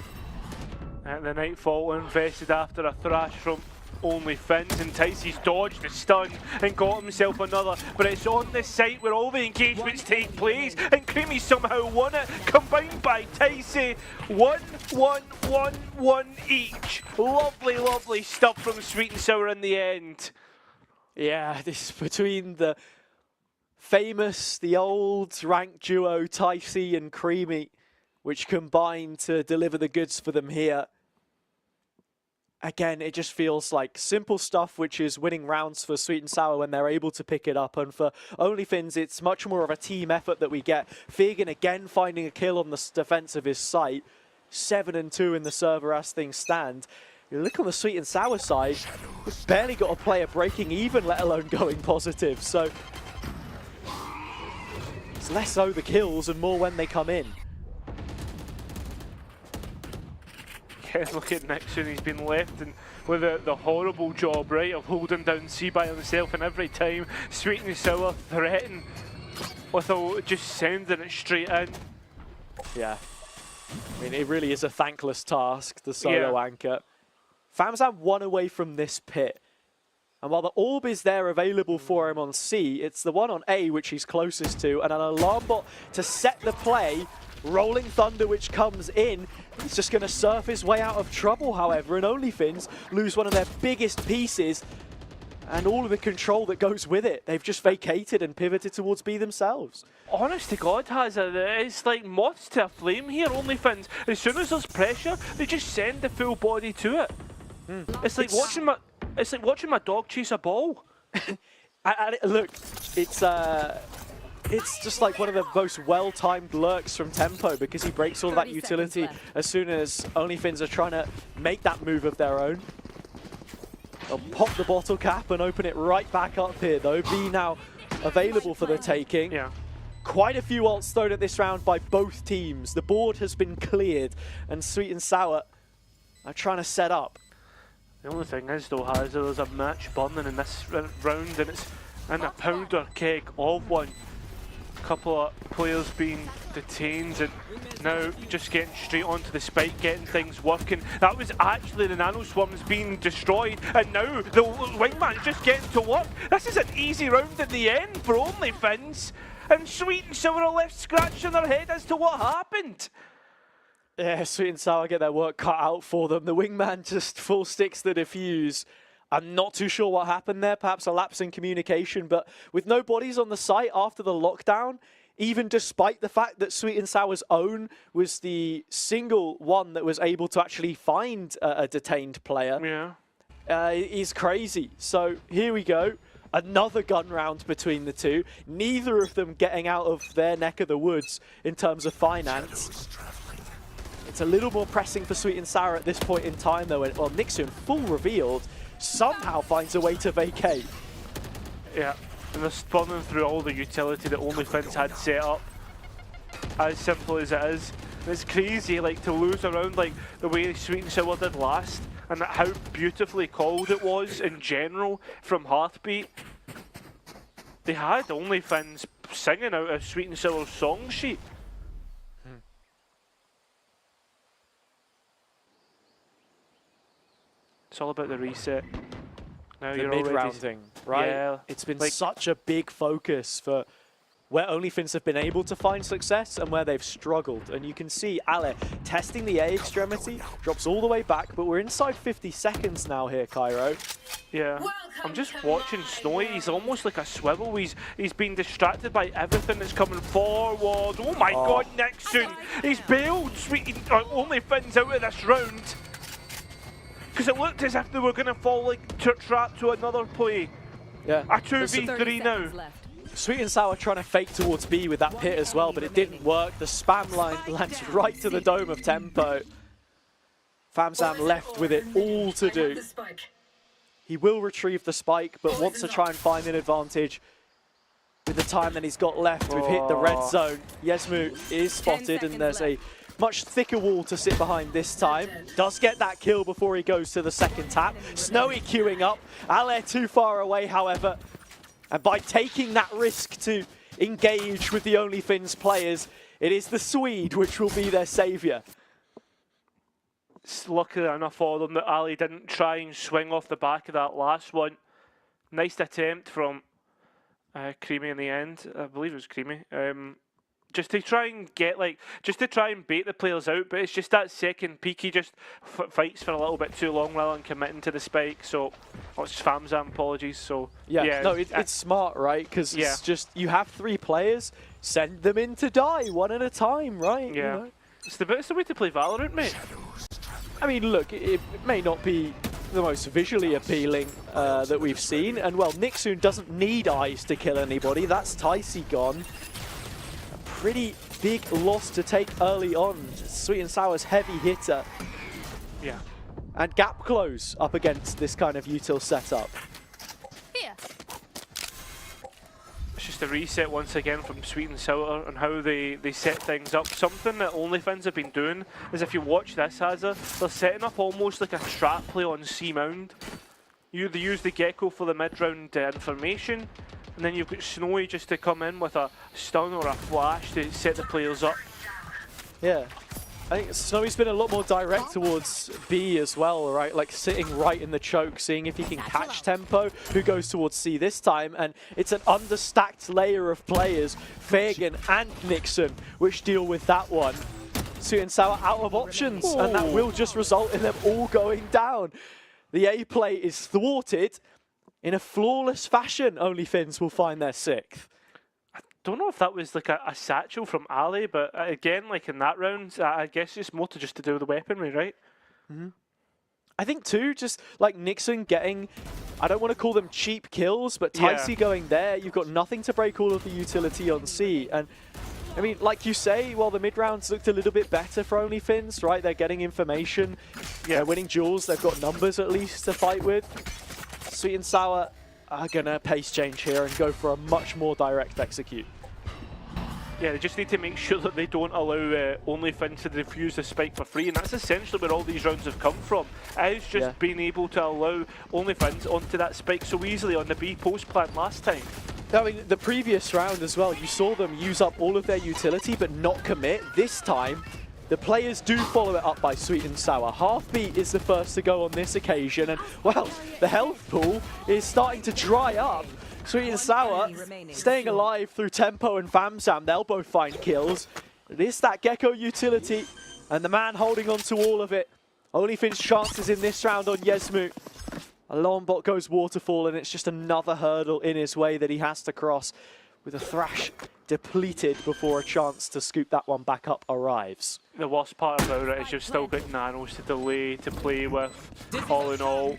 And the Nightfall invested after a thrash from OnlyFins, and Ticey's dodged the stun and got himself another, but it's on the site where all the engagements take place, and Creamy somehow won it, combined by Ticey. 1-1-1-1 each. Lovely, lovely stuff from Sweet and Sour in the end. Yeah, this is between the famous, the old ranked duo Ticey and Creamy, which combined to deliver the goods for them here. Again, it just feels like simple stuff, which is winning rounds for Sweet and Sour when they're able to pick it up. And for OnlyFins, it's much more of a team effort that we get. Fagan again finding a kill on the defense of his site. 7-2 in the server as things stand. You look on the Sweet and Sour side, we've barely got a player breaking even, let alone going positive. So it's less so the kills and more when they come in. Yeah, look at Nixon, he's been left with the horrible job, right, of holding down C by himself, and every time Sweet and Sour threaten without just sending it straight in. Yeah. I mean, it really is a thankless task, the solo anchor. Famzam 1 away from this pit. And while the orb is there available for him on C, it's the one on A which he's closest to, and an alarm bot to set the play. Rolling Thunder which comes in. He's just going to surf his way out of trouble, however, and OnlyFins lose one of their biggest pieces. and all of the control that goes with it. They've just vacated and pivoted towards B themselves. Honest to God, it's like moths to a flame here, OnlyFins. As soon as there's pressure, they just send the full body to it. It's like watching my dog chase a ball. Look, it's just like one of the most well-timed lurks from Tempo, because he breaks all that utility as soon as OnlyFins are trying to make that move of their own. They'll pop the bottle cap and open it right back up here, though. B now available for the taking. Yeah. Quite a few ults thrown at this round by both teams. The board has been cleared, and Sweet and Sour are trying to set up. The only thing is, though, there's a match burning in this round, and it's in a powder keg of one. A couple of players being detained, and now just getting straight onto the spike, getting things working. That was actually the nano swarms being destroyed, and now the wingman's just getting to work. This is an easy round at the end for OnlyFins, and Sweet and Sour are left scratching their head as to what happened. Yeah, Sweet and Sour get their work cut out for them. The wingman just full sticks the defuse. I'm not too sure what happened there, perhaps a lapse in communication, but with no bodies on the site after the lockdown, even despite the fact that Sweet and Sour's own was the single one that was able to actually find a detained player, is crazy. So here we go, another gun round between the two, neither of them getting out of their neck of the woods in terms of finance. It's a little more pressing for Sweet and Sour at this point in time, though. Well, Nixon, full revealed, somehow finds a way to vacate. Yeah, and they're spawning through all the utility that OnlyFins had set up. As simple as it is. And it's crazy, like, to lose a round like the way Sweet and Sour did last, and how beautifully called it was in general from Heartbeat. They had OnlyFins singing out a Sweet and Sour song sheet. It's all about the reset. Now The you're mid-rounding, right? Yeah, It's been like, such a big focus for where OnlyFins have been able to find success and where they've struggled. And you can see Ale testing the A extremity, drops all the way back, but we're inside 50 seconds now here, Cairo. yeah. I'm just watching Snowy. He's almost like a swivel. He's being distracted by everything that's coming forward. Oh my God, Nixon! He's bailed OnlyFins out of this round. Because it looked as if they were going to fall like trap to another play. Yeah. A 2v3 now. Sweet and Sour trying to fake towards B with that pit as well, but it didn't work. The spam line lands right to the dome of Tempo. Famzam left with it all to do. He will retrieve the spike, but wants to try and find an advantage with the time that he's got left. We've hit the red zone. Yesmu is spotted, and there's a much thicker wall to sit behind this time. Does get that kill before he goes to the second tap. Snowy queuing up. Ale too far away, however. And by taking that risk to engage with the OnlyFins players, it is the Swede which will be their saviour. It's lucky enough for them that Ali didn't try and swing off the back of that last one. Nice attempt from Creamy in the end. I believe it was Creamy. Just to try and bait the players out, but it's just that second peak. He just fights for a little bit too long rather than committing to the spike. So, it's Famzam, apologies. So yeah, no, it's smart, right? Because it's just, you have 3 players, send them in to die one at a time, right? Yeah, you know? it's the way to play Valorant, mate. I mean, look, it may not be the most visually appealing that we've seen, and well, Nixon doesn't need eyes to kill anybody. That's Ticey gone. Pretty big loss to take early on. Sweet and Sour's heavy hitter. Yeah. And gap close up against this kind of util setup. Here. It's just a reset once again from Sweet and Sour and how they set things up. Something that OnlyFins have been doing is, if you watch this, Hazza, they're setting up almost like a trap play on C Mound. They use the Gecko for the mid-round information, and then you've got Snowy just to come in with a stun or a flash to set the players up. Yeah. I think Snowy's been a lot more direct towards B as well, right? Like sitting right in the choke, seeing if he can catch Tempo, who goes towards C this time. And it's an understacked layer of players, Fagan and Nixon, which deal with that one. Sweet and Sour out of options, and that will just result in them all going down. The A play is thwarted, in a flawless fashion, OnlyFins will find their 6th. Don't know if that was like a satchel from Ali, but again, like in that round, I guess it's more to just to do with the weaponry, right? I think too, just like Nixon getting, I don't want to call them cheap kills, but Ticey going there, you've got nothing to break all of the utility on C. And I mean, like you say, well, the mid rounds looked a little bit better for OnlyFins, right? They're getting information, they're winning duels, they've got numbers at least to fight with. Sweet and Sour are gonna pace change here and go for a much more direct execute. Yeah, they just need to make sure that they don't allow OnlyFins to defuse the spike for free, and that's essentially where all these rounds have come from. Is just being able to allow OnlyFins onto that spike so easily on the B post plant last time. I mean, the previous round as well, you saw them use up all of their utility but not commit. This time, the players do follow it up by Sweet and Sour. Heartbeat is the first to go on this occasion, and well, the health pool is starting to dry up. Sweet and Sour staying alive through Tempo and Famsam. They'll both find kills. It is that Gecko utility, and the man holding on to all of it. OnlyFins chances in this round on Yesmu. Alarm bot goes waterfall, and it's just another hurdle in his way that he has to cross, with a Thrash depleted before a chance to scoop that one back up arrives. The worst part about it is you've still got nanos to delay, to play with, all in all.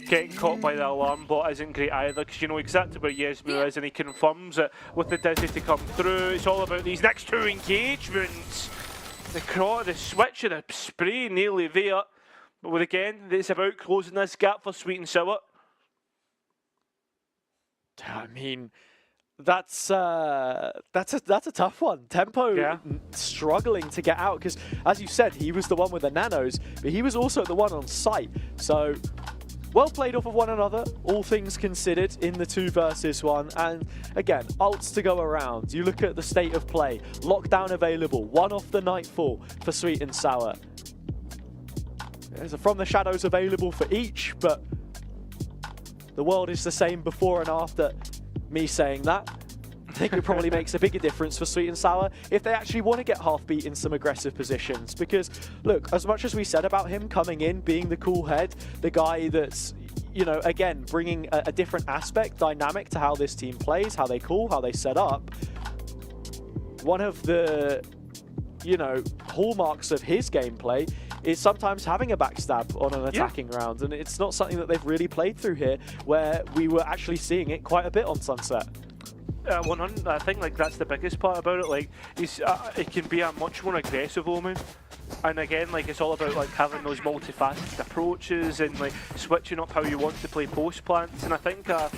Getting caught by the alarm bot isn't great either, because you know exactly where Yesmu is, and he confirms it with the Dizzy to come through. It's all about these next 2 engagements. The switch and the spray nearly there. But again, it's about closing this gap for Sweet and Sour. I mean, that's a tough one. Tempo struggling to get out, because as you said, he was the one with the nanos, but he was also the one on site. So well played off of one another, all things considered, in the 2 versus 1. And again, ults to go around. You look at the state of play. Lockdown available, 1 off the Nightfall for Sweet and Sour. There's a From the Shadows available for each, but the world is the same before and after me saying that. I think it probably makes a bigger difference for Sweet and Sour if they actually want to get Heartbeat in some aggressive positions. Because, look, as much as we said about him coming in, being the cool head, the guy that's, you know, again, bringing a different aspect, dynamic to how this team plays, how they call, how they set up, one of the, you know, hallmarks of his gameplay is sometimes having a backstab on an attacking round. And it's not something that they've really played through here, where we were actually seeing it quite a bit on Sunset. 100. I think like that's the biggest part about it. Like it can be a much more aggressive Omen, and again, like it's all about like having those multifaceted approaches and like switching up how you want to play post plants. And I think a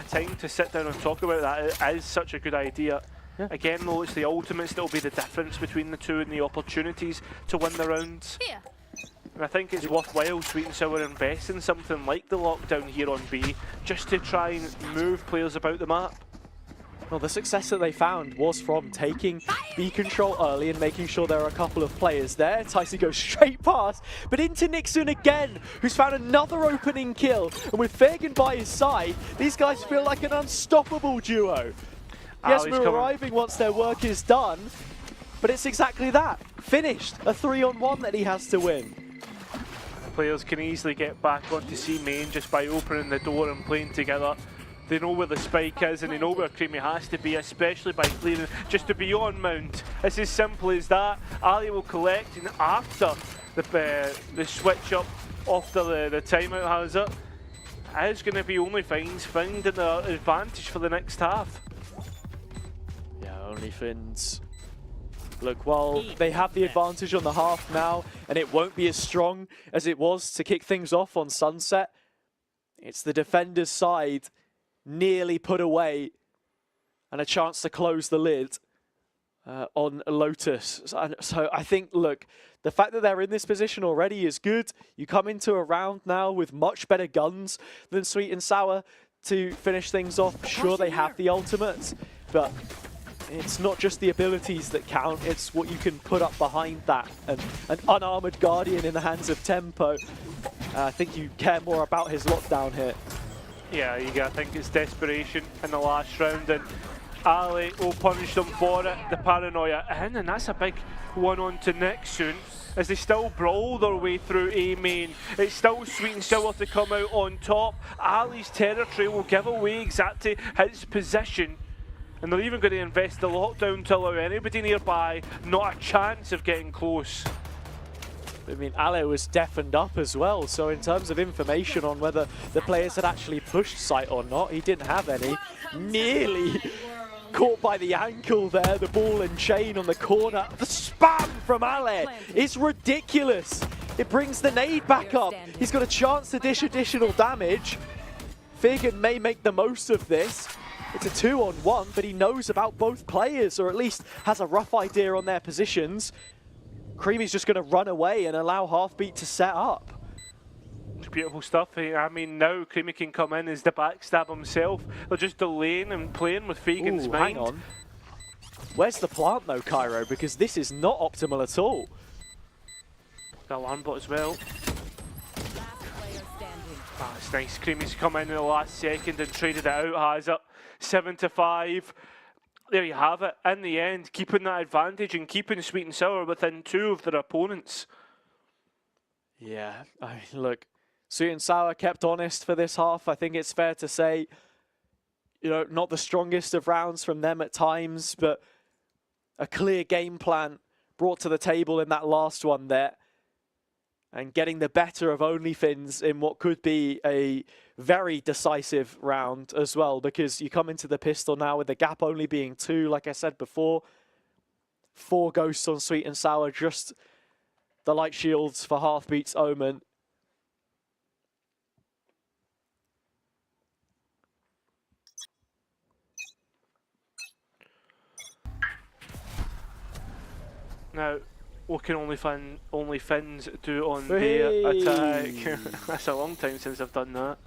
time to sit down and talk about that is such a good idea. Yeah. Again, though, it's the ultimates that will be the difference between the two and the opportunities to win the rounds. Yeah. And I think it's worthwhile Sweet and Sour invest in something like the lockdown here on B, just to try and move players about the map. Well, the success that they found was from taking B control early and making sure there are a couple of players there. Ticey goes straight past, but into Nixon again, who's found another opening kill. And with Fagan by his side, these guys feel like an unstoppable duo. Yes, we're arriving once their work is done, but it's exactly that. Finished. A 3-on-1 that he has to win. Players can easily get back onto C main just by opening the door and playing together. They know where the spike is and they know where Creamy has to be, especially by clearing just to be on mount. It's as simple as that. Ali will collect, and after the switch up after the timeout has it, it's going to be OnlyFins finding the advantage for the next half. Yeah, OnlyFins. Look, well, they have the advantage on the half now, and it won't be as strong as it was to kick things off on Sunset. It's the defender's side nearly put away, and a chance to close the lid on Lotus. So I think, look, the fact that they're in this position already is good. You come into a round now with much better guns than Sweet and Sour to finish things off. Sure, they have the ultimates, but it's not just the abilities that count, it's what you can put up behind that. And an unarmored Guardian in the hands of Tempo. I think you care more about his lockdown here. Yeah, I think it's desperation in the last round, and Ali will punish them for it. The paranoia in, and that's a big one on to Nixon. as they still brawl their way through A main. It's still Sweet and Sour to come out on top. Ali's territory will give away exactly his position. And they're even going to invest the lockdown to allow anybody nearby not a chance of getting close. I mean, Ale was deafened up as well, so in terms of information on whether the players had actually pushed site or not, he didn't have any. Nearly caught by the ankle there, the ball and chain on the corner. The spam from Ale is ridiculous. It brings the nade back up. He's got a chance to dish additional damage. Figan may make the most of this. It's a 2-on-1, but he knows about both players, or at least has a rough idea on their positions. Creamy's just going to run away and allow Heartbeat to set up. It's beautiful stuff. I mean, now Creamy can come in as the backstab himself. They're just delaying and playing with Figan's mind. Hang on. Where's the plant though, Cairo? Because this is not optimal at all. The alarm bot as well. Ah, it's nice. Creamy's come in the last second and traded it out, has it? 7-5. There you have it. In the end, keeping that advantage and keeping Sweet and Sour within 2 of their opponents. Yeah, I mean, look, Sweet and Sour kept honest for this half. I think it's fair to say, you know, not the strongest of rounds from them at times, but a clear game plan brought to the table in that last one there. And getting the better of OnlyFins in what could be a very decisive round as well, because you come into the pistol now with the gap only being 2, like I said before. 4 ghosts on Sweet and Sour, just the light shields for Heartbeat's Omen. Now, what can OnlyFins do on their attack? That's a long time since I've done that.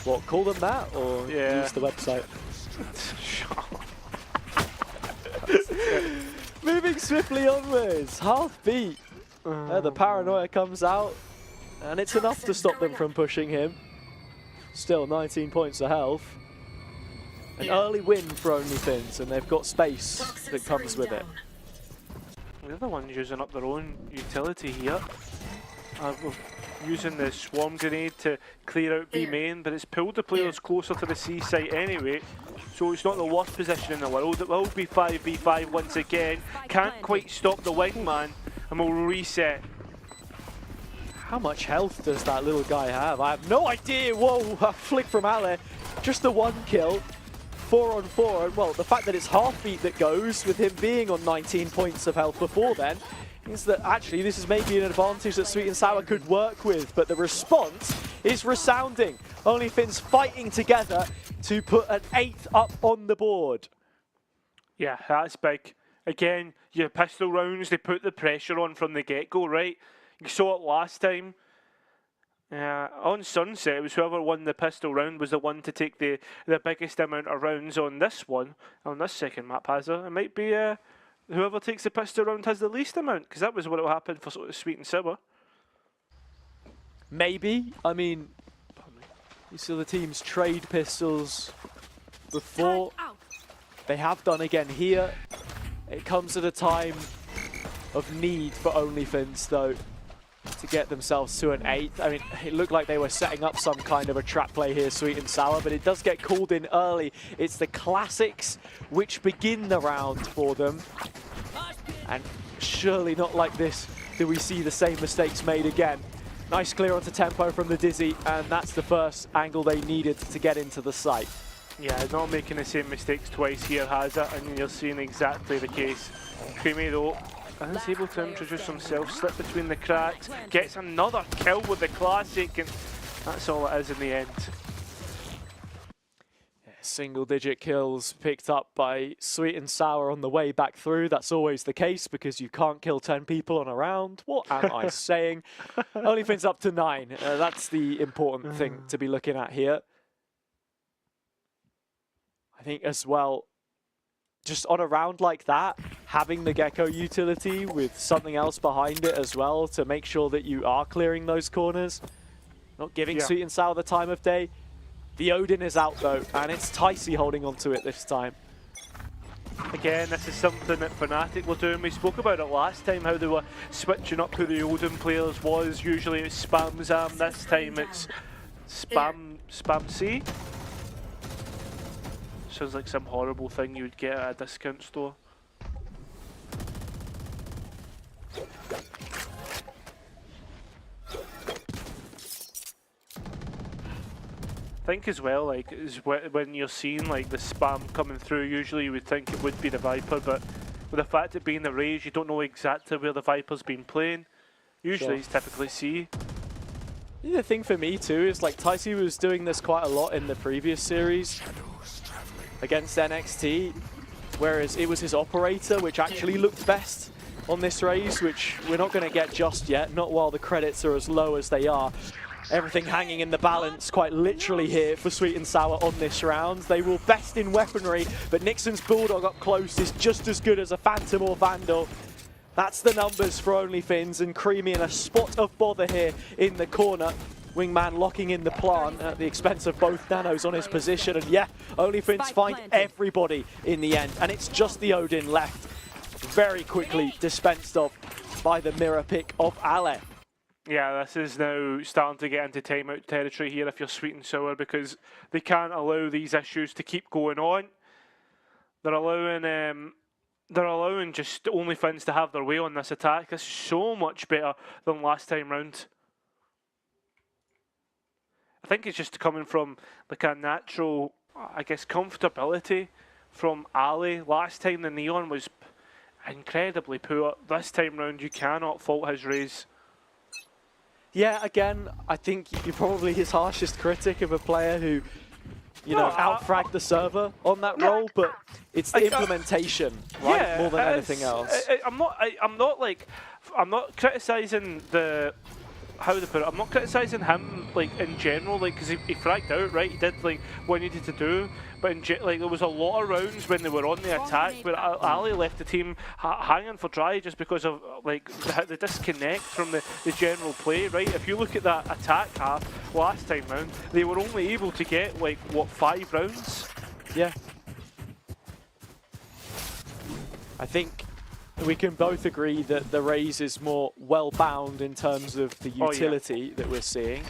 What, call them that, or yeah. use the website? Moving swiftly onwards, Heartbeat. The paranoia comes out, and it's enough to stop them from pushing him. Still 19 points of health. An early win for OnlyFins, and they've got space that comes with it. The other one's using up their own utility here. We're using the swarm grenade to clear out B main, but it's pulled the players closer to the C site anyway, so it's not the worst position in the world. It will be 5v5 once again. Can't quite stop the wingman, and we'll reset. How much health does that little guy have? I have no idea. Whoa, a flick from Ale. Just the 1 kill. 4-on-4, and well, the fact that it's Heartbeat that goes, with him being on 19 points of health before then, means that actually this is maybe an advantage that Sweet and Sour could work with, but the response is resounding. OnlyFins fighting together to put an 8th up on the board. Yeah, that's big. Again, your pistol rounds, they put the pressure on from the get-go, right? You saw it last time. On Sunset, it was whoever won the pistol round was the one to take the biggest amount of rounds. On this one, on this second map, it might be whoever takes the pistol round has the least amount, because that was what will happen for sort of Sweet and Sour. Maybe. I mean, you saw the teams trade pistols before. They have done again here. It comes at a time of need for OnlyFins, though, to get themselves to an 8th. I mean, it looked like they were setting up some kind of a trap play here, Sweet and Sour, but it does get called in early. It's the classics which begin the round for them. And surely not like this do we see the same mistakes made again. Nice clear onto tempo from the Dizzy, and that's the first angle they needed to get into the site. Yeah, not making the same mistakes twice here, has it? And you're seeing exactly the case. Creamy, though, is able to introduce himself, slip between the cracks, gets another kill with the classic, and that's all it is in the end. Yeah, single-digit kills picked up by Sweet and Sour on the way back through. That's always the case because you can't kill 10 people on a round. What am I saying? OnlyFins up to 9. That's the important thing to be looking at here. I think as well, just on a round like that, having the Gecko utility with something else behind it as well to make sure that you are clearing those corners, not giving Sweet and Sour the time of day. The Odin is out though, and it's Ticey holding onto it this time. Again, this is something that Fnatic were doing. We spoke about it last time, how they were switching up who the Odin players was. Usually it's Spam Zam, this time it's Spam C. Sounds like some horrible thing you would get at a discount store. I think as well, like, when you're seeing like the spam coming through, usually you would think it would be the Viper, but with the fact it being the Rage, you don't know exactly where the Viper's been playing. Usually it's typically C. The thing for me too is like Tycee was doing this quite a lot in the previous series against NXT, whereas it was his operator which actually looked best on this race, which we're not going to get just yet, not while the credits are as low as they are. Everything hanging in the balance, quite literally here for Sweet and Sour on this round. They will best in weaponry, but Nixon's Bulldog up close is just as good as a Phantom or Vandal. That's the numbers for OnlyFins, and Creamy in a spot of bother here in the corner. Wingman locking in the plant at the expense of both Nanos on his position, and yeah, OnlyFins find everybody in the end, and it's just the Odin left. Very quickly dispensed of by the mirror pick of Ale. Yeah, this is now starting to get into timeout territory here if you're Sweet and Sour, because they can't allow these issues to keep going on. They're allowing just OnlyFins to have their way on this attack. This is so much better than last time round. I think it's just coming from like a natural, I guess, comfortability from Ali. Last time the Neon was incredibly poor. This time round you cannot fault his raise. Yeah, again, I think you're probably his harshest critic of a player who, you know, out-fragged the server on that role, but it's the implementation, right, yeah, more than anything else. I'm not criticising the, how to put it, I'm not criticising him, like, in general, like, because he fragged out, right, he did, like, what he needed to do, but like, there was a lot of rounds when they were on the attack where Ali left the team hanging for dry just because of, like, the disconnect from the general play, right? If you look at that attack half last time round, they were only able to get, like, what, 5 rounds? Yeah. I think we can both agree that the Raze is more well-bound in terms of the utility that we're seeing.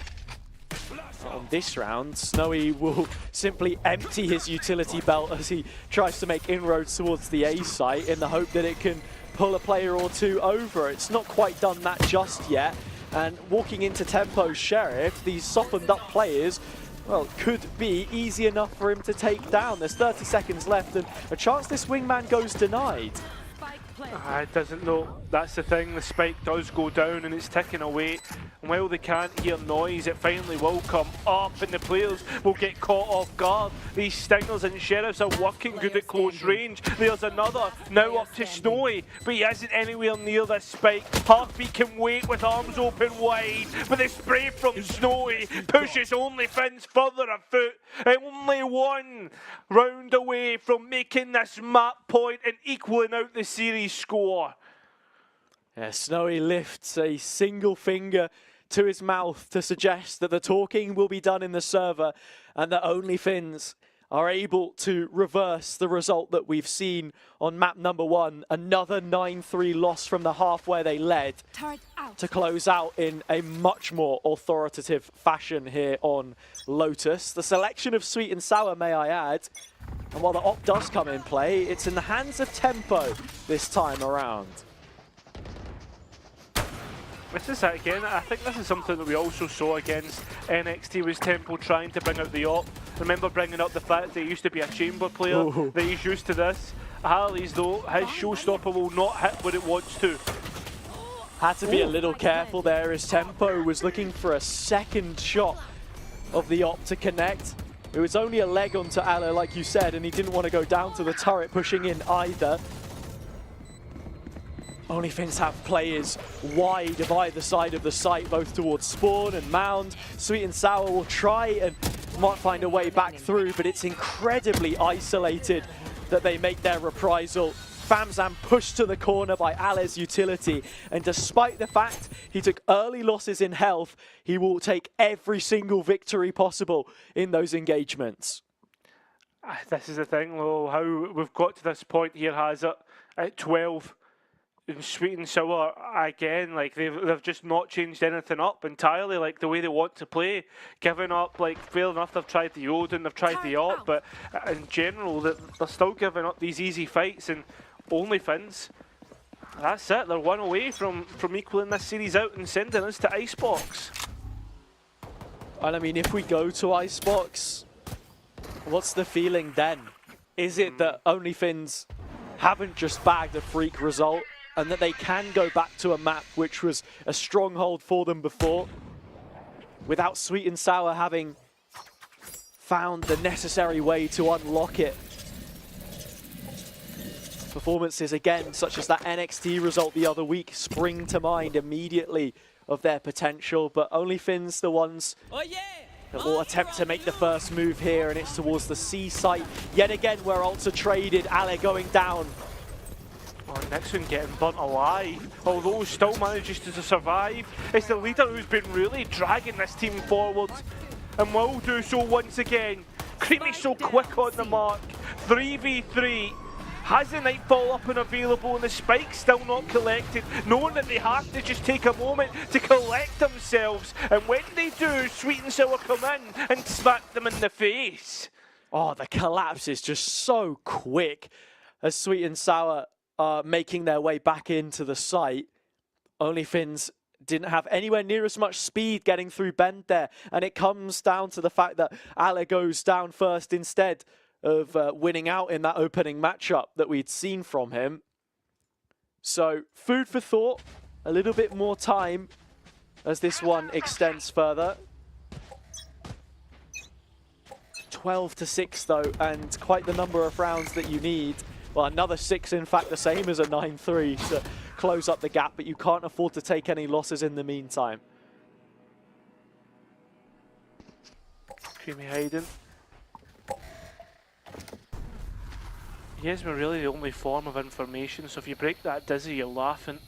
On this round, Snowy will simply empty his utility belt as he tries to make inroads towards the A site in the hope that it can pull a player or two over. It's not quite done that just yet, and walking into Tempo's Sheriff, these softened up players, well, could be easy enough for him to take down. There's 30 seconds left and a chance this Wingman goes denied. It doesn't know. That's the thing, the spike does go down and it's ticking away. And while they can't hear noise, it finally will come up and the players will get caught off guard. These Stingers and Sheriffs are working good at close range. There's another, now up to Snowy, but he isn't anywhere near this spike. Heartbeat can wait with arms open wide, but the spray from Snowy pushes OnlyFins further afoot. Only one round away from making this map point and equaling out the series score. Yeah, Snowy lifts a single finger to his mouth to suggest that the talking will be done in the server and that OnlyFins are able to reverse the result that we've seen on map number 1. Another 9-3 loss from the half where they led to close out in a much more authoritative fashion here on Lotus. The selection of Sweet and Sour, may I add, and while the op does come in play, it's in the hands of Tempo this time around. This is it again. I think this is something that we also saw against NXT, was Tempo trying to bring out the op. Remember bringing up the fact that he used to be a chamber player, that he's used to this. Harley's though, his showstopper will not hit what it wants to. Had to be a little careful there as Tempo was looking for a second shot of the op to connect. It was only a leg onto Ale, like you said, and he didn't want to go down to the turret pushing in either. OnlyFins have players wide of either side of the site, both towards Spawn and Mound. Sweet and Sour will try and might find a way back through, but it's incredibly isolated that they make their reprisal. Famzam pushed to the corner by Ale's utility, and despite the fact he took early losses in health, he will take every single victory possible in those engagements. This is the thing, though, how we've got to this point here has it at 12. And Sweet and Sour, again, like they've just not changed anything up entirely, like the way they want to play. Giving up, like, fair enough, they've tried the Odin, they've tried the Op, but in general, they're still giving up these easy fights. And OnlyFins, that's it, they're one away from equaling this series out and sending us to Icebox. And I mean, if we go to Icebox, what's the feeling then? Is it that OnlyFins haven't just bagged a freak result, and that they can go back to a map which was a stronghold for them before, without Sweet and Sour having found the necessary way to unlock it? Performances, again, such as that NXT result the other week, spring to mind immediately of their potential, but OnlyFins, the ones that will attempt to make the first move here, and it's towards the C site yet again, where ults are traded. Ale going down. Oh, Nixon getting burnt alive, although still manages to survive. It's the leader who's been really dragging this team forward, and will do so once again. Creamy so quick on the mark. 3v3. Has the Nightfall up and available, and the spike still not collected, knowing that they have to just take a moment to collect themselves. And when they do, Sweet and Sour come in and smack them in the face. Oh, the collapse is just so quick as Sweet and Sour are making their way back into the site. OnlyFins didn't have anywhere near as much speed getting through Bend there, and it comes down to the fact that Ale goes down first instead of winning out in that opening matchup that we'd seen from him. So food for thought, a little bit more time as this one extends further. 12-6 though, and quite the number of rounds that you need. Well, another 6, in fact, the same as a 9-3 to close up the gap, but you can't afford to take any losses in the meantime. Creamy hiding. Yes, we're really the only form of information, so if you break that dizzy, you're laughing.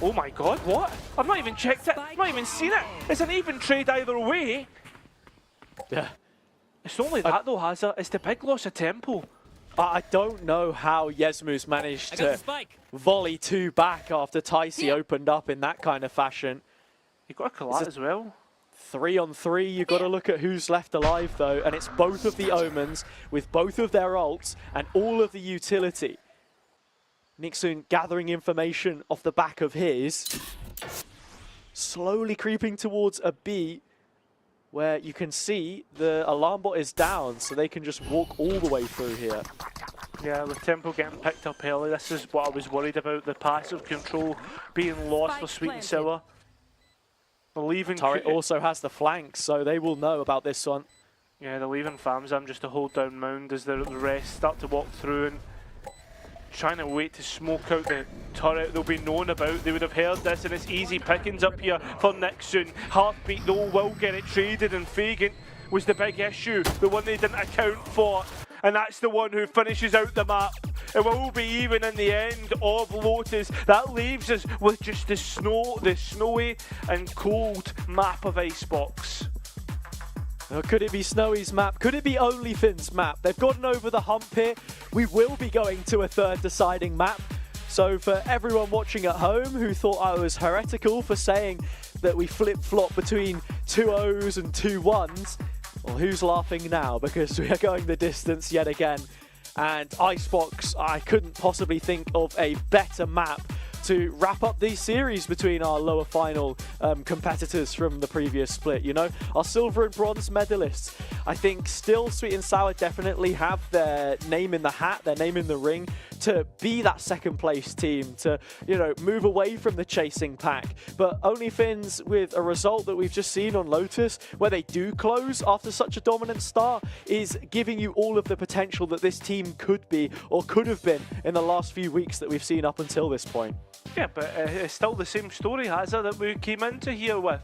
Oh my god, what? I've not even checked it, I've not even seen it. It's an even trade either way. Yeah. It's only that though, Hazard. It's the big loss of tempo. I don't know how Yesmu's managed to volley 2 back after Ticey opened up in that kind of fashion. He got a collat as well. 3-on-3, you've got to look at who's left alive though, and it's both of the Omens with both of their ults and all of the utility. Nixon gathering information off the back of his, slowly creeping towards a B, where you can see the alarm bot is down, so they can just walk all the way through here. Yeah, with tempo getting picked up early, this is what I was worried about, the passive control being lost for Sweet and Sour. Leaving Turret also has the flank, so they will know about this one. Yeah, they're leaving Famzam just to hold down Mound as the rest start to walk through and trying to wait to smoke out the turret they'll be known about. They would have heard this, and it's easy pickings up here for Nixon. Heartbeat though will get it traded, and Fagan was the big issue, the one they didn't account for. And that's the one who finishes out the map. It will be even in the end of Lotus. That leaves us with just the snowy and cold map of Icebox. Could it be Snowy's map? Could it be OnlyFins' map? They've gotten over the hump here. We will be going to a third deciding map. So for everyone watching at home who thought I was heretical for saying that we flip-flop between 2 O's and 2 1s, well, who's laughing now? Because we are going the distance yet again. And Icebox, I couldn't possibly think of a better map to wrap up the series between our lower final competitors from the previous split. You know, our silver and bronze medalists. I think still Sweet and Sour definitely have their name in the hat, their name in the ring to be that second place team, to, you know, move away from the chasing pack. But OnlyFins, with a result that we've just seen on Lotus, where they do close after such a dominant start, is giving you all of the potential that this team could be or could have been in the last few weeks that we've seen up until this point. Yeah, but it's still the same story, Hazza, that we came into here with.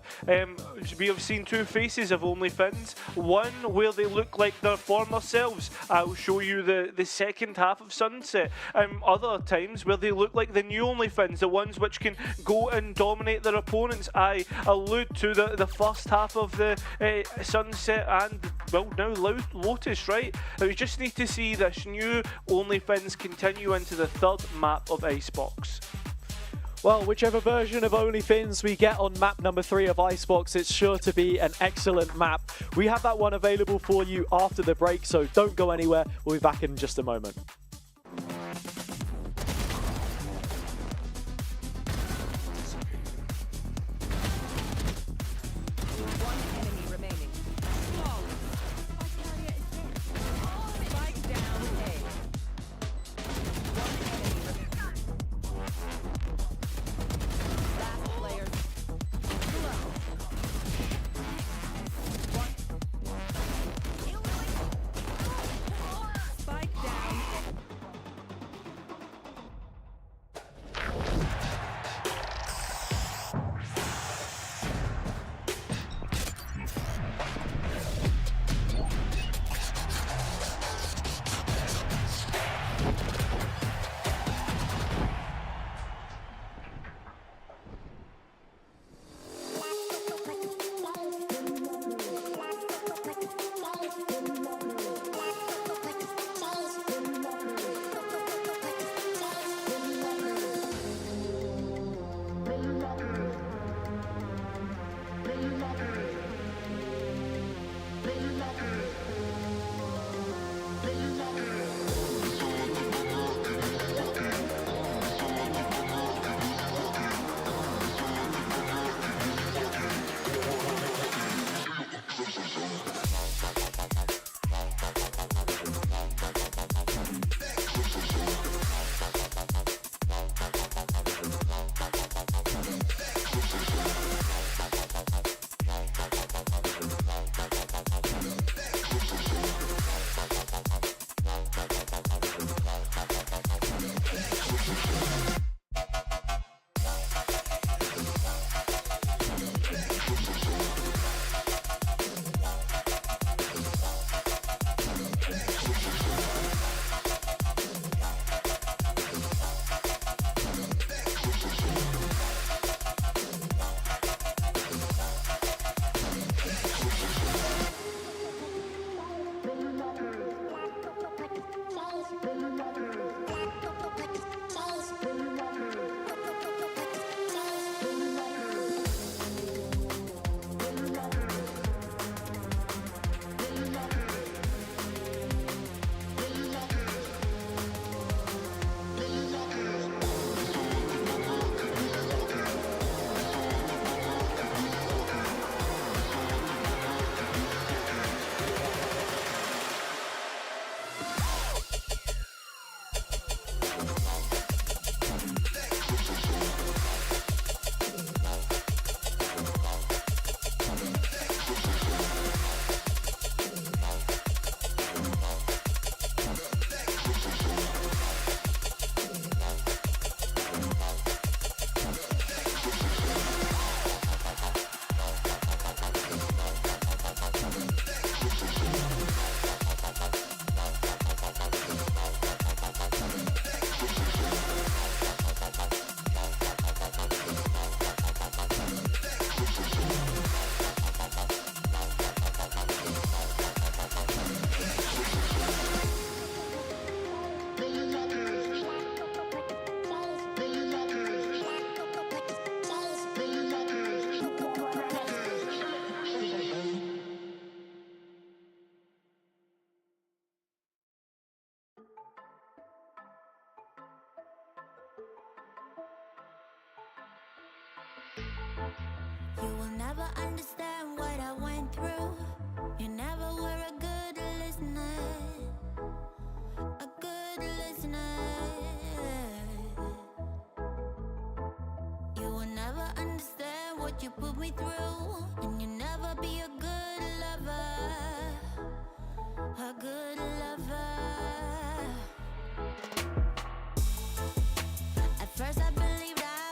We have seen two faces of OnlyFins. One where they look like their former selves. I'll show you the second half of Sunset. Other times where they look like the new OnlyFins, the ones which can go and dominate their opponents. I allude to the first half of the Sunset and, well, now Lotus, right? We just need to see this new OnlyFins continue into the third map of Icebox. Well, whichever version of OnlyFins we get on map number 3 of Icebox, it's sure to be an excellent map. We have that one available for you after the break, so don't go anywhere. We'll be back in just a moment. You will never understand what I went through. You never were a good listener. A good listener. You will never understand what you put me through. And you never be a good lover. A good lover. At first I believed I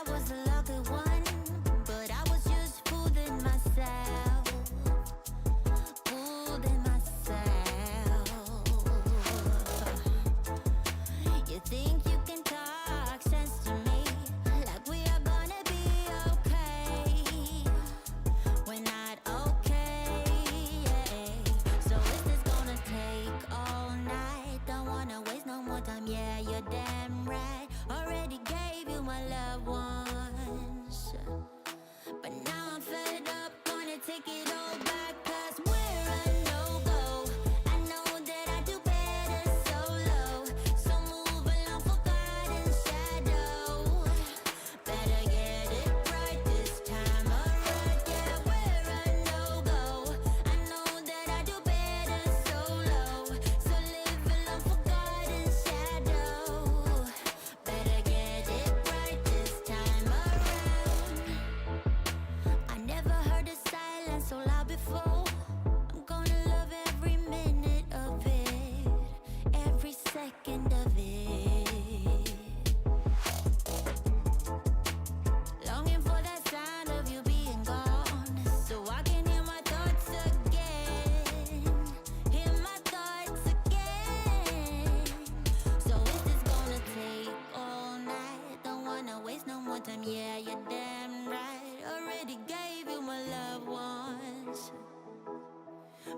Yeah, you're damn right. Already gave you my love once,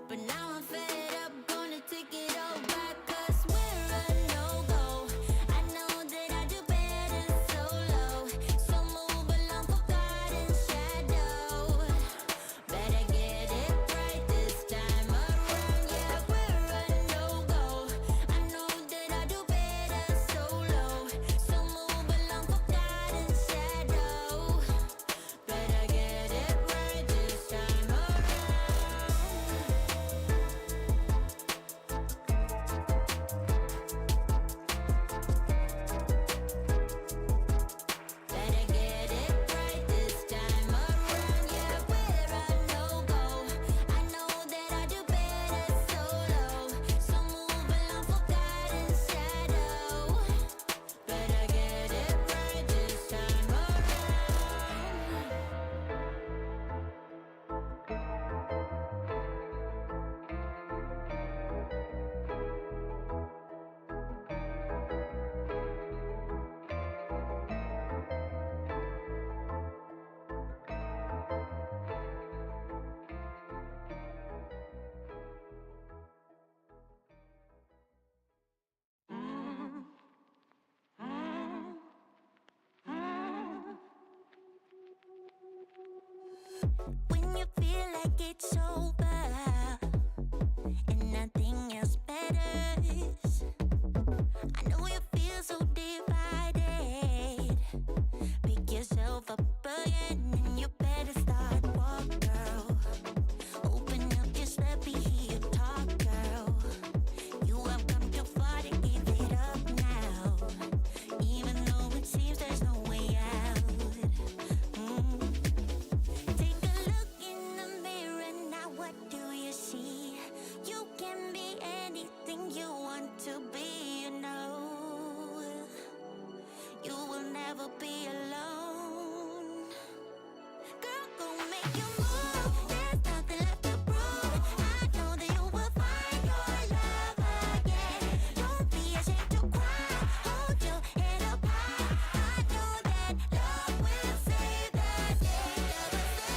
but now I'm fed up. Gonna take it all back, 'cause we're a no-go. I know that I do better solo, so move along, forgotten shadow. Better get it right this time around. Yeah, we're a no-go. I know that I do better solo, so move along, forgotten shadow. Better get it right this time around. Better get it right this time around. Yeah, we're a no-go. I know that I do better solo, so move along, forgotten shadow. Better get it right this time around. When you feel like it's over and nothing else matters, I know you feel so divided. Pick yourself up again and you better start walk, girl. Open up, just let me hear you talk, girl. You have come too far to give it up now, even though it seems there's no way out. Take a look in the mirror now, what do you see? You can be anything you want to be, you know. You will never be alone. Girl, go make your move. There's nothing left to prove. I know that you will find your love again. Don't be ashamed to cry. Hold your head up high. I know that love will save the day. Love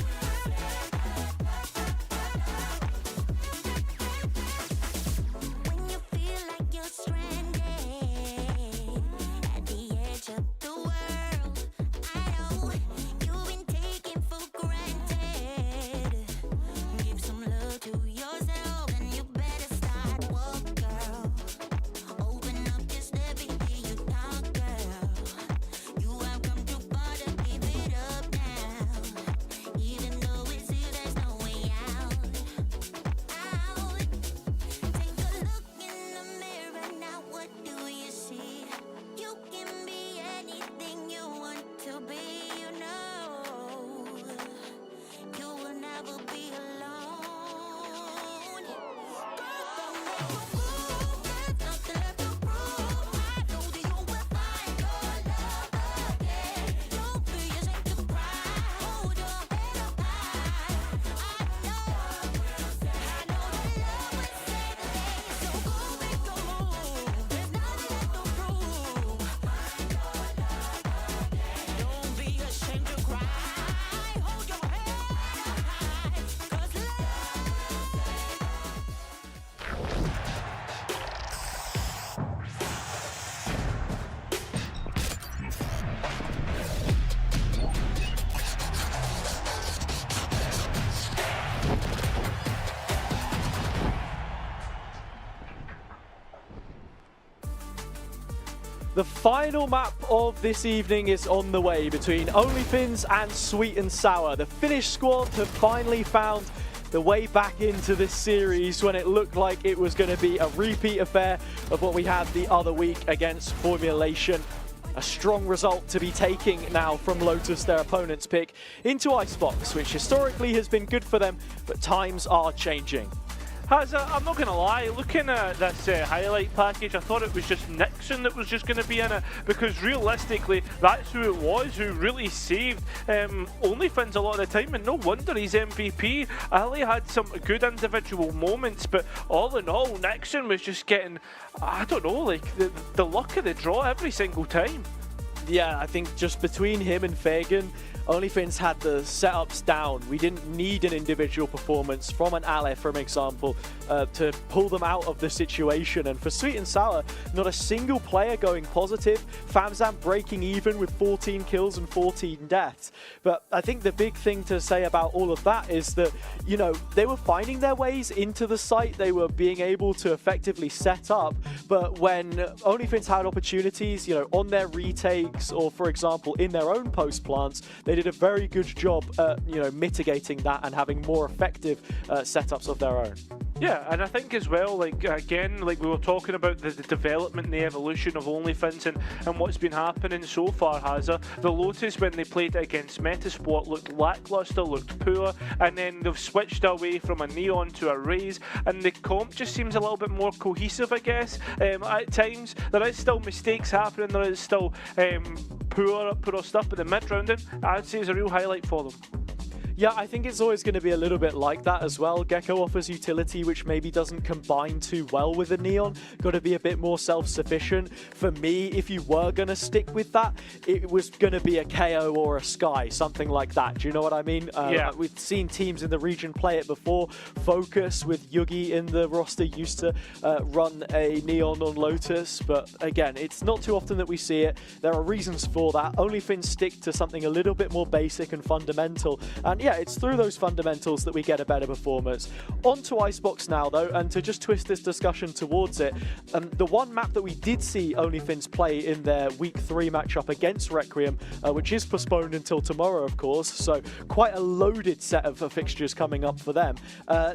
will When you feel like you're stranded at the edge of the world, I know you've been taken for granted. Give some love to yourself and you better start walk, girl. Open up, just let me hear you talk, girl. You have come too far to give it up now, even though it seems there's no way out. Take a look in the mirror now, what do you see? You can be anything you want to be, you know. You will never be alone. Girl, go make your move. There's nothing left to prove. I know that you will find your love again. Don't be ashamed to cry. Hold your head up high. I know that love will save the day. So go make your move. There's nothing left to prove. Don't be ashamed to cry. Hold your head up high. 'Cause love. The final map of this evening is on the way between OnlyFins and Sweet and Sour. The Finnish squad have finally found the way back into this series when it looked like it was going to be a repeat affair of what we had the other week against Formulation. A strong result to be taking now from Lotus, their opponent's pick, into Icebox, which historically has been good for them, but times are changing. I'm not going to lie, looking at this highlight package, I thought it was just Nixon that was just going to be in it, because realistically, that's who it was who really saved OnlyFins a lot of the time, and no wonder he's MVP. Ali had some good individual moments, but all in all, Nixon was just getting, I don't know, like the luck of the draw every single time. Yeah, I think just between him and Fagan, OnlyFins had the setups down. We didn't need an individual performance from an Ale, for example, to pull them out of the situation. And for Sweet and Sour, not a single player going positive. Famzam breaking even with 14 kills and 14 deaths. But I think the big thing to say about all of that is that, you know, they were finding their ways into the site. They were being able to effectively set up. But when OnlyFins had opportunities, you know, on their retakes or, for example, in their own post plants, they did a very good job at, you know, mitigating that and having more effective setups of their own. Yeah, and I think as well, like, again, like we were talking about the development and the evolution of OnlyFins and what's been happening so far, Hazza. The Lotus, when they played it against Metasport, looked lackluster, looked poor, and then they've switched away from a Neon to a Raze, and the comp just seems a little bit more cohesive, I guess. At times, there is still mistakes happening, there is still poor stuff, but the mid-rounding, I'd say, is a real highlight for them. Yeah, I think it's always going to be a little bit like that as well. Gecko offers utility which maybe doesn't combine too well with the Neon. Got to be a bit more self-sufficient. For me, if you were going to stick with that, it was going to be a KO or a Sky, something like that. Do you know what I mean? Yeah. We've seen teams in the region play it before. Focus with Yugi in the roster used to run a Neon on Lotus, but again, it's not too often that we see it. There are reasons for that. OnlyFins stick to something a little bit more basic and fundamental, and yeah, it's through those fundamentals that we get a better performance. On to Icebox now, though, and to just twist this discussion towards it, the one map that we did see OnlyFins play in their Week 3 matchup against Requiem, which is postponed until tomorrow, of course, so quite a loaded set of fixtures coming up for them.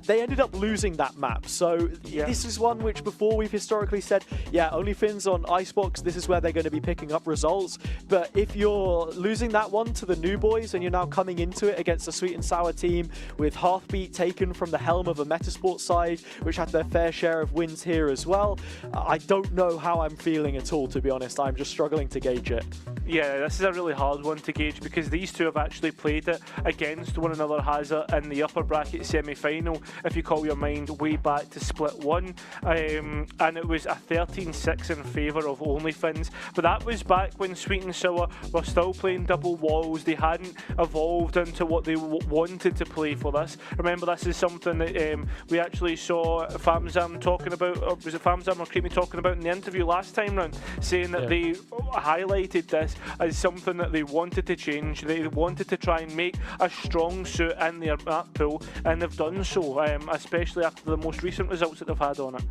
They ended up losing that map, so yeah. This is one which before we've historically said, yeah, OnlyFins on Icebox, this is where they're going to be picking up results, but if you're losing that one to the new boys and you're now coming into it against a Sweet and Sour team with Heartbeat taken from the helm of a Metasport side, which had their fair share of wins here as well, I don't know how I'm feeling at all, to be honest. I'm just struggling to gauge it. Yeah, this is a really hard one to gauge because these two have actually played it against one another, Hazza, in the upper bracket semi-final, if you call your mind way back to Split 1, and it was a 13-6 in favour of OnlyFins, but that was back when Sweet and Sour were still playing double walls. They hadn't evolved into what they wanted to play for this. Remember, this is something that we actually saw Famzam talking about, or was it Famzam or Creamy talking about in the interview last time round, saying that they highlighted this as something that they wanted to change. They wanted to try and make a strong suit in their map pool, and they've done so, especially after the most recent results that they've had on it.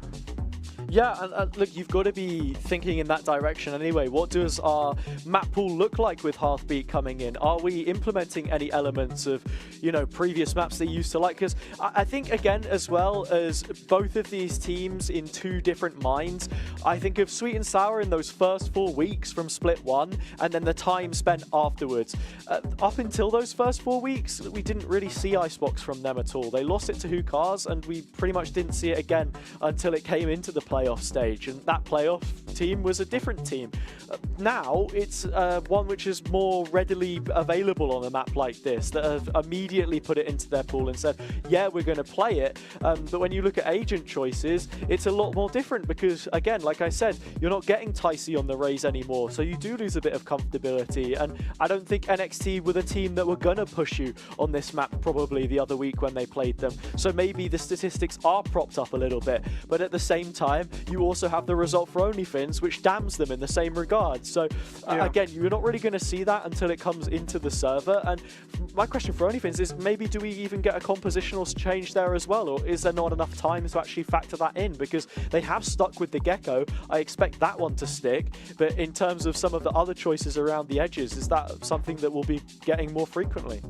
Yeah, and look, you've got to be thinking in that direction anyway. What does our map pool look like with Heartbeat coming in? Are we implementing any elements of, you know, previous maps they used to like? Because I think, again, as well as both of these teams in two different minds, I think of Sweet and Sour in those first 4 weeks from Split 1 and then the time spent afterwards. Up until those first 4 weeks, we didn't really see Icebox from them at all. They lost it to Hookahs and we pretty much didn't see it again until it came into the playoff stage, and that playoff team was a different team. Now it's one which is more readily available on a map like this, that have immediately put it into their pool and said, yeah, we're going to play it. But when you look at agent choices, it's a lot more different because, again, like I said, you're not getting Ticey on the Raze anymore, so you do lose a bit of comfortability, and I don't think NXT were the team that were going to push you on this map probably the other week when they played them, so maybe the statistics are propped up a little bit, but at the same time, you also have the result for OnlyFins, which damns them in the same regard. So again, you're not really going to see that until it comes into the server. And my question for OnlyFins is, maybe do we even get a compositional change there as well, or is there not enough time to actually factor that in? Because they have stuck with the Gecko. I expect that one to stick, but in terms of some of the other choices around the edges, is that something that we'll be getting more frequently?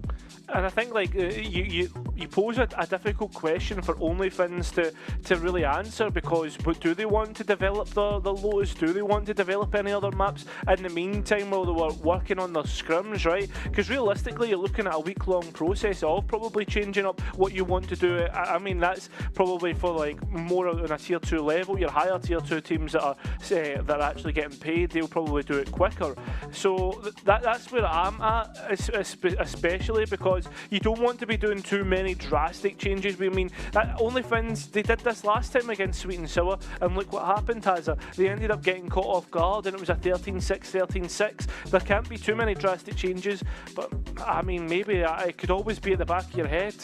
And I think like you pose a difficult question for OnlyFins to really answer, because do they want to develop the Lotus? Do they want to develop any other maps in the meantime while they were working on their scrims, right? Because realistically, you're looking at a week-long process of probably changing up what you want to do. I mean, that's probably for like more on a tier 2 level. Your higher tier 2 teams that are actually getting paid, they'll probably do it quicker. So that's where I'm at, especially because you don't want to be doing too many drastic changes. I mean, OnlyFins, they did this last time against Sweet and Sour, and look what happened, Hazza. They ended up getting caught off guard, and it was a 13-6, 13-6. There can't be too many drastic changes, but I mean, maybe it could always be at the back of your head.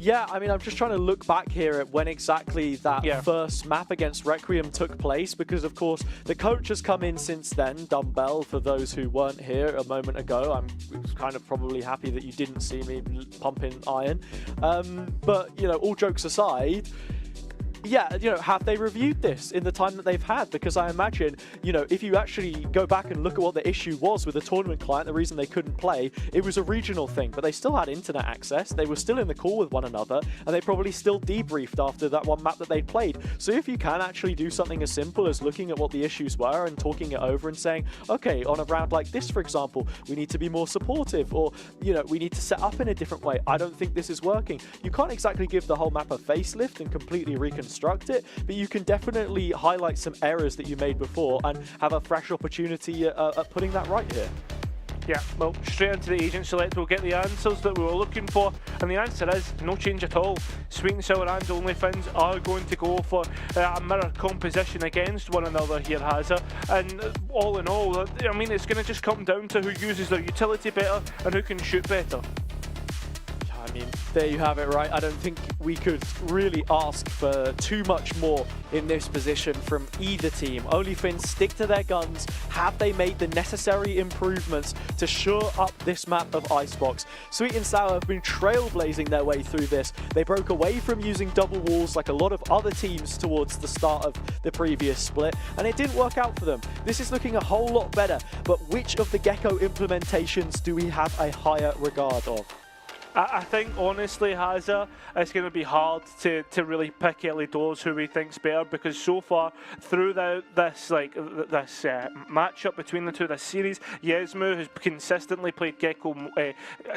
Yeah, I mean, I'm just trying to look back here at when exactly that first map against Requiem took place, because, of course, the coach has come in since then, Dumbbell, for those who weren't here a moment ago. I'm kind of probably happy that you didn't see me pumping iron. But, you know, all jokes aside, yeah, you know, have they reviewed this in the time that they've had? Because I imagine, you know, if you actually go back and look at what the issue was with the tournament client, the reason they couldn't play, it was a regional thing, but they still had internet access, they were still in the call with one another, and they probably still debriefed after that one map that they'd played. So if you can actually do something as simple as looking at what the issues were and talking it over and saying, okay, on a round like this, for example, we need to be more supportive, or, you know, we need to set up in a different way. I don't think this is working. You can't exactly give the whole map a facelift and completely reconstruct it, but you can definitely highlight some errors that you made before and have a fresh opportunity at putting that right here. Yeah, well, straight into the agent select, we'll get the answers that we were looking for, and the answer is no change at all. Sweet and Sour and OnlyFins are going to go for a mirror composition against one another here, Hazza, and all in all, I mean, it's going to just come down to who uses their utility better and who can shoot better. I mean, there you have it, right? I don't think we could really ask for too much more in this position from either team. OnlyFins stick to their guns. Have they made the necessary improvements to shore up this map of Icebox? Sweet and Sour have been trailblazing their way through this. They broke away from using double walls like a lot of other teams towards the start of the previous split, and it didn't work out for them. This is looking a whole lot better, but which of the Gecko implementations do we have a higher regard of? I think, honestly, Hazza, it's going to be hard to really pick Ellie Doors who we think's better, because so far through this matchup between the two, this series, Yesmu has consistently played Gecko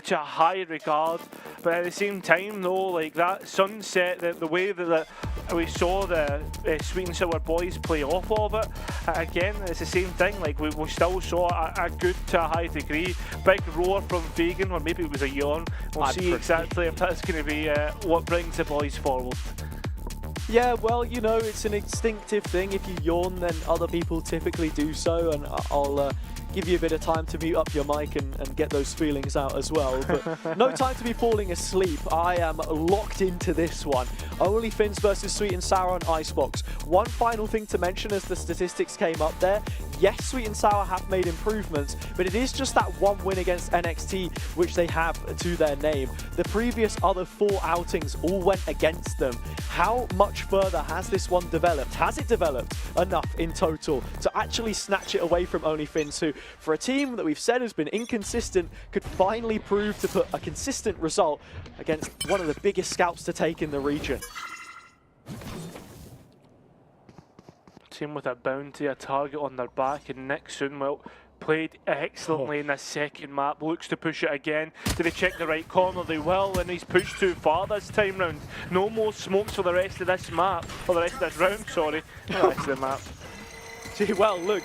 to a high regard, but at the same time, though, like that sunset, the way that we saw the Sweet and Sour boys play off of it, again, it's the same thing. Like we still saw a good to a high degree. Big roar from Fagan, or maybe it was a yawn. We'll see exactly if that's going to be what brings the boys forward. Yeah, well, you know, it's an instinctive thing. If you yawn, then other people typically do so, and I'll give you a bit of time to mute up your mic and get those feelings out as well. But no time to be falling asleep. I am locked into this one. OnlyFins versus Sweet and Sour on Icebox. One final thing to mention as the statistics came up there. Yes, Sweet and Sour have made improvements, but it is just that one win against NXT which they have to their name. The previous other 4 outings all went against them. How much further has this one developed? Has it developed enough in total to actually snatch it away from OnlyFins, who, for a team that we've said has been inconsistent, could finally prove to put a consistent result against one of the biggest scouts to take in the region? Team with a bounty, a target on their back, and Nick Sunwell played excellently in this second map, looks to push it again. Do they check the right corner? They will, and he's pushed too far this time round. No more smokes for the rest of this map, or the rest of this round, sorry. The rest of the map. Gee, well, look,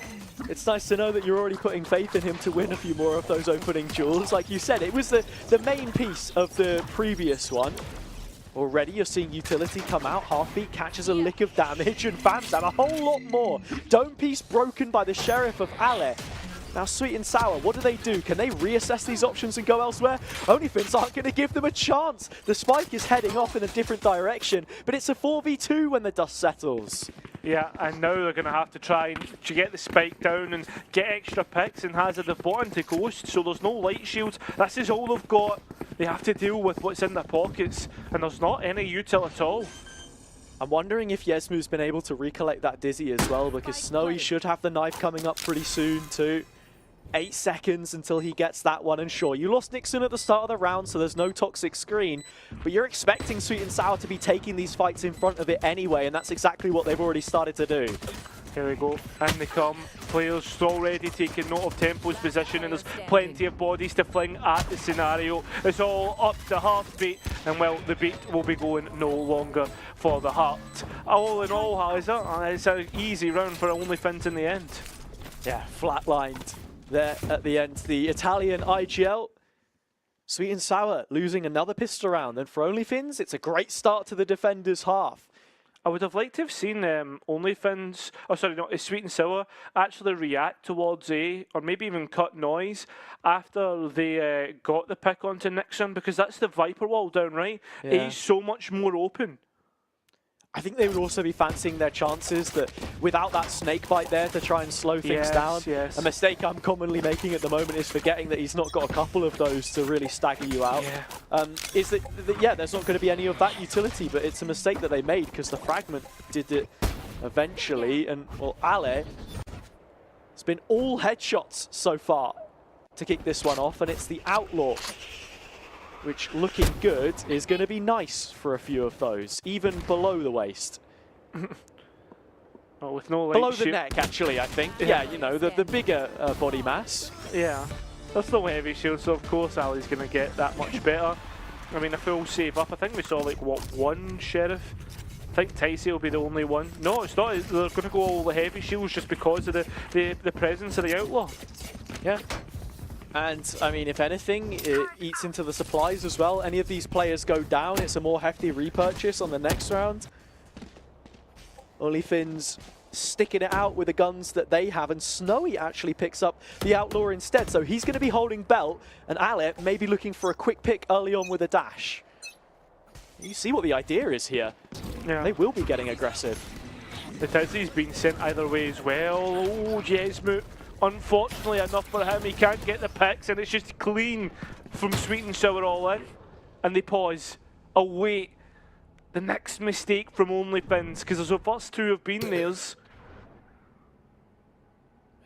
it's nice to know that you're already putting faith in him to win a few more of those opening duels. Like you said, it was the main piece of the previous one. Already you're seeing utility come out, Heartbeat catches a lick of damage, and Bam's done a whole lot more. Dome piece broken by the Sheriff of Ale. Now Sweet and Sour, what do? Can they reassess these options and go elsewhere? OnlyFins aren't going to give them a chance. The spike is heading off in a different direction, but it's a 4v2 when the dust settles. Yeah, and now they're going to have to try and get the spike down and get extra picks, and Hazard the bottom to Ghost, so there's no light shields. This is all they've got. They have to deal with what's in their pockets, and there's not any util at all. I'm wondering if Yesmu's been able to recollect that Dizzy as well, because Snowy should have the knife coming up pretty soon too. 8 seconds until he gets that one, and sure, you lost Nixon at the start of the round, so there's no toxic screen, but you're expecting Sweet and Sour to be taking these fights in front of it anyway, and that's exactly what they've already started to do. Here we go, and they come. Players already taking note of Tempo's position, and there's plenty of bodies to fling at the scenario. It's all up to Heartbeat, and well, the beat will be going no longer for the Heart. All in all, it's an easy round for OnlyFins in the end. Yeah, flatlined there at the end. The Italian IGL, Sweet and Sour losing another pistol round, and for OnlyFins, it's a great start to the defenders' half. I would have liked to have seen OnlyFins, Sweet and Sour actually react towards A, or maybe even cut noise after they got the pick onto Nixon, because that's the Viper wall down, right? Yeah. A's so much more open. I think they would also be fancying their chances that without that snake bite there to try and slow things down. Yes. A mistake I'm commonly making at the moment is forgetting that he's not got a couple of those to really stagger you out. Yeah. Is that, yeah, there's not going to be any of that utility, but it's a mistake that they made because the fragment did it eventually. And, well, Ale, it's been all headshots so far to kick this one off, and it's the Outlaw, which, looking good, is going to be nice for a few of those, even below the waist. Oh, with no Below the neck, actually, I think. Yeah, you know, the bigger body mass. Yeah, that's no heavy shield, so of course Ali's going to get that much better. I mean, a full save up. I think we saw, like, what, one Sheriff? I think Ticey will be the only one. No, it's not. They're going to go all the heavy shields just because of the presence of the Outlaw. Yeah. And, I mean, if anything, it eats into the supplies as well. Any of these players go down, it's a more hefty repurchase on the next round. OnlyFins sticking it out with the guns that they have, and Snowy actually picks up the Outlaw instead. So he's going to be holding belt, and Ale maybe looking for a quick pick early on with a dash. You see what the idea is here. Yeah. They will be getting aggressive. The Tizzy's been sent either way as well. Oh, Jesmu. Unfortunately enough for him, he can't get the picks, and it's just clean from Sweet and Sour all in. And they pause, await the next mistake from OnlyFins, because the first two have been theirs.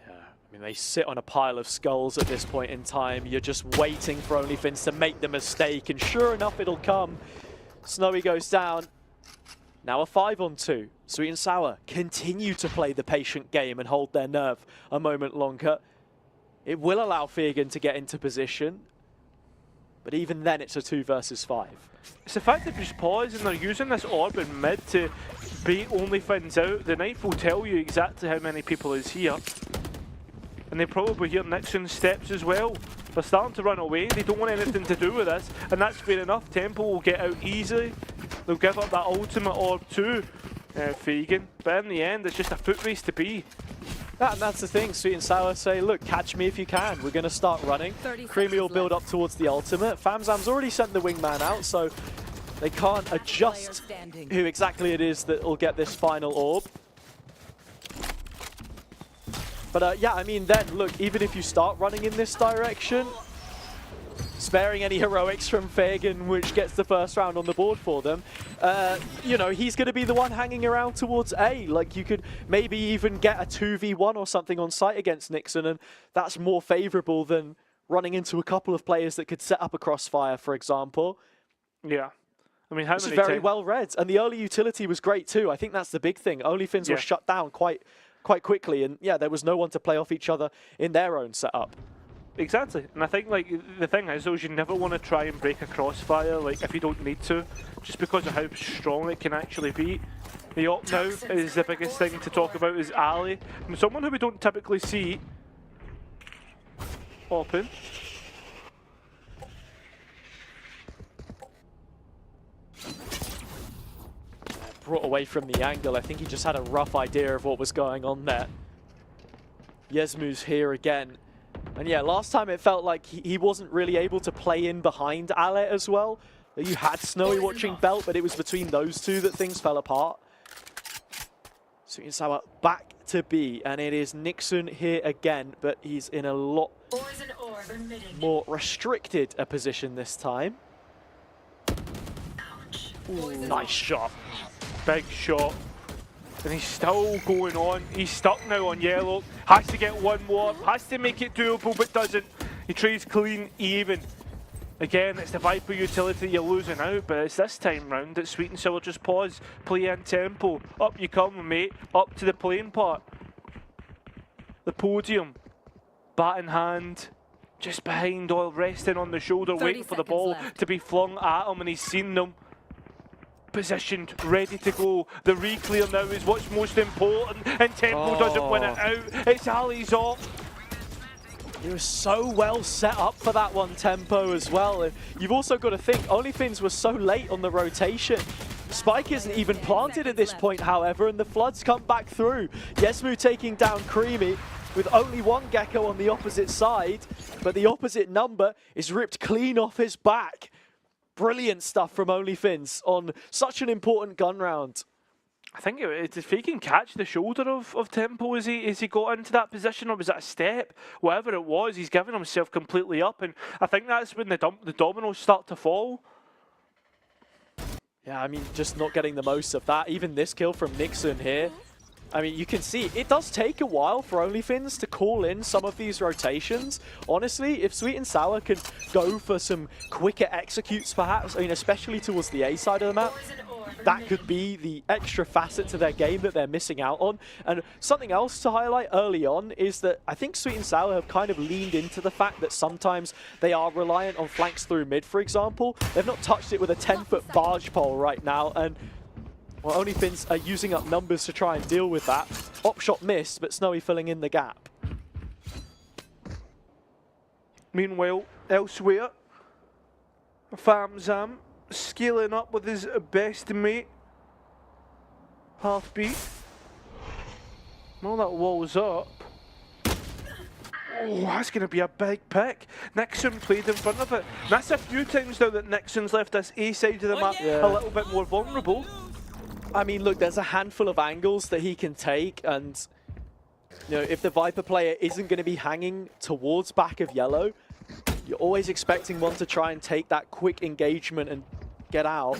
Yeah, I mean, they sit on a pile of skulls at this point in time. You're just waiting for OnlyFins to make the mistake, and sure enough, it'll come. Snowy goes down. Now a 5-on-2. Sweet and Sour continue to play the patient game and hold their nerve a moment longer. It will allow Fegan to get into position, but even then it's a 2 versus 5. It's the fact that just pause and they're using this orb in mid to bait OnlyFins out. The knife will tell you exactly how many people is here. And they probably hear Nixon's steps as well. They're starting to run away. They don't want anything to do with this, and that's fair enough. Tempo will get out easily. They'll give up that ultimate orb to Fegan, but in the end, it's just a foot race to be. And that's the thing. Sweet and Sour say, look, catch me if you can. We're going to start running. Creamy will build up towards the ultimate. Famzam's already sent the wingman out, so they can't adjust who exactly it is that will get this final orb. But yeah, I mean, then, look, even if you start running in this direction, sparing any heroics from Fegan, which gets the first round on the board for them, you know, he's going to be the one hanging around towards A. Like, you could maybe even get a 2v1 or something on site against Nixon, and that's more favorable than running into a couple of players that could set up a crossfire, for example. Yeah. I mean, how this many is very well read, and the early utility was great too. I think that's the big thing. OnlyFins were shut down quite quickly, and yeah, there was no one to play off each other in their own setup. Exactly, and I think, like, the thing is though, is you never want to try and break a crossfire, like, if you don't need to, just because of how strong it can actually be. The op now is the biggest thing to talk about, is Ali, and someone who we don't typically see open. Brought away from the angle. I think he just had a rough idea of what was going on there. Yesmu's here again. And yeah, last time it felt like he wasn't really able to play in behind Ale as well. You had Snowy watching belt, but it was between those two that things fell apart. Sweet and Sour back to B, and it is Nixon here again, but he's in a lot more restricted a position this time. Ooh, nice shot. Big shot. And he's still going on. He's stuck now on yellow. Has to get one more. Has to make it doable, but doesn't. He trades clean even. Again, it's the Viper utility you're losing out, but it's this time round that Sweet and Sour just pause, play in tempo. Up you come, mate. Up to the playing part. The podium. Bat in hand. Just behind Oil, resting on the shoulder, waiting for the ball to be flung at him, and he's seen them. Positioned, ready to go. The re-clear now is what's most important, and Tempo doesn't win it out. It's Ali's up. He was so well set up for that one, Tempo, as well. And you've also got to think, OnlyFins was so late on the rotation. Spike isn't even planted at this point, however, and the Floods come back through. Yesmu taking down Creamy with only one Gecko on the opposite side, but the opposite number is ripped clean off his back. Brilliant stuff from OnlyFins on such an important gun round. I think if he can catch the shoulder of Tempo as he got into that position, or was that a step? Whatever it was, he's given himself completely up, and I think that's when the dominoes start to fall. Yeah, I mean, just not getting the most of that. Even this kill from Nixon here. I mean, you can see it does take a while for OnlyFins to call in some of these rotations. Honestly, if Sweet and Sour can go for some quicker executes, perhaps, I mean, especially towards the A side of the map, that could be the extra facet to their game that they're missing out on. And something else to highlight early on is that I think Sweet and Sour have kind of leaned into the fact that sometimes they are reliant on flanks through mid, for example. They've not touched it with a 10-foot barge pole right now, and well, OnlyFins are using up numbers to try and deal with that. Op shot missed, but Snowy filling in the gap. Meanwhile, elsewhere, Famzam scaling up with his best mate. Heartbeat. Well, that wall's up. Oh, that's going to be a big pick. Nixon played in front of it. And that's a few times now that Nixon's left this A side of the map a little bit more vulnerable. I mean, look, there's a handful of angles that he can take, and you know, if the Viper player isn't going to be hanging towards back of yellow, you're always expecting one to try and take that quick engagement and get out.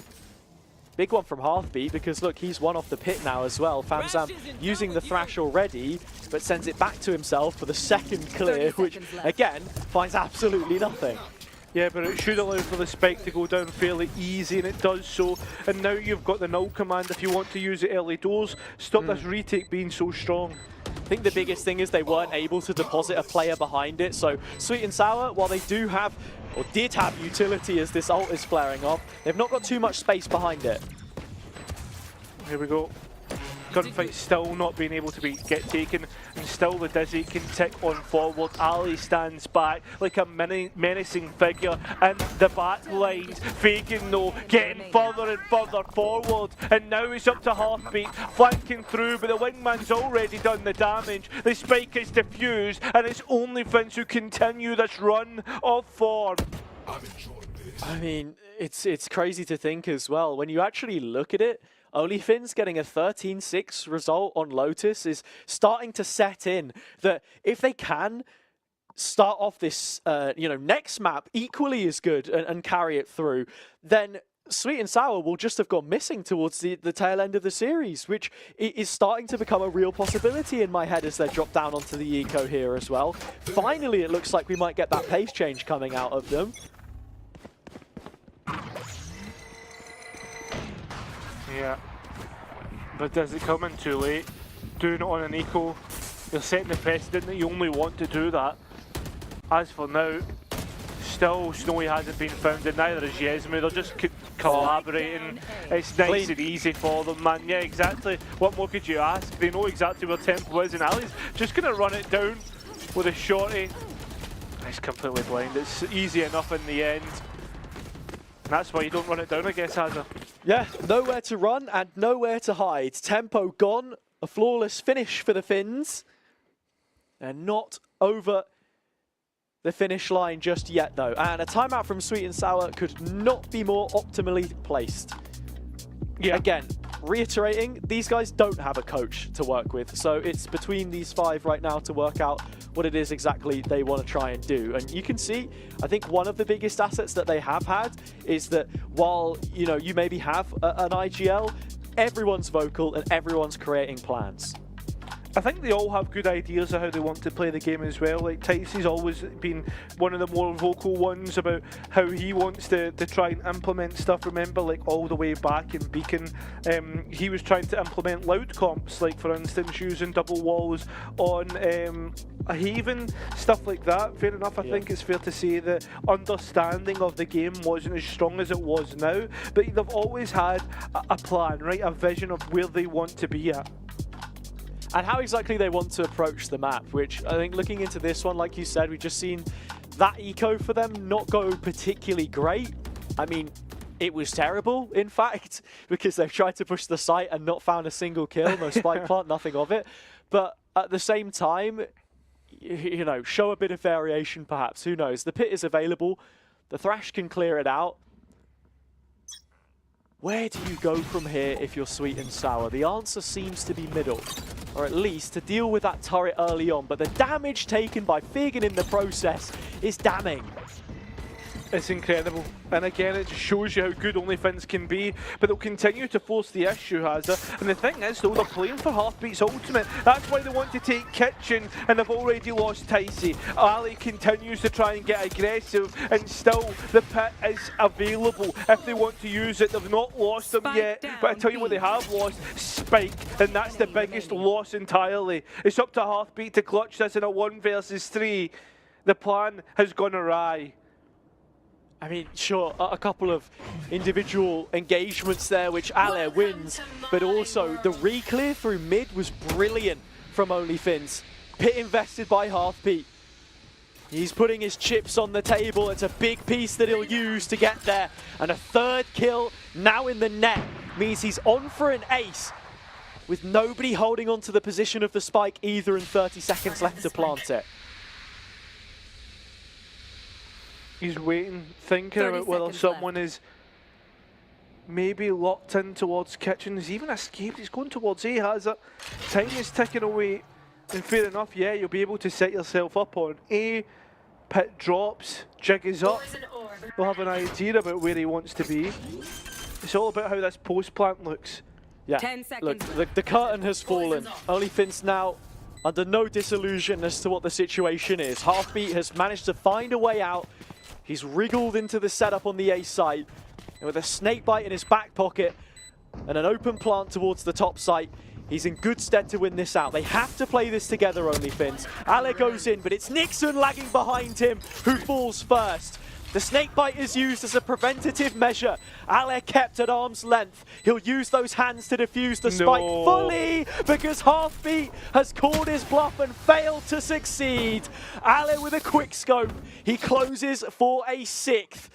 Big one from Heartbeat, because look, he's one off the pit now as well. Famzam using the Thrash already, but sends it back to himself for the second clear, which again finds absolutely nothing. Yeah, but it should allow for the spike to go down fairly easy, and it does so. And now you've got the null command if you want to use it early doors. Stop this retake being so strong. I think the biggest thing is they weren't able to deposit a player behind it. So Sweet and Sour, while they do have, or did have utility as this ult is flaring off, they've not got too much space behind it. Here we go. Gunfight still not being able to get taken, and still the Dizzy can tick on forward. Ali stands back like a menacing figure in the back lines, faking though, getting further and further forward, and now it's up to Heartbeat, flanking through, but the wingman's already done the damage. The spike is diffused, and it's OnlyFins who continue this run of form. I mean, it's crazy to think as well, when you actually look at it, OnlyFins getting a 13-6 result on Lotus is starting to set in that if they can start off this next map equally as good and carry it through, then Sweet and Sour will just have gone missing towards the tail end of the series, which is starting to become a real possibility in my head as they drop down onto the eco here as well. Finally, it looks like we might get that pace change coming out of them. Yeah, but does it come in too late? Doing it on an eco, you're setting the precedent that you only want to do that. As for now, still Snowy hasn't been found, and neither is Yesmu. They're just collaborating. It's nice and easy for them, man. Yeah, exactly. What more could you ask? They know exactly where Tempo is, and Ali's just going to run it down with a shorty. He's completely blind. It's easy enough in the end. That's why you don't run it down, I guess, Hazza. Yeah, nowhere to run and nowhere to hide. Tempo gone, a flawless finish for the Finns. They're not over the finish line just yet, though. And a timeout from Sweet and Sour could not be more optimally placed. Yeah. Again, reiterating, these guys don't have a coach to work with, so it's between these five right now to work out what it is exactly they want to try and do. And you can see, I think one of the biggest assets that they have had is that while you maybe have an IGL, everyone's vocal and everyone's creating plans. I think they all have good ideas of how they want to play the game as well. Like Ticey's always been one of the more vocal ones about how he wants to try and implement stuff. Remember, like all the way back in Beacon, he was trying to implement loud comps, like for instance using double walls on a Haven, stuff like that. Fair enough, I think it's fair to say that understanding of the game wasn't as strong as it was now, but they've always had a plan, right? A vision of where they want to be at. And how exactly they want to approach the map, which I think looking into this one, like you said, we've just seen that eco for them not go particularly great. I mean, it was terrible, in fact, because they've tried to push the site and not found a single kill, no spike plant, nothing of it. But at the same time, you know, show a bit of variation perhaps, who knows. The pit is available, the Thrash can clear it out. Where do you go from here if you're sweet and sour? The answer seems to be middle, or at least to deal with that turret early on, but the damage taken by Figan in the process is damning. It's incredible, and again it just shows you how good OnlyFins can be, but they'll continue to force the issue, Hazza. And the thing is though, they're playing for Heartbeat's ultimate. That's why they want to take Kitchen, and they've already lost Ticey. Ali continues to try and get aggressive, and still the pit is available if they want to use it. They've not lost them yet, but I tell you what they have lost, Spike, and that's the biggest loss entirely. It's up to Heartbeat to clutch this in a 1 versus 3. The plan has gone awry. I mean, sure, a couple of individual engagements there, which Ale wins, but also the re-clear through mid was brilliant from OnlyFins. Pit invested by Heartbeat. He's putting his chips on the table. It's a big piece that he'll use to get there. And a third kill now in the net means he's on for an ace, with nobody holding on to the position of the spike either and 30 seconds left to plant it. He's waiting, thinking about whether someone is maybe locked in towards Kitchen. He's even escaped. He's going towards A, Hazza. Time is ticking away. And fair enough, yeah, you'll be able to set yourself up on A. Pit drops, Jig is up. We'll have an idea about where he wants to be. It's all about how this post plant looks. Yeah, 10 seconds. Look, the curtain has fallen. OnlyFins now under no disillusion as to what the situation is. Heartbeat has managed to find a way out. He's wriggled into the setup on the A site, and with a snake bite in his back pocket and an open plant towards the top site, he's in good stead to win this out. They have to play this together, OnlyFins. Ale goes in, but it's Nixon lagging behind him who falls first. The snake bite is used as a preventative measure. Ale kept at arm's length. He'll use those hands to defuse the spike fully because Heartbeat has called his bluff and failed to succeed. Ale with a quick scope. He closes for a 6th.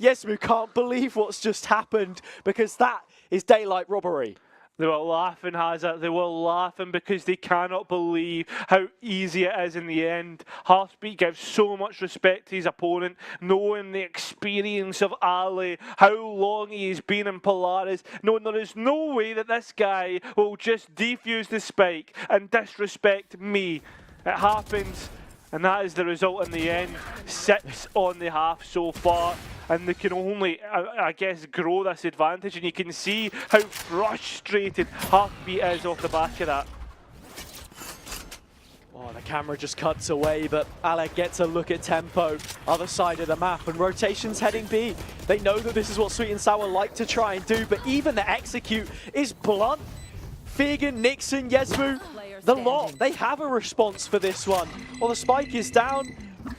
Yesmu can't believe what's just happened because that is daylight robbery. They were laughing, Hazza. They were laughing because they cannot believe how easy it is in the end. Heartbeat gives so much respect to his opponent, knowing the experience of Ali, how long he has been in Polaris, knowing there is no way that this guy will just defuse the spike and disrespect me. It happens, and that is the result in the end. 6 on the half so far. And they can only, I guess, grow this advantage, and you can see how frustrated Heartbeat is off the back of that. Oh, the camera just cuts away, but Ale gets a look at tempo, other side of the map, and rotation's heading B. They know that this is what Sweet and Sour like to try and do, but even the execute is blunt. Figan, Nixon, Yesmu, the lot, they have a response for this one. Well, the spike is down.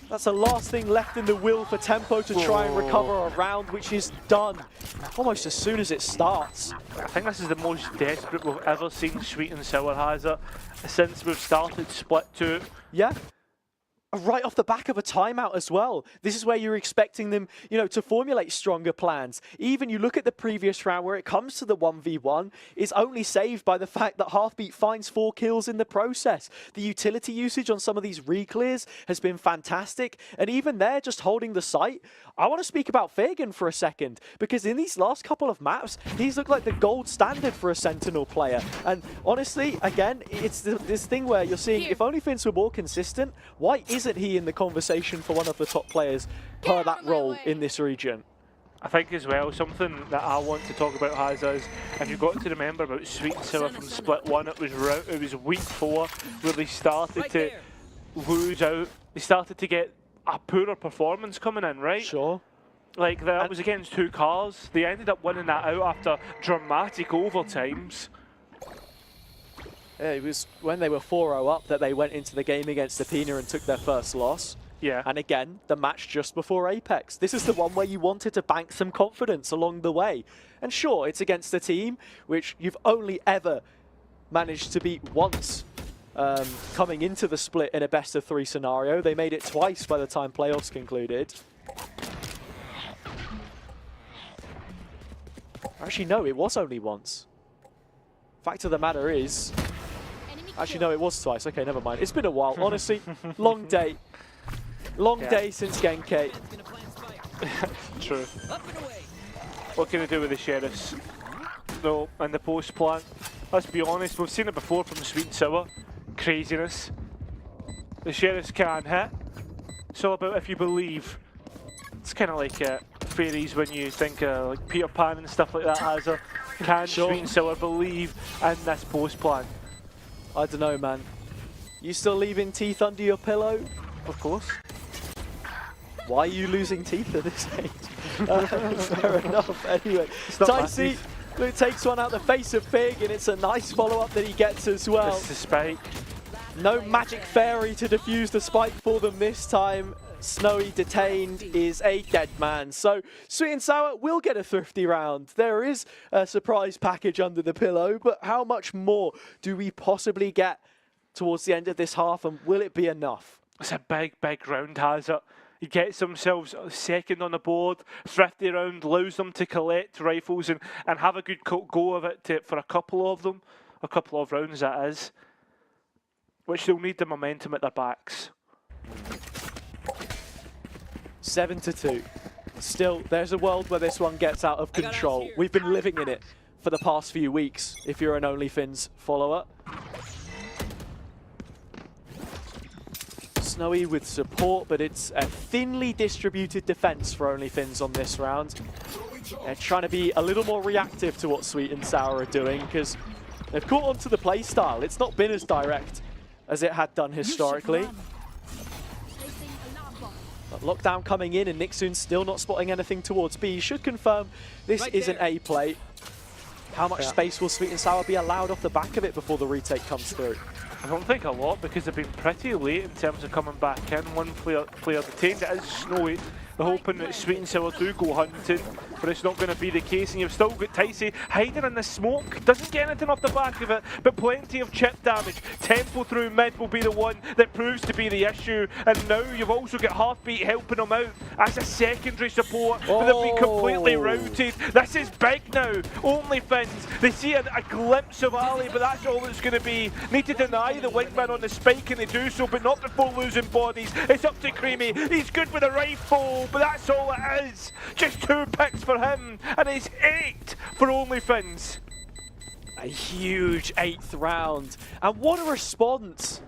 That's the last thing left in the will for Tempo to try and recover a round, which is done almost as soon as it starts. I think this is the most desperate we've ever seen Sweet and Sour Hazza since we've started Split 2. Yeah. Right off the back of a timeout as well. This is where you're expecting them, you know, to formulate stronger plans. Even you look at the previous round where it comes to the 1v1, it's only saved by the fact that Heartbeat finds 4 kills in the process. The utility usage on some of these re-clears has been fantastic. And even there, just holding the site, I want to speak about Figan for a second, because in these last couple of maps, he's looked like the gold standard for a Sentinel player. And honestly, again, it's this thing where you're seeing, if OnlyFins were more consistent, why isn't he in the conversation for one of the top players per that role in this region? I think as well, something that I want to talk about has is, if you've got to remember about Sweet and Sour from Split 1, it was week 4 where they started to lose out. They started to get a poorer performance coming in, right? Sure. Like, that was against 2 cars. They ended up winning that out after dramatic overtimes. Yeah, it was when they were 4-0 up that they went into the game against Apina and took their first loss. Yeah. And again, the match just before Apex. This is the one where you wanted to bank some confidence along the way. And sure, it's against a team which you've only ever managed to beat once coming into the split in a best-of-3 scenario. They made it twice by the time playoffs concluded. Actually, no, it was only once. Fact of the matter is... Actually, no, it was twice. Okay, never mind. It's been a while. Honestly, long day. Long day since Genki. True. What can they do with the Sheriffs? No, and the post plant. Let's be honest, we've seen it before from Sweet and Sour. Craziness. The Sheriffs can hit. It's all about if you believe. It's kind of like fairies when you think like Peter Pan and stuff like that has a can Sweet and Sour believe in this post plant? I don't know, man. You still leaving teeth under your pillow? Of course. Why are you losing teeth at this age? Fair enough. Anyway, Ticey takes one out the face of Fig, and it's a nice follow-up that he gets as well. This is the spike. No magic fairy to defuse the spike for them this time. Snowy detained is a dead man. So Sweet and Sour will get a thrifty round. There is a surprise package under the pillow, but how much more do we possibly get towards the end of this half, and will it be enough? It's a big, big round, has it? He gets themselves second on the board, thrifty round, allows them to collect rifles and have a good go of it for a couple of them. A couple of rounds, that is. Which they'll need the momentum at their backs. 7-2. Still, there's a world where this one gets out of control. We've been living in it for the past few weeks, if you're an OnlyFins follower. Snowy with support, but it's a thinly distributed defense for OnlyFins on this round. They're trying to be a little more reactive to what Sweet and Sour are doing, because they've caught on to the play style. It's not been as direct as it had done historically. But lockdown coming in, and Nixon still not spotting anything towards B. Should confirm this is an A play. How much space will Sweet and Sour be allowed off the back of it before the retake comes through? I don't think a lot, because they've been pretty late in terms of coming back in. One player detained. It is Snowy. They're hoping that Sweet and Sour do go hunting, but it's not going to be the case. And you've still got Ticey hiding in the smoke. Doesn't get anything off the back of it, but plenty of chip damage. Tempo through mid will be the one that proves to be the issue. And now you've also got Heartbeat helping them out as a secondary support, but they've been completely routed. This is big now. OnlyFins, they see a glimpse of Ali, but that's all it's going to be. Need to deny the wingman on the spike, and they do so, but not before losing bodies. It's up to Creamy. He's good with a rifle, but that's all it is. Just 2 picks for him, and it's 8 for OnlyFins. A huge 8th round, and what a response.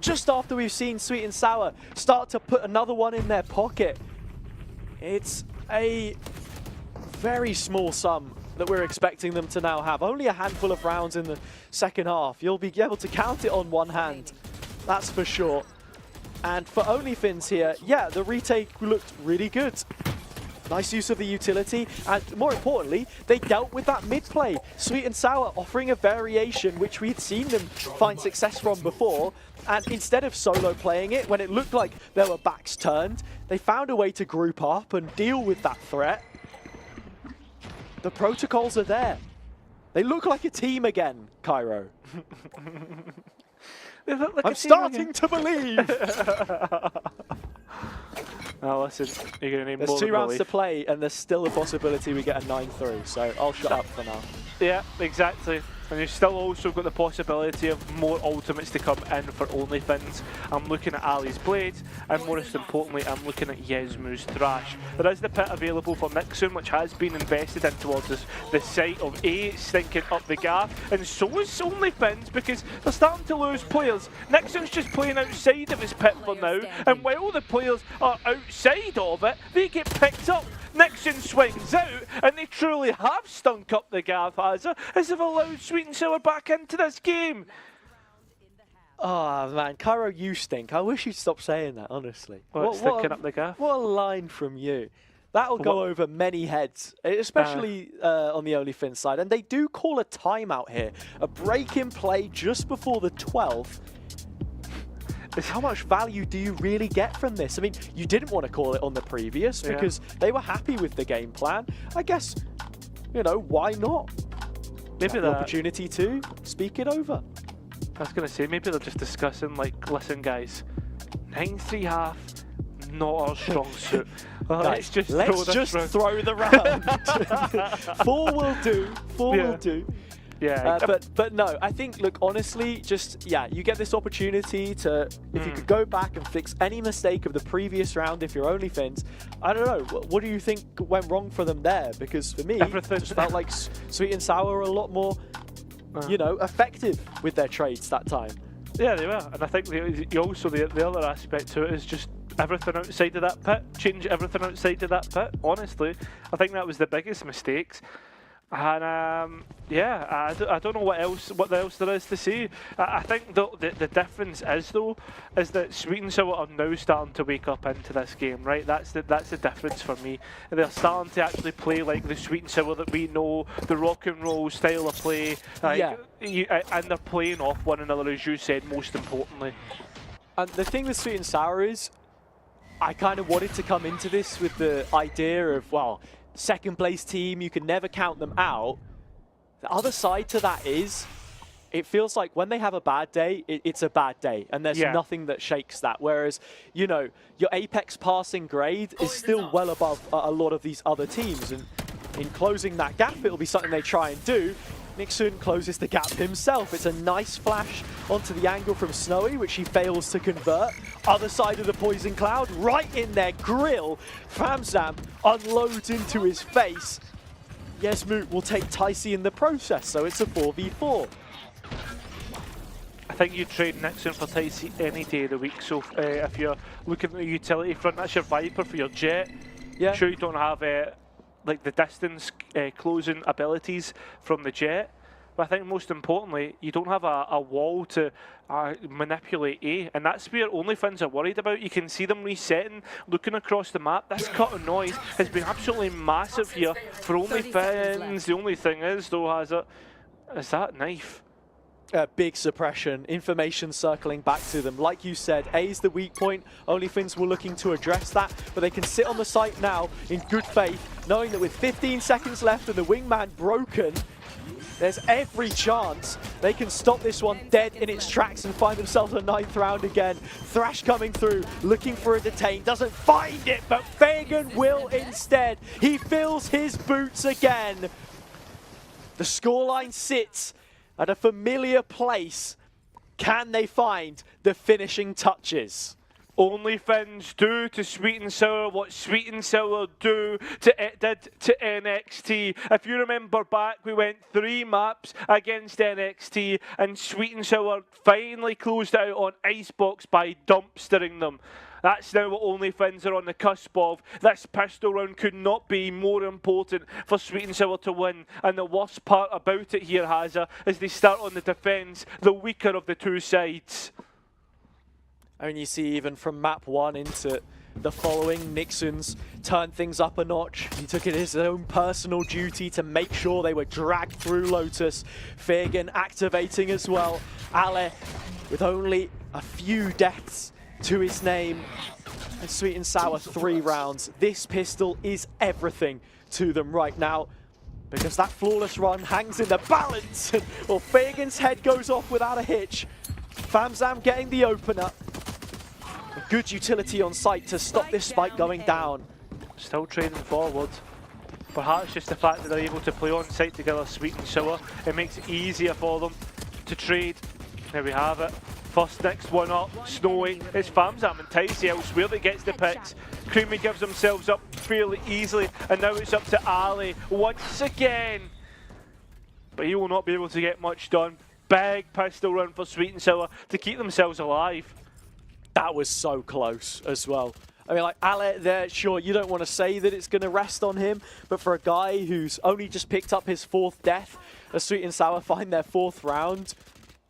Just after we've seen Sweet and Sour start to put another one in their pocket. It's a very small sum that we're expecting them to now have. Only a handful of rounds in the second half. You'll be able to count it on one hand, that's for sure. And for OnlyFins here, yeah, the retake looked really good. Nice use of the utility, and more importantly, they dealt with that mid-play. Sweet and Sour offering a variation which we had seen them find success from before, and instead of solo playing it, when it looked like there were backs turned, they found a way to group up and deal with that threat. The protocols are there. They look like a team again, Cairo. Like I'm starting to believe. Now listen, you're going to need There's more 2 than rounds belief. to play, and there's still a possibility we get a 9-3, so I'll shut up for now. Yeah, exactly. And you've still also got the possibility of more ultimates to come in for OnlyFins. I'm looking at Ali's blades, and most importantly, I'm looking at Yezmu's thrash. There is the pit available for Nixon, which has been invested in towards the site of A, stinking up the gaff, and so is OnlyFins, because they're starting to lose players. Nixon's just playing outside of his pit for now, and while the players are outside of it, they get picked up. Nixon swings out, and they truly have stunk up the gaff, as they've allowed Sweet and Sour back into this game. Oh man, Cairo, you stink. I wish you'd stop saying that, honestly. Stinking up the gaff. What a line from you. That'll go over many heads, especially on the OnlyFins side. And they do call a timeout here. A break in play just before the 12th. How much value do you really get from this? I mean, you didn't want to call it on the previous because they were happy with the game plan. I guess, you know, why not? Maybe the opportunity to speak it over. I was going to say, maybe they're just discussing, like, listen guys, 9-3 half, not our strong suit. Let's just throw the round. 4 will do. 4 will do. Yeah. But no, I think, look, honestly, just, you get this opportunity to, if you could go back and fix any mistake of the previous round, if you're OnlyFins, I don't know, what do you think went wrong for them there? Because for me, it just felt like Sweet and Sour were a lot more, you know, effective with their trades that time. Yeah, they were. And I think also the other aspect to it is just everything outside of that pit. Change everything outside of that pit. Honestly, I think that was the biggest mistakes. And I don't know what else there is to say. I think the difference is that Sweet and Sour are now starting to wake up into this game, right? That's the difference for me. They're starting to actually play like the Sweet and Sour that we know, the rock and roll style of play, and they're playing off one another, as you said, most importantly. And the thing with Sweet and Sour is, I kind of wanted to come into this with the idea of, well, second place team, you can never count them out. The other side to that is, it feels like when they have a bad day, it's a bad day, and there's nothing that shakes that. Whereas, you know, your Apex passing grade is still well above a lot of these other teams, and in closing that gap, it'll be something they try and do. Nixon closes the gap himself. It's a nice flash onto the angle from Snowy, which he fails to convert. Other side of the poison cloud, right in their grill. Famzam unloads into his face. Yesmoot will take Ticey in the process, so it's a 4v4. I think you trade Nixon for Ticey any day of the week. So if you're looking at the utility front, that's your Viper for your Jet. Yeah. Sure, you don't have like the distance closing abilities from the Jet, but I think most importantly, you don't have a wall to manipulate A, and that's where OnlyFins are worried about. You can see them resetting, looking across the map. This cut of noise has been absolutely massive here for OnlyFins. The only thing is, though, is that knife. Big suppression, information circling back to them. Like you said, A is the weak point. OnlyFins were looking to address that, but they can sit on the site now in good faith, knowing that with 15 seconds left and the wingman broken, there's every chance they can stop this one dead in its tracks and find themselves a 9th round again. Thrash coming through, looking for a detain, doesn't find it, but Fagan will instead. He fills his boots again. The scoreline sits at a familiar place. Can they find the finishing touches? OnlyFins do to Sweet and Sour what Sweet and Sour did to NXT. If you remember back, we went 3 maps against NXT, and Sweet and Sour finally closed out on Icebox by dumpstering them. That's now what OnlyFins are on the cusp of. This pistol round could not be more important for Sweet and Sour to win. And the worst part about it here, Hazza, is they start on the defence, the weaker of the two sides. I mean, you see even from map 1 into the following, Nixon's turned things up a notch. He took it as his own personal duty to make sure they were dragged through Lotus. Fagan activating as well. Ale with only a few deaths to his name, and Sweet and Sour 3 rounds. This pistol is everything to them right now, because that flawless run hangs in the balance. Well, Fagan's head goes off without a hitch. Famzam getting the opener. A good utility on site to stop this spike going down. Still trading forward. Perhaps just the fact that they're able to play on site together, Sweet and Sour, it makes it easier for them to trade. There we have it. First next one up, Snowy. It's Famzam and Ticey elsewhere that gets the picks. Creamy gives themselves up fairly easily, and now it's up to Ali once again. But he will not be able to get much done. Big pistol run for Sweet and Sour to keep themselves alive. That was so close as well. I mean, like, Ale there, sure, you don't want to say that it's going to rest on him, but for a guy who's only just picked up his 4th death, as Sweet and Sour find their 4th round,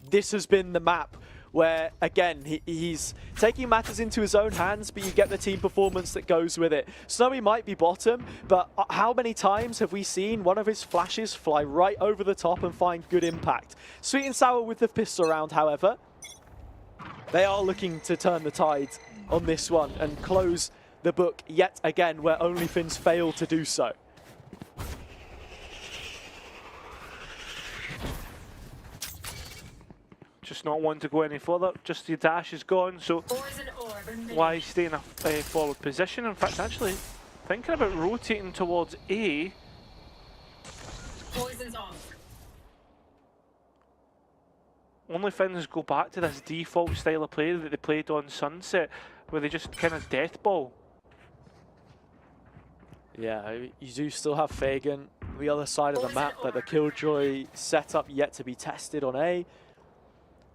this has been the map where, again, he's taking matters into his own hands, but you get the team performance that goes with it. Snowy might be bottom, but how many times have we seen one of his flashes fly right over the top and find good impact? Sweet and Sour with the pistol round, however, they are looking to turn the tide on this one and close the book yet again, where OnlyFins failed to do so. Just not wanting to go any further. Just the dash is gone, so why stay in a forward position? In fact, actually thinking about rotating towards A. Poison's off. OnlyFins go back to this default style of play that they played on Sunset, where they just kind of death ball. Yeah, you do still have Fagan on the other side of the map, but the Killjoy setup yet to be tested on A.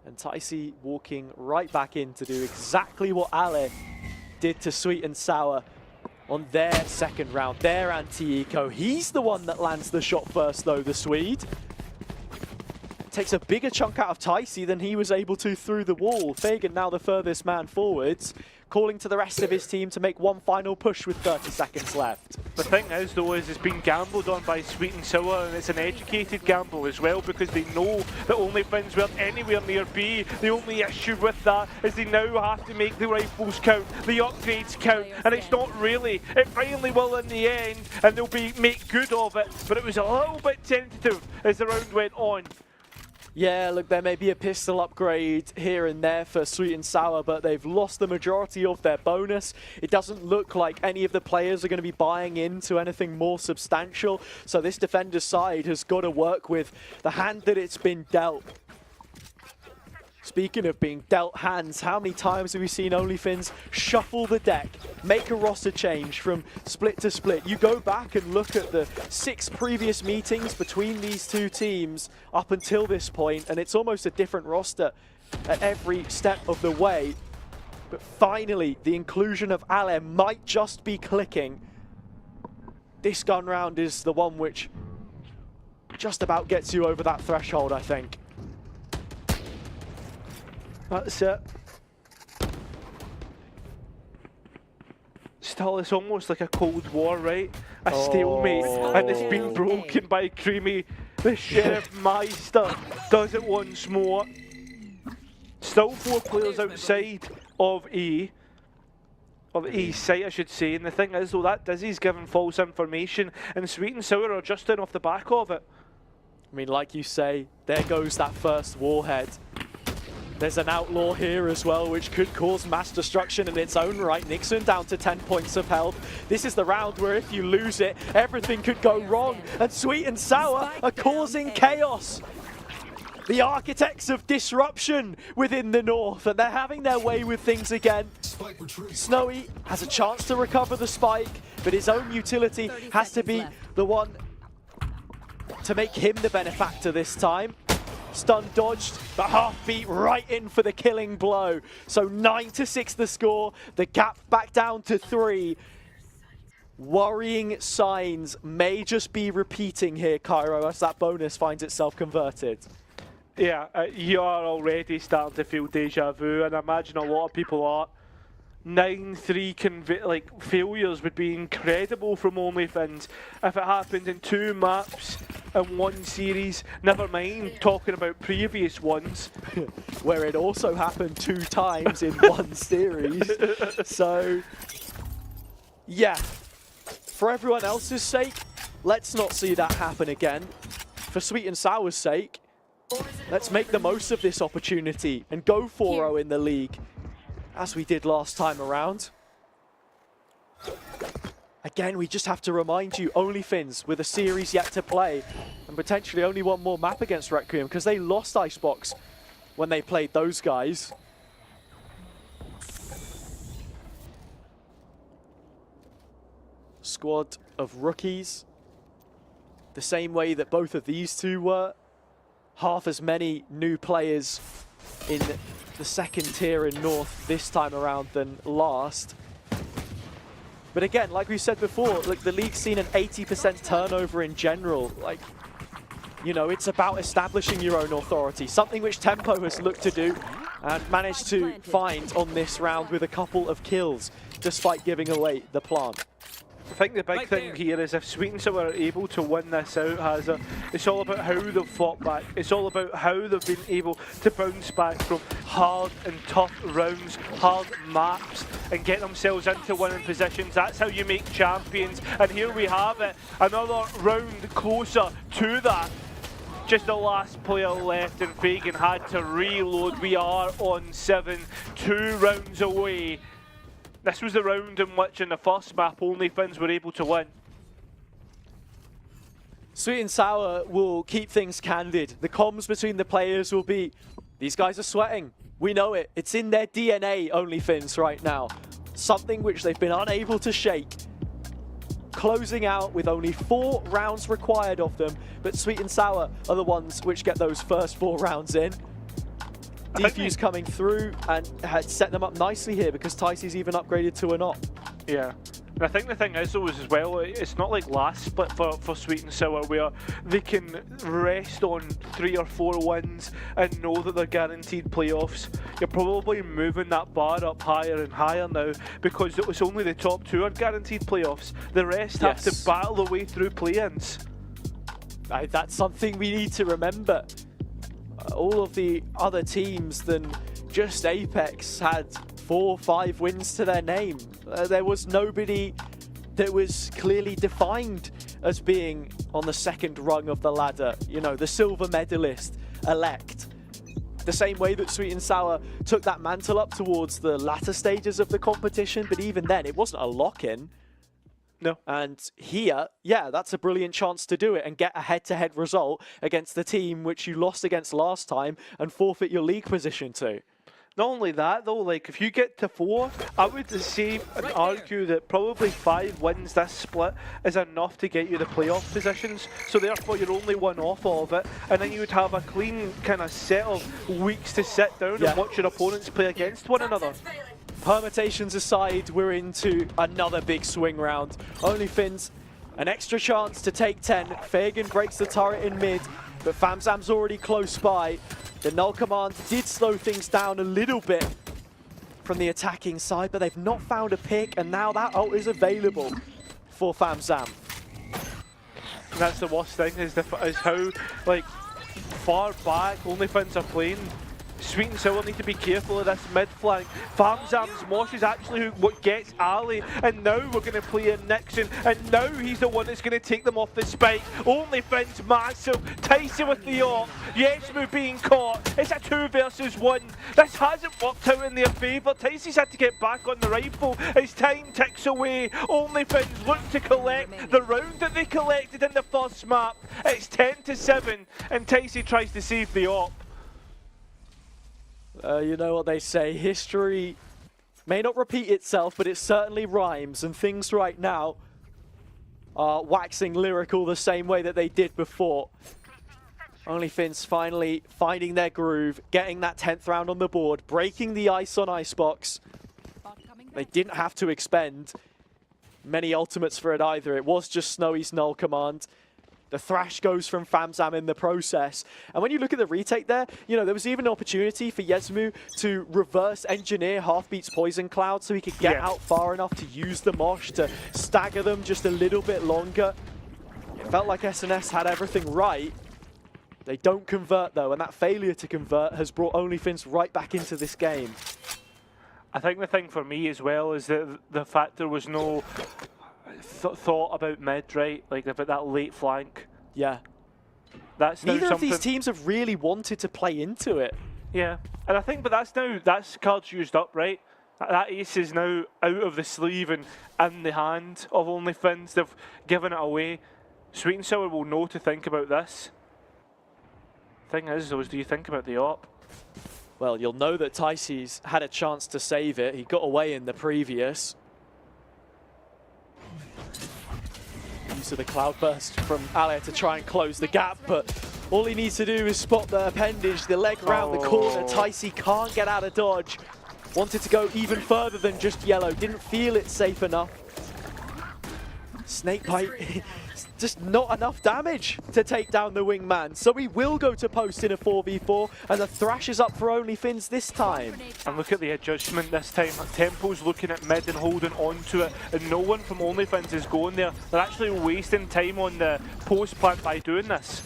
And Ticey walking right back in to do exactly what Ale did to Sweet and Sour on their 2nd round, their anti-eco. He's the one that lands the shot first though, the Swede. Takes a bigger chunk out of Ticey than he was able to through the wall. Fagan now the furthest man forwards, calling to the rest of his team to make one final push with 30 seconds left. The thing is though, is it's been gambled on by Sweet and Sour, and it's an educated gamble as well, because they know that OnlyFins weren't anywhere near B. The only issue with that is they now have to make the rifles count, the upgrades count, and it's not really. It finally will in the end, and they'll make good of it, but it was a little bit tentative as the round went on. Yeah, look, there may be a pistol upgrade here and there for Sweet and Sour, but they've lost the majority of their bonus. It doesn't look like any of the players are going to be buying into anything more substantial, so this defender's side has got to work with the hand that it's been dealt. Speaking of being dealt hands, how many times have we seen OnlyFins shuffle the deck, make a roster change from split to split? You go back and look at the 6 previous meetings between these two teams up until this point, and it's almost a different roster at every step of the way. But finally, the inclusion of Ale might just be clicking. This gun round is the one which just about gets you over that threshold, I think. That's it. Still, it's almost like a Cold War, right? A stalemate, and it's been broken by Creamy. The Sheriff Meister does it once more. Still 4 players outside of A. Of A site, I should say. And the thing is, though, that Dizzy's given false information, and Sweet and Sour are just in off the back of it. I mean, like you say, there goes that first warhead. There's an outlaw here as well, which could cause mass destruction in its own right. Nixon down to 10 points of health. This is the round where if you lose it, everything could go wrong. And Sweet and Sour are causing chaos. The architects of disruption within the north, and they're having their way with things again. Snowy has a chance to recover the spike, but his own utility has to be the one to make him the benefactor this time. Stun dodged, but half beat right in for the killing blow. So 9-6 the score, the gap back down to 3. Worrying signs may just be repeating here, Cairo, as that bonus finds itself converted. Yeah, you are already starting to feel deja vu, and I imagine a lot of people are. 9-3 failures would be incredible from OnlyFins if it happened in 2 maps in 1 series, never mind talking about previous ones. Where it also happened 2 times in 1 series. So, yeah, for everyone else's sake, let's not see that happen again. For Sweet and Sour's sake, let's make the most of this opportunity and go 4-0 in the league, as we did last time around. Again, we just have to remind you, OnlyFins with a series yet to play, and potentially only 1 more map against Requiem, because they lost Icebox when they played those guys. Squad of rookies, the same way that both of these two were. Half as many new players in the 2nd tier in North this time around than last. But again, like we said before, like the league's seen an 80% turnover in general. Like, you know, it's about establishing your own authority, something which Tempo has looked to do and managed to find on this round with a couple of kills, despite giving away the plant. I think the big thing here is if Sweet and Sour are able to win this out, Hazza, it's all about how they've fought back. It's all about how they've been able to bounce back from hard and tough rounds, hard maps, and get themselves into winning positions. That's how you make champions. And here we have it, another round closer to that. Just the last player left and Fagan had to reload. We are on 7, 2 rounds away. This was the round in which in the first map only Finns were able to win. Sweet and Sour will keep things candid. The comms between the players will be, these guys are sweating. We know it. It's in their DNA, only Finns right now. Something which they've been unable to shake. Closing out with only 4 rounds required of them, but Sweet and Sour are the ones which get those first 4 rounds in. Defuse coming through and had set them up nicely here because Ticey's even upgraded to an op. Yeah. And I think the thing is though is as well, it's not like last split for Sweet and Sour where they can rest on 3 or 4 wins and know that they're guaranteed playoffs. You're probably moving that bar up higher and higher now because it was only the top 2 are guaranteed playoffs. The rest have to battle their way through play-ins. That's something we need to remember. All of the other teams than just Apex had 4 or 5 wins to their name. There was nobody that was clearly defined as being on the second rung of the ladder. You know, the silver medalist elect. The same way that Sweet and Sour took that mantle up towards the latter stages of the competition, but even then it wasn't a lock-in. No. And here, yeah, that's a brilliant chance to do it and get a head-to-head result against the team which you lost against last time and forfeit your league position to. Not only that though, like if you get to 4, I would say and argue that probably 5 wins this split is enough to get you the playoff positions. So therefore you're only 1 off of it, and then you would have a clean kind of set of weeks to sit down and watch your opponents play against one another. Permutations aside, we're into another big swing round. Only Finns, an extra chance to take 10. Fagan breaks the turret in mid, but Famzam's already close by. The null command did slow things down a little bit from the attacking side, but they've not found a pick, and now that ult is available for Famzam. And that's the worst thing, is how like far back only Finns are playing. Sweet and Sour need to be careful of this mid flank. Famzam's Mosh is actually what gets Ali, and now we're going to play in Nixon, and now he's the one that's going to take them off the spike. Only Finns massive. Ticey with the op. Yesmu being caught. It's a 2 versus 1. This hasn't worked out in their favour. Ticey's had to get back on the rifle as time ticks away. Only Finns look to collect the round that they collected in the first map. It's 10-7, and Ticey tries to save the op. You know what they say, history may not repeat itself, but it certainly rhymes, and things right now are waxing lyrical the same way that they did before. Only Finns finally finding their groove, getting that 10th round on the board, breaking the ice on Icebox. They didn't have to expend many ultimates for it either. It was just Snowy's null command. The thrash goes from Famzam in the process. And when you look at the retake there, you know, there was even an opportunity for Yesmu to reverse engineer Halfbeat's Poison Cloud so he could get out far enough to use the Mosh to stagger them just a little bit longer. It felt like SNS had everything right. They don't convert though, and that failure to convert has brought OnlyFins right back into this game. I think the thing for me as well is that the fact there was no thought about mid, right? Like about that late flank. Yeah. That's neither of these teams have really wanted to play into it. Yeah, and I think, but that's cards used up, right? That ace is now out of the sleeve and in the hand of OnlyFins. They've given it away. Sweet and Sour will know to think about this. Thing is, though, is do you think about the op? Well, you'll know that Ticey's had a chance to save it. He got away in the previous. Use of the Cloudburst from Ale to try and close the gap, but all he needs to do is spot the appendage, the leg round the corner. Ticey can't get out of dodge. Wanted to go even further than just yellow. Didn't feel it safe enough. Snakebite, just not enough damage to take down the wingman. So we will go to post in a 4v4, and the Thrash is up for OnlyFins this time. And look at the adjustment this time. Tempo's looking at mid and holding on to it, and no one from OnlyFins is going there. They're actually wasting time on the post plant by doing this.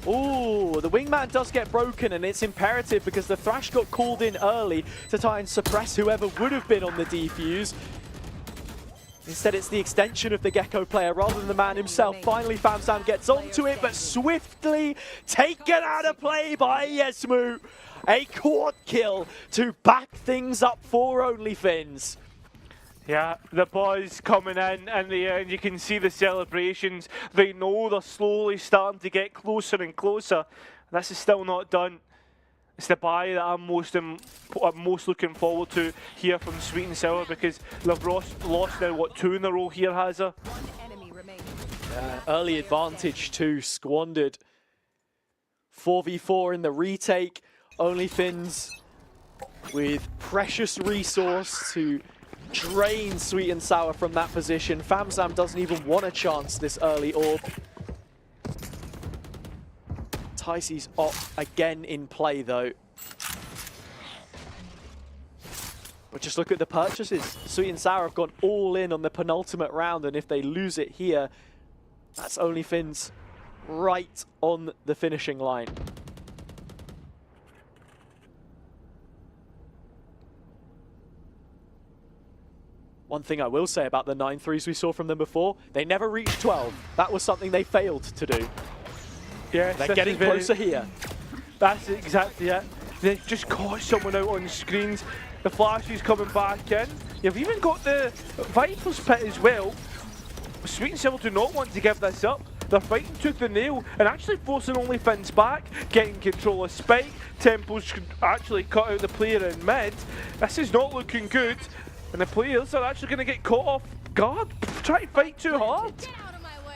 Ooh, the wingman does get broken, and it's imperative because the Thrash got called in early to try and suppress whoever would have been on the defuse. Instead, it's the extension of the Gecko player rather than the man himself. Finally, FamSam gets onto it, but swiftly taken out of play by Yesmu. A quad kill to back things up for OnlyFins. Yeah, the boys coming in the end. You can see the celebrations. They know they're slowly starting to get closer and closer. This is still not done. It's the buy that I'm most looking forward to here from Sweet and Sour, because they've lost now, what, 2 in a row here, Hazza? Early advantage too, squandered. 4v4 in the retake. OnlyFins with precious resource to drain Sweet and Sour from that position. FamSam doesn't even want a chance this early orb. Ticey's off again in play though. But just look at the purchases. Sweet and Sour have gone all in on the penultimate round, and if they lose it here, that's OnlyFins right on the finishing line. One thing I will say about the 9-3s we saw from them before, they never reached 12. That was something they failed to do. Yes, they're getting closer here. That's exactly it. They just caught someone out on the screens. The flash is coming back in. You've even got the Vital's pit as well. Sweet and Sour do not want to give this up. They're fighting tooth and nail and actually forcing OnlyFins back, getting control of Spike. Tempo's actually cut out the player in mid. This is not looking good, and the players are actually going to get caught off guard. Try to fight too hard.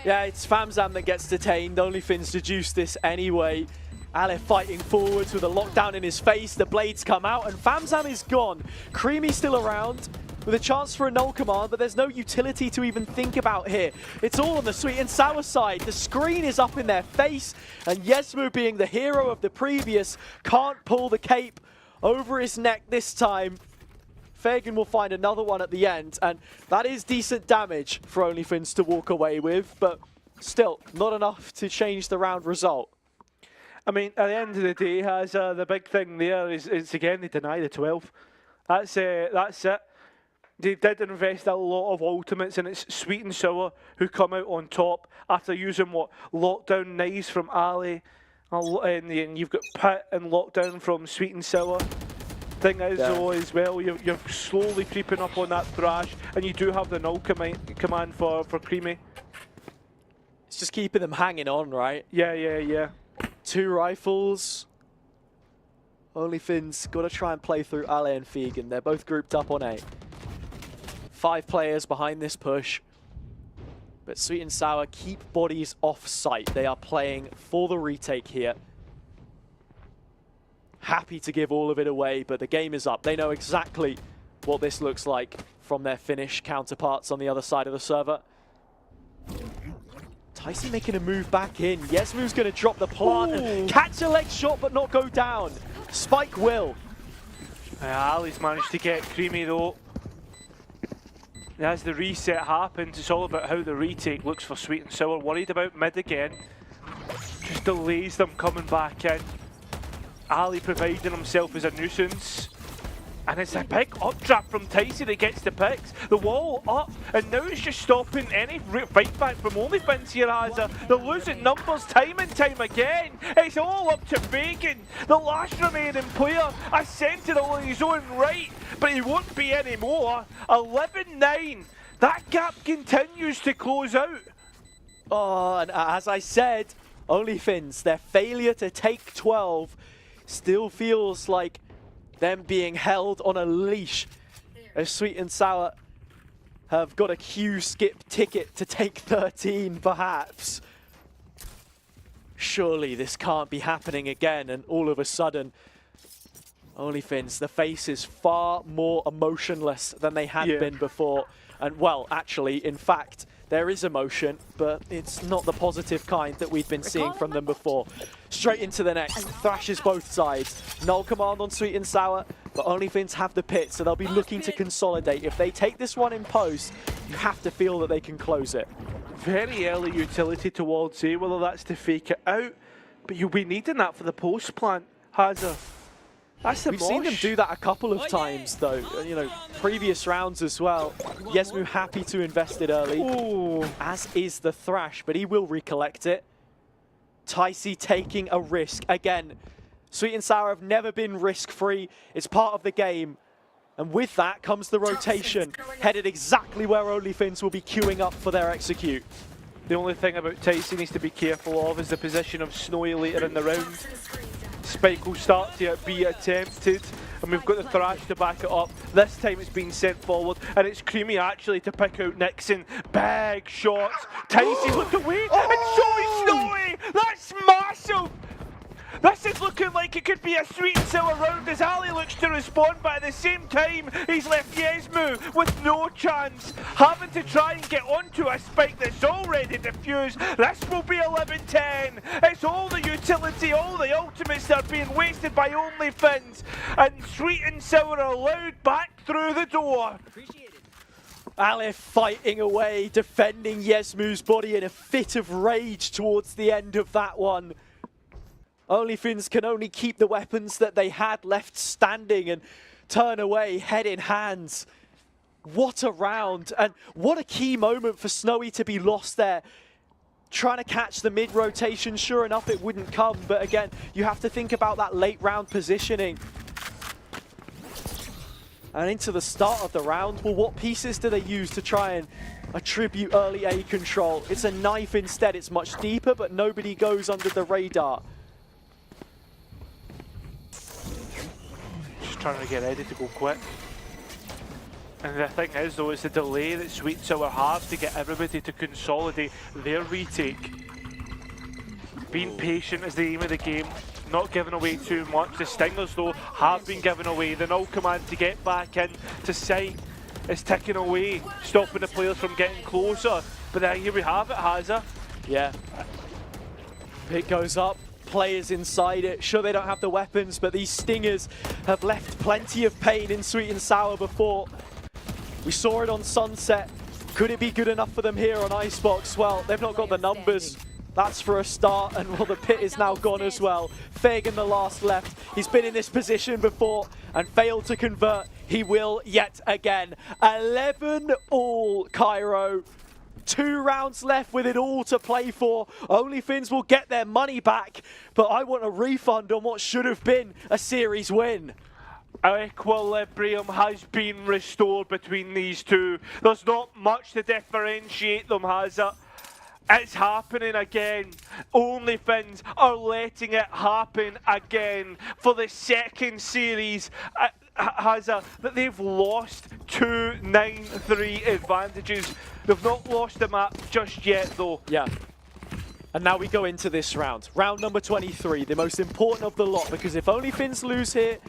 Yeah, it's FamSam that gets detained. OnlyFins deduced this anyway. Ale fighting forwards with a lockdown in his face. The blades come out and FamSam is gone. Creamy's still around with a chance for a null command, but there's no utility to even think about here. It's all on the Sweet and Sour side. The screen is up in their face, and Yesmu, being the hero of the previous, can't pull the cape over his neck this time. Fagan will find another one at the end, and that is decent damage for OnlyFins to walk away with, but still not enough to change the round result. I mean, at the end of the day, the big thing there is again, they deny the 12. That's it. They did invest a lot of ultimates, and it's Sweet and Sour who come out on top after using, what, lockdown knives from Ali, and you've got Pit and lockdown from Sweet and Sour. Thing is, though, as well, you're slowly creeping up on that Thrash, and you do have the null command for Creamy. It's just keeping them hanging on, right? Yeah. 2 rifles. OnlyFins got to try and play through Ale and Fagan. They're both grouped up on A. 5 players behind this push. But Sweet and Sour keep bodies off site. They are playing for the retake here. Happy to give all of it away, but the game is up. They know exactly what this looks like from their Finnish counterparts on the other side of the server. Ticey making a move back in. Yesmu's going to drop the plant and catch a leg shot, but not go down. Spike will. Ali's managed to get Creamy, though. As the reset happens, it's all about how the retake looks for Sweet and Sour. Worried about mid again. Just delays them coming back in. Ali providing himself as a nuisance. And it's a big updraft from Ticey that gets the picks. The wall up, and now it's just stopping any fight back from OnlyFins here, Hazza. They're losing numbers time and time again. It's all up to Fagan, the last remaining player, a sentinel in his own right, but he won't be anymore. 11-9. That gap continues to close out. Oh, and as I said, OnlyFins, their failure to take 12 still feels like them being held on a leash, as Sweet and Sour have got a queue skip ticket to take 13 perhaps. Surely this can't be happening again, and all of a sudden OnlyFins, the face is far more emotionless than they had been before. And well, actually, in fact, there is emotion, but it's not the positive kind that we've been seeing from them before. Straight into the next, thrashes both sides. Null command on Sweet and Sour, but OnlyFins have the pit, so they'll be looking to consolidate. If they take this one in post, you have to feel that they can close it. Very early utility towards A, whether that's to fake it out, but you'll be needing that for the post plant, Hazard. That's the We've seen them do that a couple of times, though. You know, previous rounds as well. Yesmu happy to invest it early, as is the Thrash, but he will recollect it. Ticey taking a risk. Again, Sweet and Sour have never been risk-free. It's part of the game. And with that comes the rotation, headed exactly where OnlyFins will be queuing up for their execute. The only thing about Ticey needs to be careful of is the position of Snowy later in the round. Spike will start to be attempted, and we've got the Thrash to back it up. This time it's been sent forward, and it's Creamy actually to pick out Nixon. Big shots. Ticey looked away, and so is Snowy! That's massive! This is looking like it could be a Sweet and Sour round as Ali looks to respond, but at the same time, he's left Yesmu with no chance. Having to try and get onto a spike that's already diffused. This will be 11-10. It's all the utility, all the ultimates that are being wasted by OnlyFins. And Sweet and Sour are allowed back through the door. Aleph fighting away, defending Yesmu's body in a fit of rage towards the end of that one. OnlyFins can only keep the weapons that they had left standing and turn away, head in hands. What a round, and what a key moment for Snowy to be lost there. Trying to catch the mid-rotation, sure enough it wouldn't come, but again, you have to think about that late round positioning. And into the start of the round, well, what pieces do they use to try and attribute early A control? It's a knife instead, it's much deeper, but nobody goes under the radar. Trying to get ready to go quick. And the thing is though, it's the delay that Sweet and Sour have to get everybody to consolidate their retake. Being patient is the aim of the game, not giving away too much. The Stingers though have been given away. The null command to get back in to sight is ticking away, stopping the players from getting closer. But then here we have it, Hazza. Yeah. It goes up. Players inside it. Sure, they don't have the weapons, but these Stingers have left plenty of pain in Sweet and Sour before. We saw it on Sunset. Could it be good enough for them here on Icebox? Well, they've not got the numbers. That's for a start, and well, the pit is now gone as well. Fagan the last left. He's been in this position before and failed to convert. He will yet again. 11 all, Cairo. 2 rounds left with it all to play for. OnlyFins will get their money back, but I want a refund on what should have been a series win. Equilibrium has been restored between these two. There's not much to differentiate them, has it? It's happening again. OnlyFins are letting it happen again for the second series. That they've lost 2-9-3 advantages. They've not lost the map just yet though. Yeah. And now we go into this round. Round number 23, the most important of the lot, because if OnlyFins lose here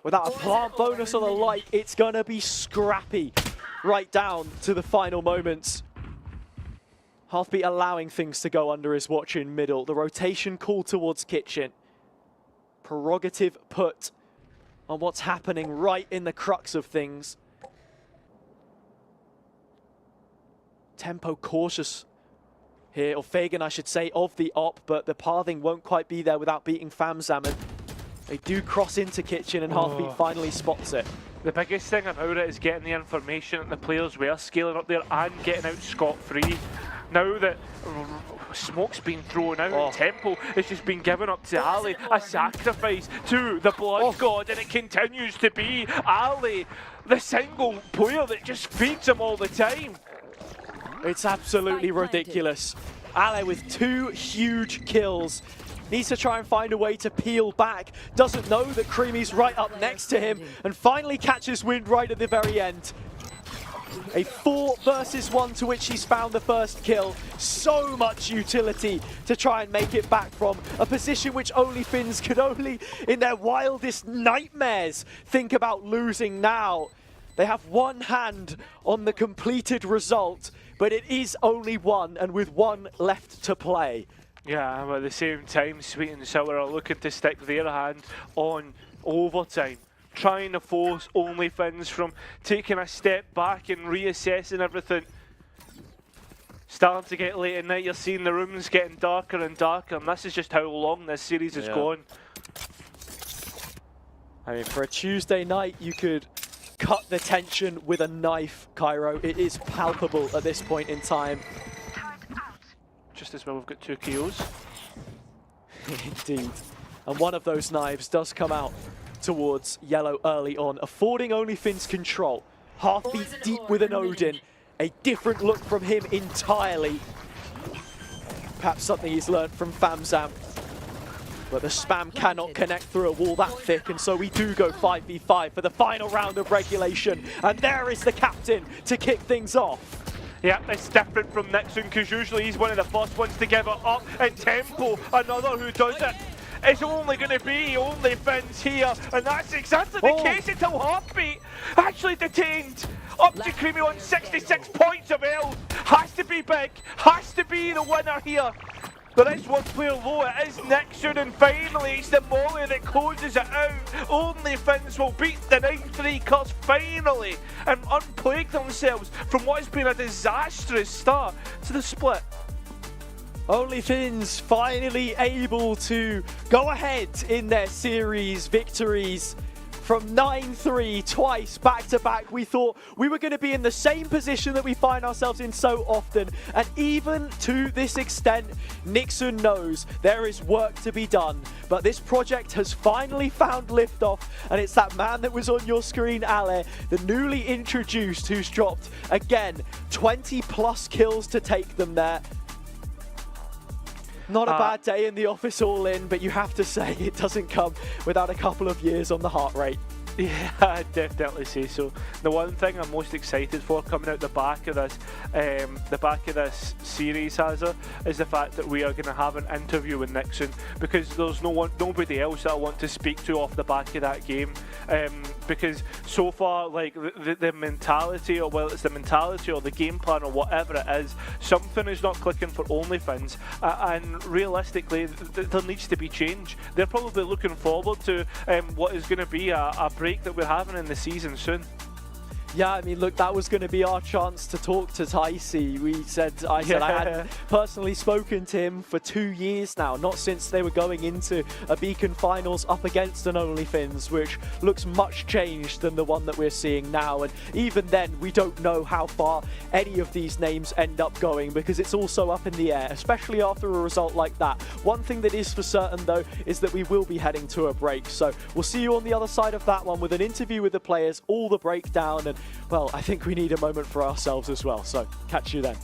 without a plant bonus or the like, it's gonna be scrappy right down to the final moments. Heartbeat allowing things to go under his watch in middle. The rotation call towards Kitchen. Prerogative put on what's happening right in the crux of things. Tempo cautious here, or Fagan I should say, of the op, but the pathing won't quite be there without beating Famzam. And they do cross into Kitchen and Heartbeat finally spots it. The biggest thing about it is getting the information that the players were scaling up there and getting out scot-free. Now that smoke's been thrown out and Tempo has just been given up to Ali, a sacrifice to the Blood God, and it continues to be Ali, the single player that just feeds him all the time. It's absolutely ridiculous. Ale with 2 huge kills. Needs to try and find a way to peel back. Doesn't know that Creamy's right up next to him and finally catches wind right at the very end. A 4 versus 1 to which he's found the first kill. So much utility to try and make it back from. A position which OnlyFins could only, in their wildest nightmares, think about losing now. They have one hand on the completed result, but it is only one, and with one left to play. Yeah, but at the same time, Sweet and Sour are looking to stick their hand on overtime, trying to force OnlyFins from taking a step back and reassessing everything. Starting to get late at night, you're seeing the rooms getting darker and darker, and this is just how long this series has gone. I mean, for a Tuesday night, you could cut the tension with a knife, Cairo. It is palpable at this point in time. Just as well we've got 2 kills. Indeed. And one of those knives does come out towards Yellow early on, affording OnlyFins control. Heartbeat deep with an Odin. A different look from him entirely. Perhaps something he's learned from Famzam. But the spam cannot connect through a wall that thick, and so we do go 5v5 for the final round of regulation. And there is the captain to kick things off. Yeah, it's different from Nixon, because usually he's one of the first ones to give it up in tempo. Another who does it. It's only going to be OnlyFins here, and that's exactly the case until Heartbeat actually detained. Up to Creamy on 66 points of health. Has to be big, has to be the winner here. There is one player low, it is Nixon, and finally it's the Molly that closes it out. OnlyFins will beat the 9-3 Curse finally and unplague themselves from what has been a disastrous start to the split. OnlyFins finally able to go ahead in their series victories. From 9-3 twice back-to-back, we thought we were going to be in the same position that we find ourselves in so often. And even to this extent, Nixon knows there is work to be done. But this project has finally found liftoff, and it's that man that was on your screen, Ale, the newly introduced, who's dropped, again, 20+ kills to take them there. Not a bad day in the office all in, but you have to say it doesn't come without a couple of years on the heart rate. Yeah, I'd definitely say so. The one thing I'm most excited for coming out the back of this, series, Hazza, is the fact that we are going to have an interview with Nixon, because there's nobody else that I want to speak to off the back of that game. Because so far, like the mentality, or whether it's the mentality or the game plan or whatever it is, something is not clicking for OnlyFins, and realistically, there needs to be change. They're probably looking forward to what is going to be a break that we're having in the season soon. Yeah, I mean, look, that was going to be our chance to talk to Ticey. I said I hadn't personally spoken to him for 2 years now, not since they were going into a Beacon Finals up against an OnlyFins, which looks much changed than the one that we're seeing now. And even then, we don't know how far any of these names end up going, because it's also up in the air, especially after a result like that. One thing that is for certain, though, is that we will be heading to a break. So we'll see you on the other side of that one with an interview with the players, all the breakdown, and well, I think we need a moment for ourselves as well, so catch you then.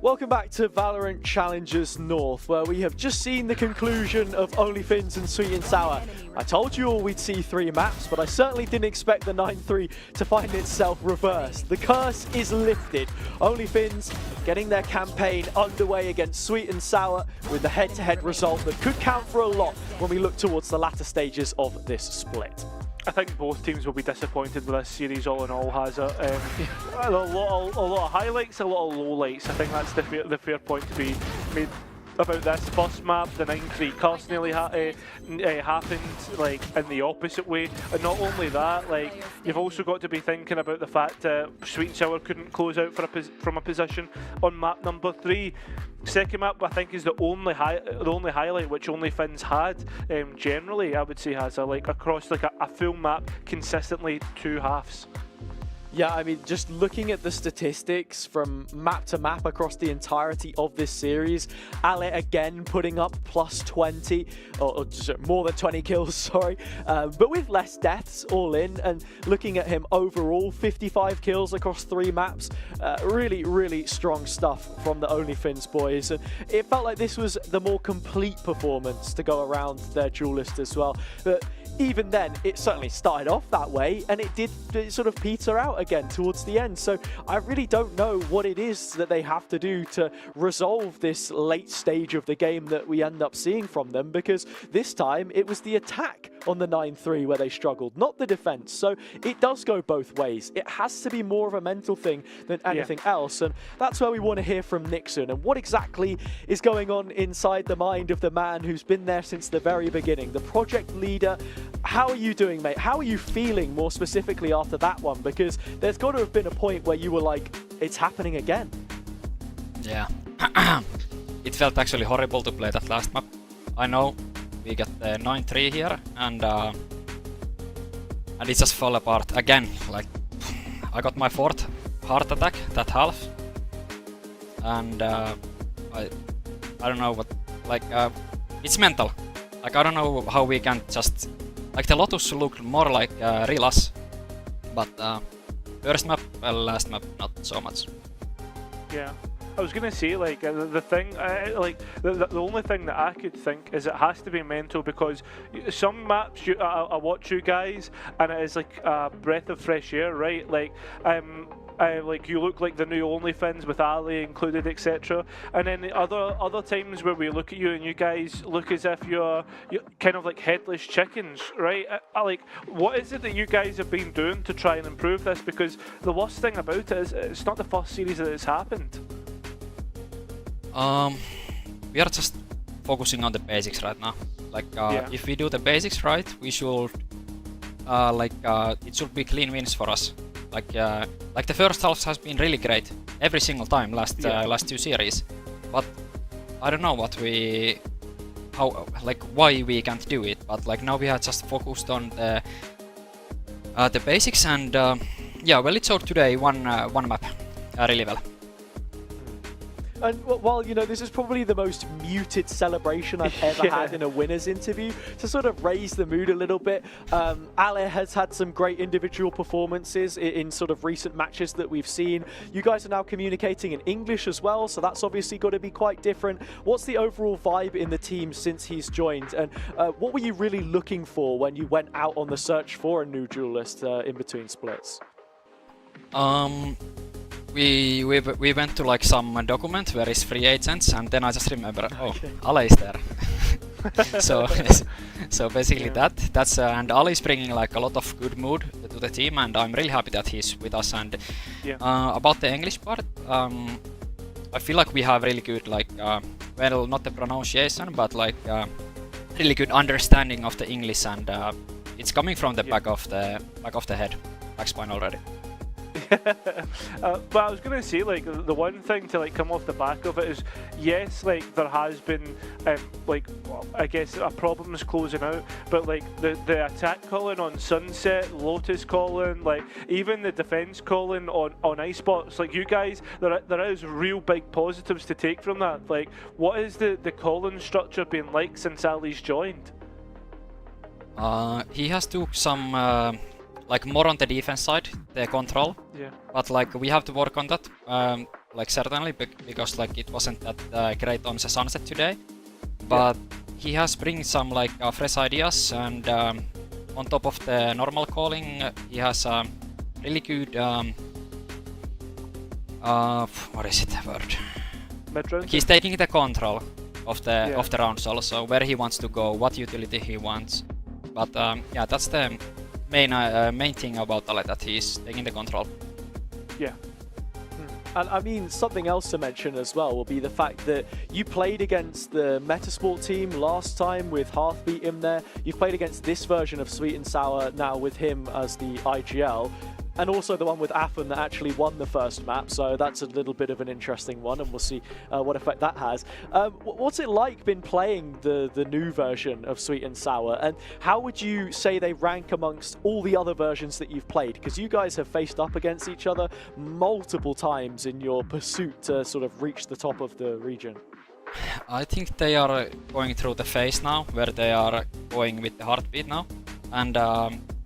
Welcome back to Valorant Challengers North, where we have just seen the conclusion of OnlyFins and Sweet and Sour. I told you all we'd see 3 maps, but I certainly didn't expect the 9-3 to find itself reversed. The curse is lifted. OnlyFins getting their campaign underway against Sweet and Sour with the head-to-head result that could count for a lot when we look towards the latter stages of this split. I think both teams will be disappointed with this series all in all, has it? A lot of highlights, a lot of lowlights. I think that's the fair point to be made about this first map. The 9-3 curse nearly happened like in the opposite way, and not only that, like you've also got to be thinking about the fact that Sweet and Sour couldn't close out from a position on map number 3. Second map, I think, is the only highlight which OnlyFins had. Generally, I would say has across a full map consistently 2 halves. Yeah, I mean, just looking at the statistics from map to map across the entirety of this series, Ale again putting up plus 20, or just more than 20 kills, sorry, but with less deaths all in, and looking at him overall, 55 kills across 3 maps, really, really strong stuff from the OnlyFins boys. And it felt like this was the more complete performance to go around their duelist as well. But even then, it certainly started off that way, and it did sort of peter out again towards the end. So I really don't know what it is that they have to do to resolve this late stage of the game that we end up seeing from them, because this time it was the attack on the 9-3 where they struggled, not the defense. So it does go both ways. It has to be more of a mental thing than anything else, and that's where we want to hear from Nixon and what exactly is going on inside the mind of the man who's been there since the very beginning, the project leader. How are you doing, mate? How are you feeling more specifically after that one? Because there's got to have been a point where you were like, it's happening again. Yeah. It felt actually horrible to play that last map. I know we got the 9-3 here, and it just fell apart again. Like, I got my 4th heart attack that half, and I don't know what, like, it's mental. Like, I don't know how we can just, like, the Lotus looked more like real us, but first map, well, last map, not so much. Yeah. I was gonna say, like, the thing, like, the only thing that I could think is it has to be mental, because some maps I watch you guys and it is like a breath of fresh air, right? Like, like you look like the new OnlyFins with Ali included, etc. And then the other times where we look at you and you guys look as if you're kind of like headless chickens, right? Like, what is it that you guys have been doing to try and improve this? Because the worst thing about it is it's not the first series that it's happened. We are just focusing on the basics right now. Like, if we do the basics right, we should, it should be clean wins for us. Like the first half has been really great every single time last 2 series, but I don't know why we can't do it. But like now we are just focused on the basics, and yeah, well, it showed today one map really well. And while, you know, this is probably the most muted celebration I've ever had in a winner's interview, to sort of raise the mood a little bit, Ale has had some great individual performances in sort of recent matches that we've seen. You guys are now communicating in English as well, so that's obviously got to be quite different. What's the overall vibe in the team since he's joined, and what were you really looking for when you went out on the search for a new duelist in between splits? We went to like some document where is free agents, and then I just remember, oh, Ale is there. so basically that's and Ale is bringing like a lot of good mood to the team, and I'm really happy that he's with us. And about the English part, I feel like we have really good, like, well, not the pronunciation, but like really good understanding of the English, and it's coming from the back of the head, back spine already. But I was going to say, like, the one thing to like come off the back of it is, yes, like there has been like, I guess problems closing out, but like the attack calling on Sunset, Lotus calling, like even the defense calling on ice spots, like you guys, there is real big positives to take from that. Like, what is the calling structure been like since Ali's joined? He has took some like more on the defense side, the control. Yeah. But like we have to work on that. like certainly because like it wasn't that great on the Sunset today, but he has bring some like fresh ideas, and on top of the normal calling, he has a really good what is it the word? Mid-round? He's taking the control of the rounds also, where he wants to go, what utility he wants. But yeah, that's the main thing about Ale, that he's taking the control. Yeah. And I mean, something else to mention as well will be the fact that you played against the Metasport team last time with Hearthbeat in there. You've played against this version of Sweet and Sour now with him as the IGL. And also the one with Anthem that actually won the first map, so that's a little bit of an interesting one, and we'll see what effect that has. What's it like been playing the new version of Sweet and Sour, and how would you say they rank amongst all the other versions that you've played? Because you guys have faced up against each other multiple times in your pursuit to sort of reach the top of the region. I think they are going through the phase now, where they are going with the Heartbeat now, and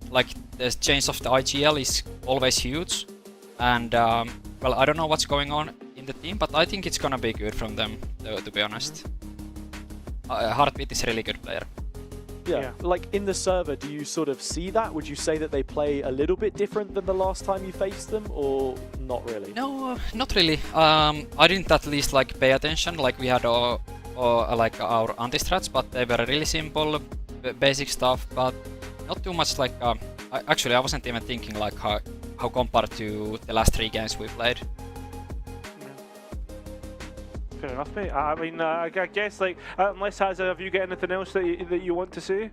like the change of the IGL is always huge, and well, I don't know what's going on in the team, but I think it's gonna be good from them, to be honest. Heartbeat is a really good player. Yeah, like in the server, do you sort of see that? Would you say that they play a little bit different than the last time you faced them, or not really? No, not really. I didn't at least like pay attention, like we had like our anti-strats, but they were really simple, basic stuff, but not too much like, actually I wasn't even thinking like how compared to the last 3 games we played. Fair enough, mate. I mean, I guess like, unless have you got anything else that you want to say?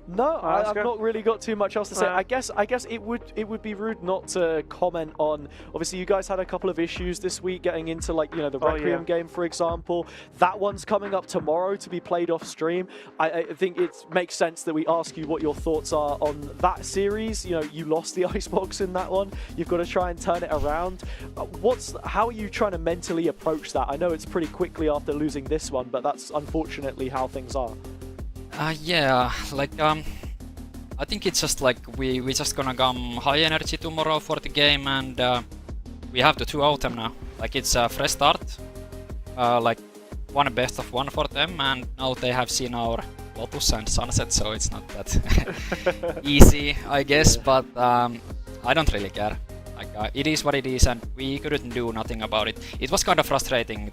No, I've not really got too much else to say. I guess it would be rude not to comment on. Obviously, you guys had a couple of issues this week getting into, like, you know, the Requiem game, for example. That one's coming up tomorrow to be played off stream. I think it makes sense that we ask you what your thoughts are on that series. You know, you lost the icebox in that one. You've got to try and turn it around. How are you trying to mentally approach that? I know it's pretty quickly after losing this one, but that's unfortunately how things are. Yeah, like I think it's just like we just gonna come high energy tomorrow for the game, and we have to 2-0 them now. Like it's a fresh start, like one best of 1 for them, and now they have seen our Lotus and Sunset, so it's not that easy, I guess. But I don't really care. Like it is what it is, and we couldn't do nothing about it. It was kind of frustrating,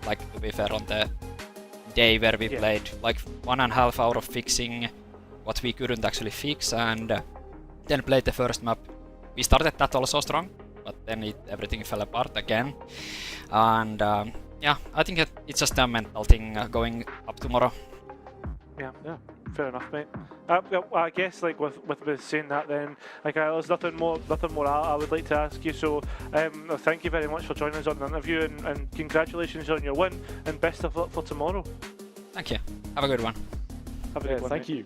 like, to be fair, on the day where we played like 1.5 hours of fixing what we couldn't actually fix, and then played the first map. We started that also strong, but then everything fell apart again. And yeah, I think it's just a mental thing going up tomorrow. Yeah, fair enough, mate. I guess like with saying that, then like there's nothing more I would like to ask you. So thank you very much for joining us on the interview, and congratulations on your win, and best of luck for tomorrow. Thank you. Have a good one. Have a good one. Thank you.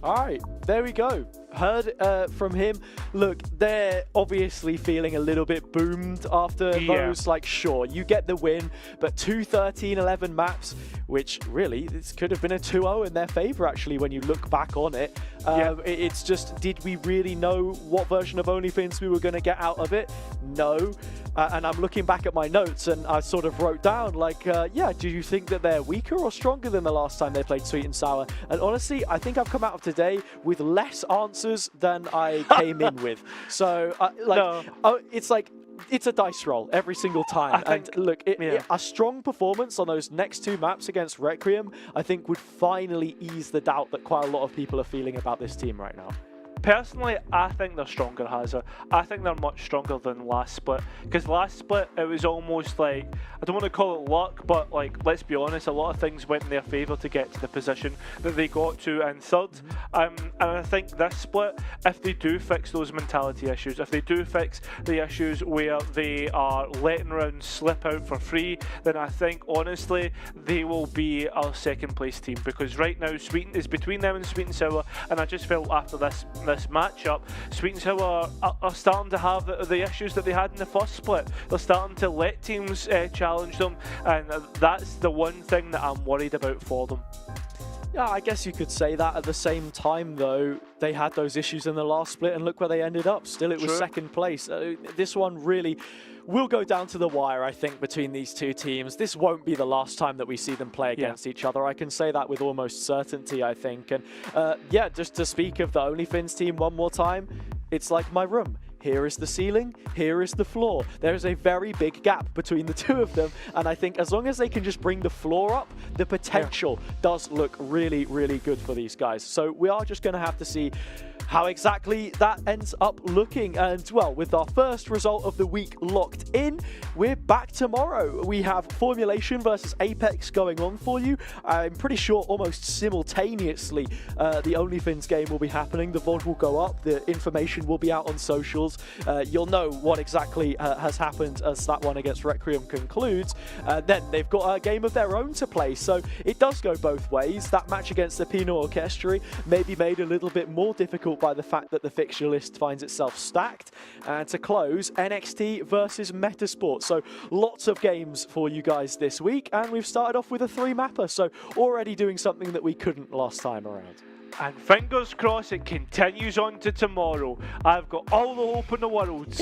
All right, there we go. Heard from him. Look, they're obviously feeling a little bit boomed after those. Like, sure, you get the win, but 2 13-11 maps, which really, this could have been a 2-0 in their favor, actually, when you look back on it. It's just, did we really know what version of OnlyFins we were going to get out of it? No. And I'm looking back at my notes, and I sort of wrote down, like, yeah, do you think that they're weaker or stronger than the last time they played Sweet and Sour? And honestly, I think I've come out of today with less answers than I came in with. So, it's like, it's a dice roll every single time. And look, a strong performance on those next 2 maps against Requiem, I think, would finally ease the doubt that quite a lot of people are feeling about this team right now. Personally, I think they're stronger, Hazard. I think they're much stronger than last split. Because last split, it was almost like, I don't want to call it luck, but like, let's be honest, a lot of things went in their favour to get to the position that they got to in third. And I think this split, if they do fix those mentality issues, if they do fix the issues where they are letting rounds slip out for free, then I think, honestly, they will be our second place team. Because right now, Sweet is between them and Sweet and Sour, and I just felt after this matchup, Sweet and Sour are starting to have the issues that they had in the first split. They're starting to let teams challenge them, and that's the one thing that I'm worried about for them. Yeah, I guess you could say that. At the same time, though, they had those issues in the last split, and look where they ended up. Still, it was second place. This one really will go down to the wire, I think, between these two teams. This won't be the last time that we see them play against each other. I can say that with almost certainty, I think. And yeah, just to speak of the OnlyFins team one more time, it's like my room. Here is the ceiling, here is the floor. There is a very big gap between the two of them, and I think as long as they can just bring the floor up, the potential does look really, really good for these guys. So we are just going to have to see how exactly that ends up looking. And well, with our first result of the week locked in, we're back tomorrow. We have Formulation versus Apex going on for you. I'm pretty sure almost simultaneously the OnlyFins game will be happening. The VOD will go up, the information will be out on socials. You'll know what exactly has happened as that one against Requiem concludes. Then they've got a game of their own to play, so it does go both ways. That match against the Pinot Orchestra may be made a little bit more difficult by the fact that the fixture list finds itself stacked. And to close, NXT versus Metasport. So lots of games for you guys this week, and we've started off with a 3-mapper, so already doing something that we couldn't last time around. And fingers crossed it continues on to tomorrow. I've got all the hope in the world.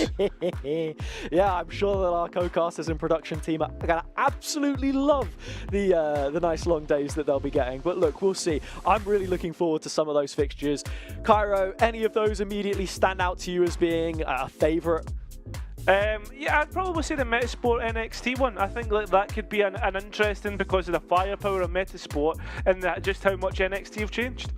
Yeah, I'm sure that our co-casters and production team are going to absolutely love the nice long days that they'll be getting. But look, we'll see. I'm really looking forward to some of those fixtures. Cairo, any of those immediately stand out to you as being a favourite? Yeah, I'd probably say the Metasport NXT one. I think that could be an interesting because of the firepower of Metasport and just how much NXT have changed.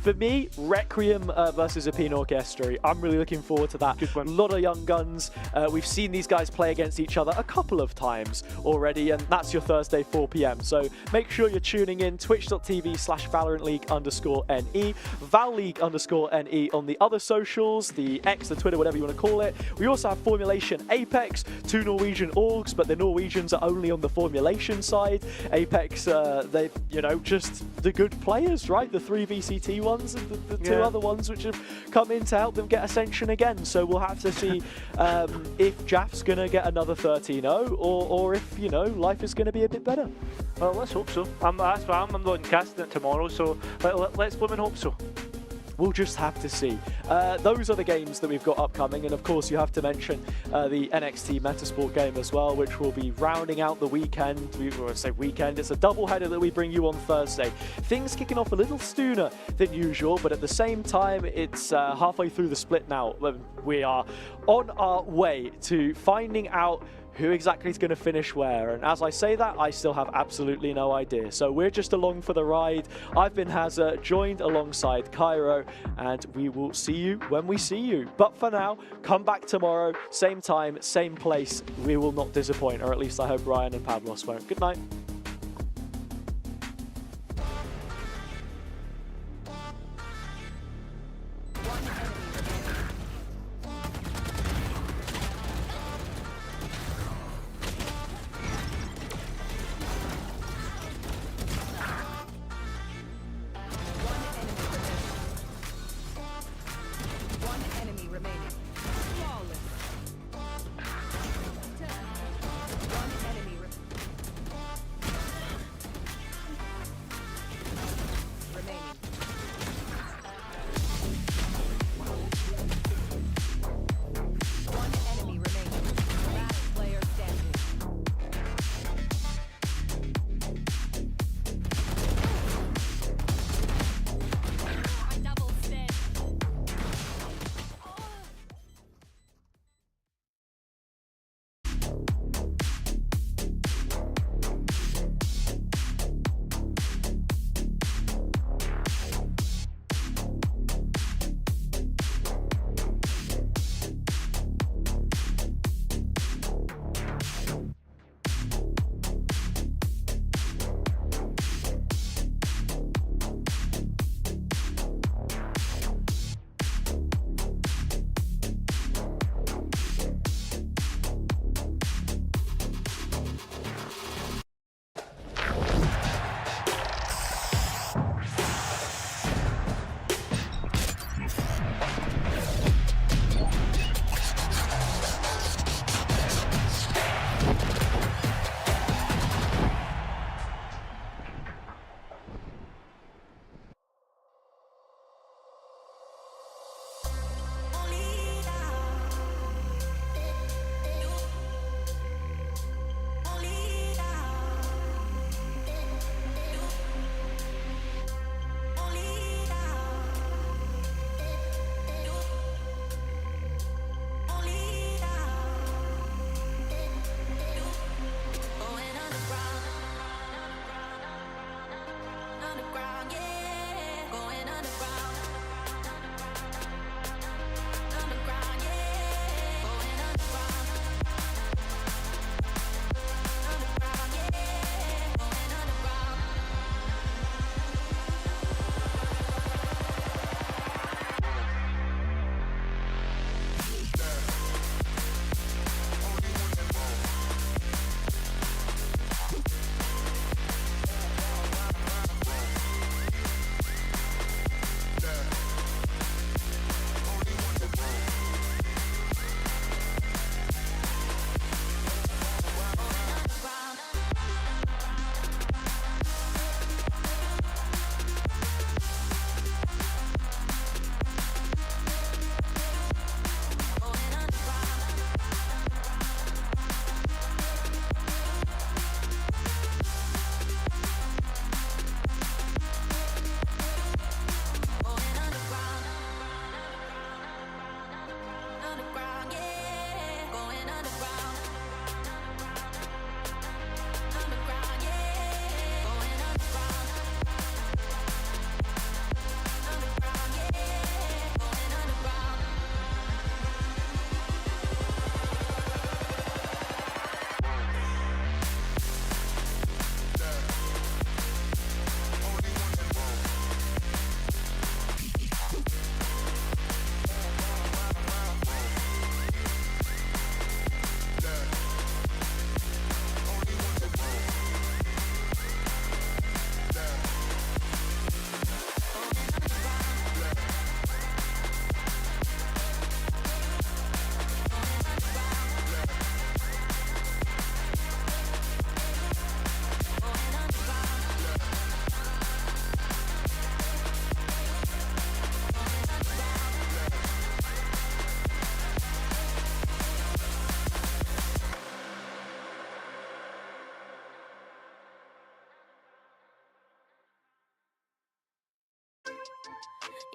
For me, Requiem versus a Pinot Orchestra. I'm really looking forward to that. Good one. A lot of young guns. We've seen these guys play against each other a couple of times already, and that's your Thursday 4 p.m. So make sure you're tuning in, twitch.tv/ValorantLeague_NE, ValLeague_NE on the other socials, the X, the Twitter, whatever you want to call it. We also have Formulation Apex, 2 Norwegian orgs, but the Norwegians are only on the Formulation side. Apex, they, you know, just the good players, right? The 3 VCT ones and the two other ones which have come in to help them get Ascension again. So we'll have to see if Jaff's going to get another 13-0 or if, you know, life is going to be a bit better. Well, let's hope so. That's why I'm not casting it tomorrow, so let's blooming hope so. We'll just have to see. Those are the games that we've got upcoming, and of course you have to mention the NXT Metasport game as well, which will be rounding out the weekend. We will say weekend, it's a doubleheader that we bring you on Thursday. Things kicking off a little sooner than usual, but at the same time, it's halfway through the split now. We are on our way to finding out who exactly is going to finish where, and as I say that, I still have absolutely no idea. So we're just along for the ride. I've been Hazza, joined alongside Cairo, and we will see you when we see you. But for now, come back tomorrow, same time, same place. We will not disappoint, or at least I hope Ryan and Pablos won't. Good night.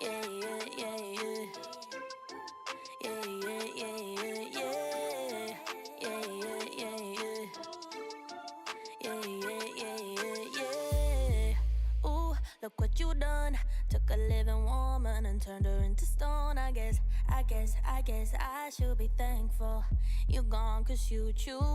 Yeah, yeah, yeah, yeah. Yeah, yeah, yeah, yeah, yeah. Yeah, yeah, yeah, yeah. Yeah, yeah, yeah, yeah, yeah. Ooh, look what you done. Took a living woman and turned her into stone. I guess I should be thankful. You gone 'cause you choose.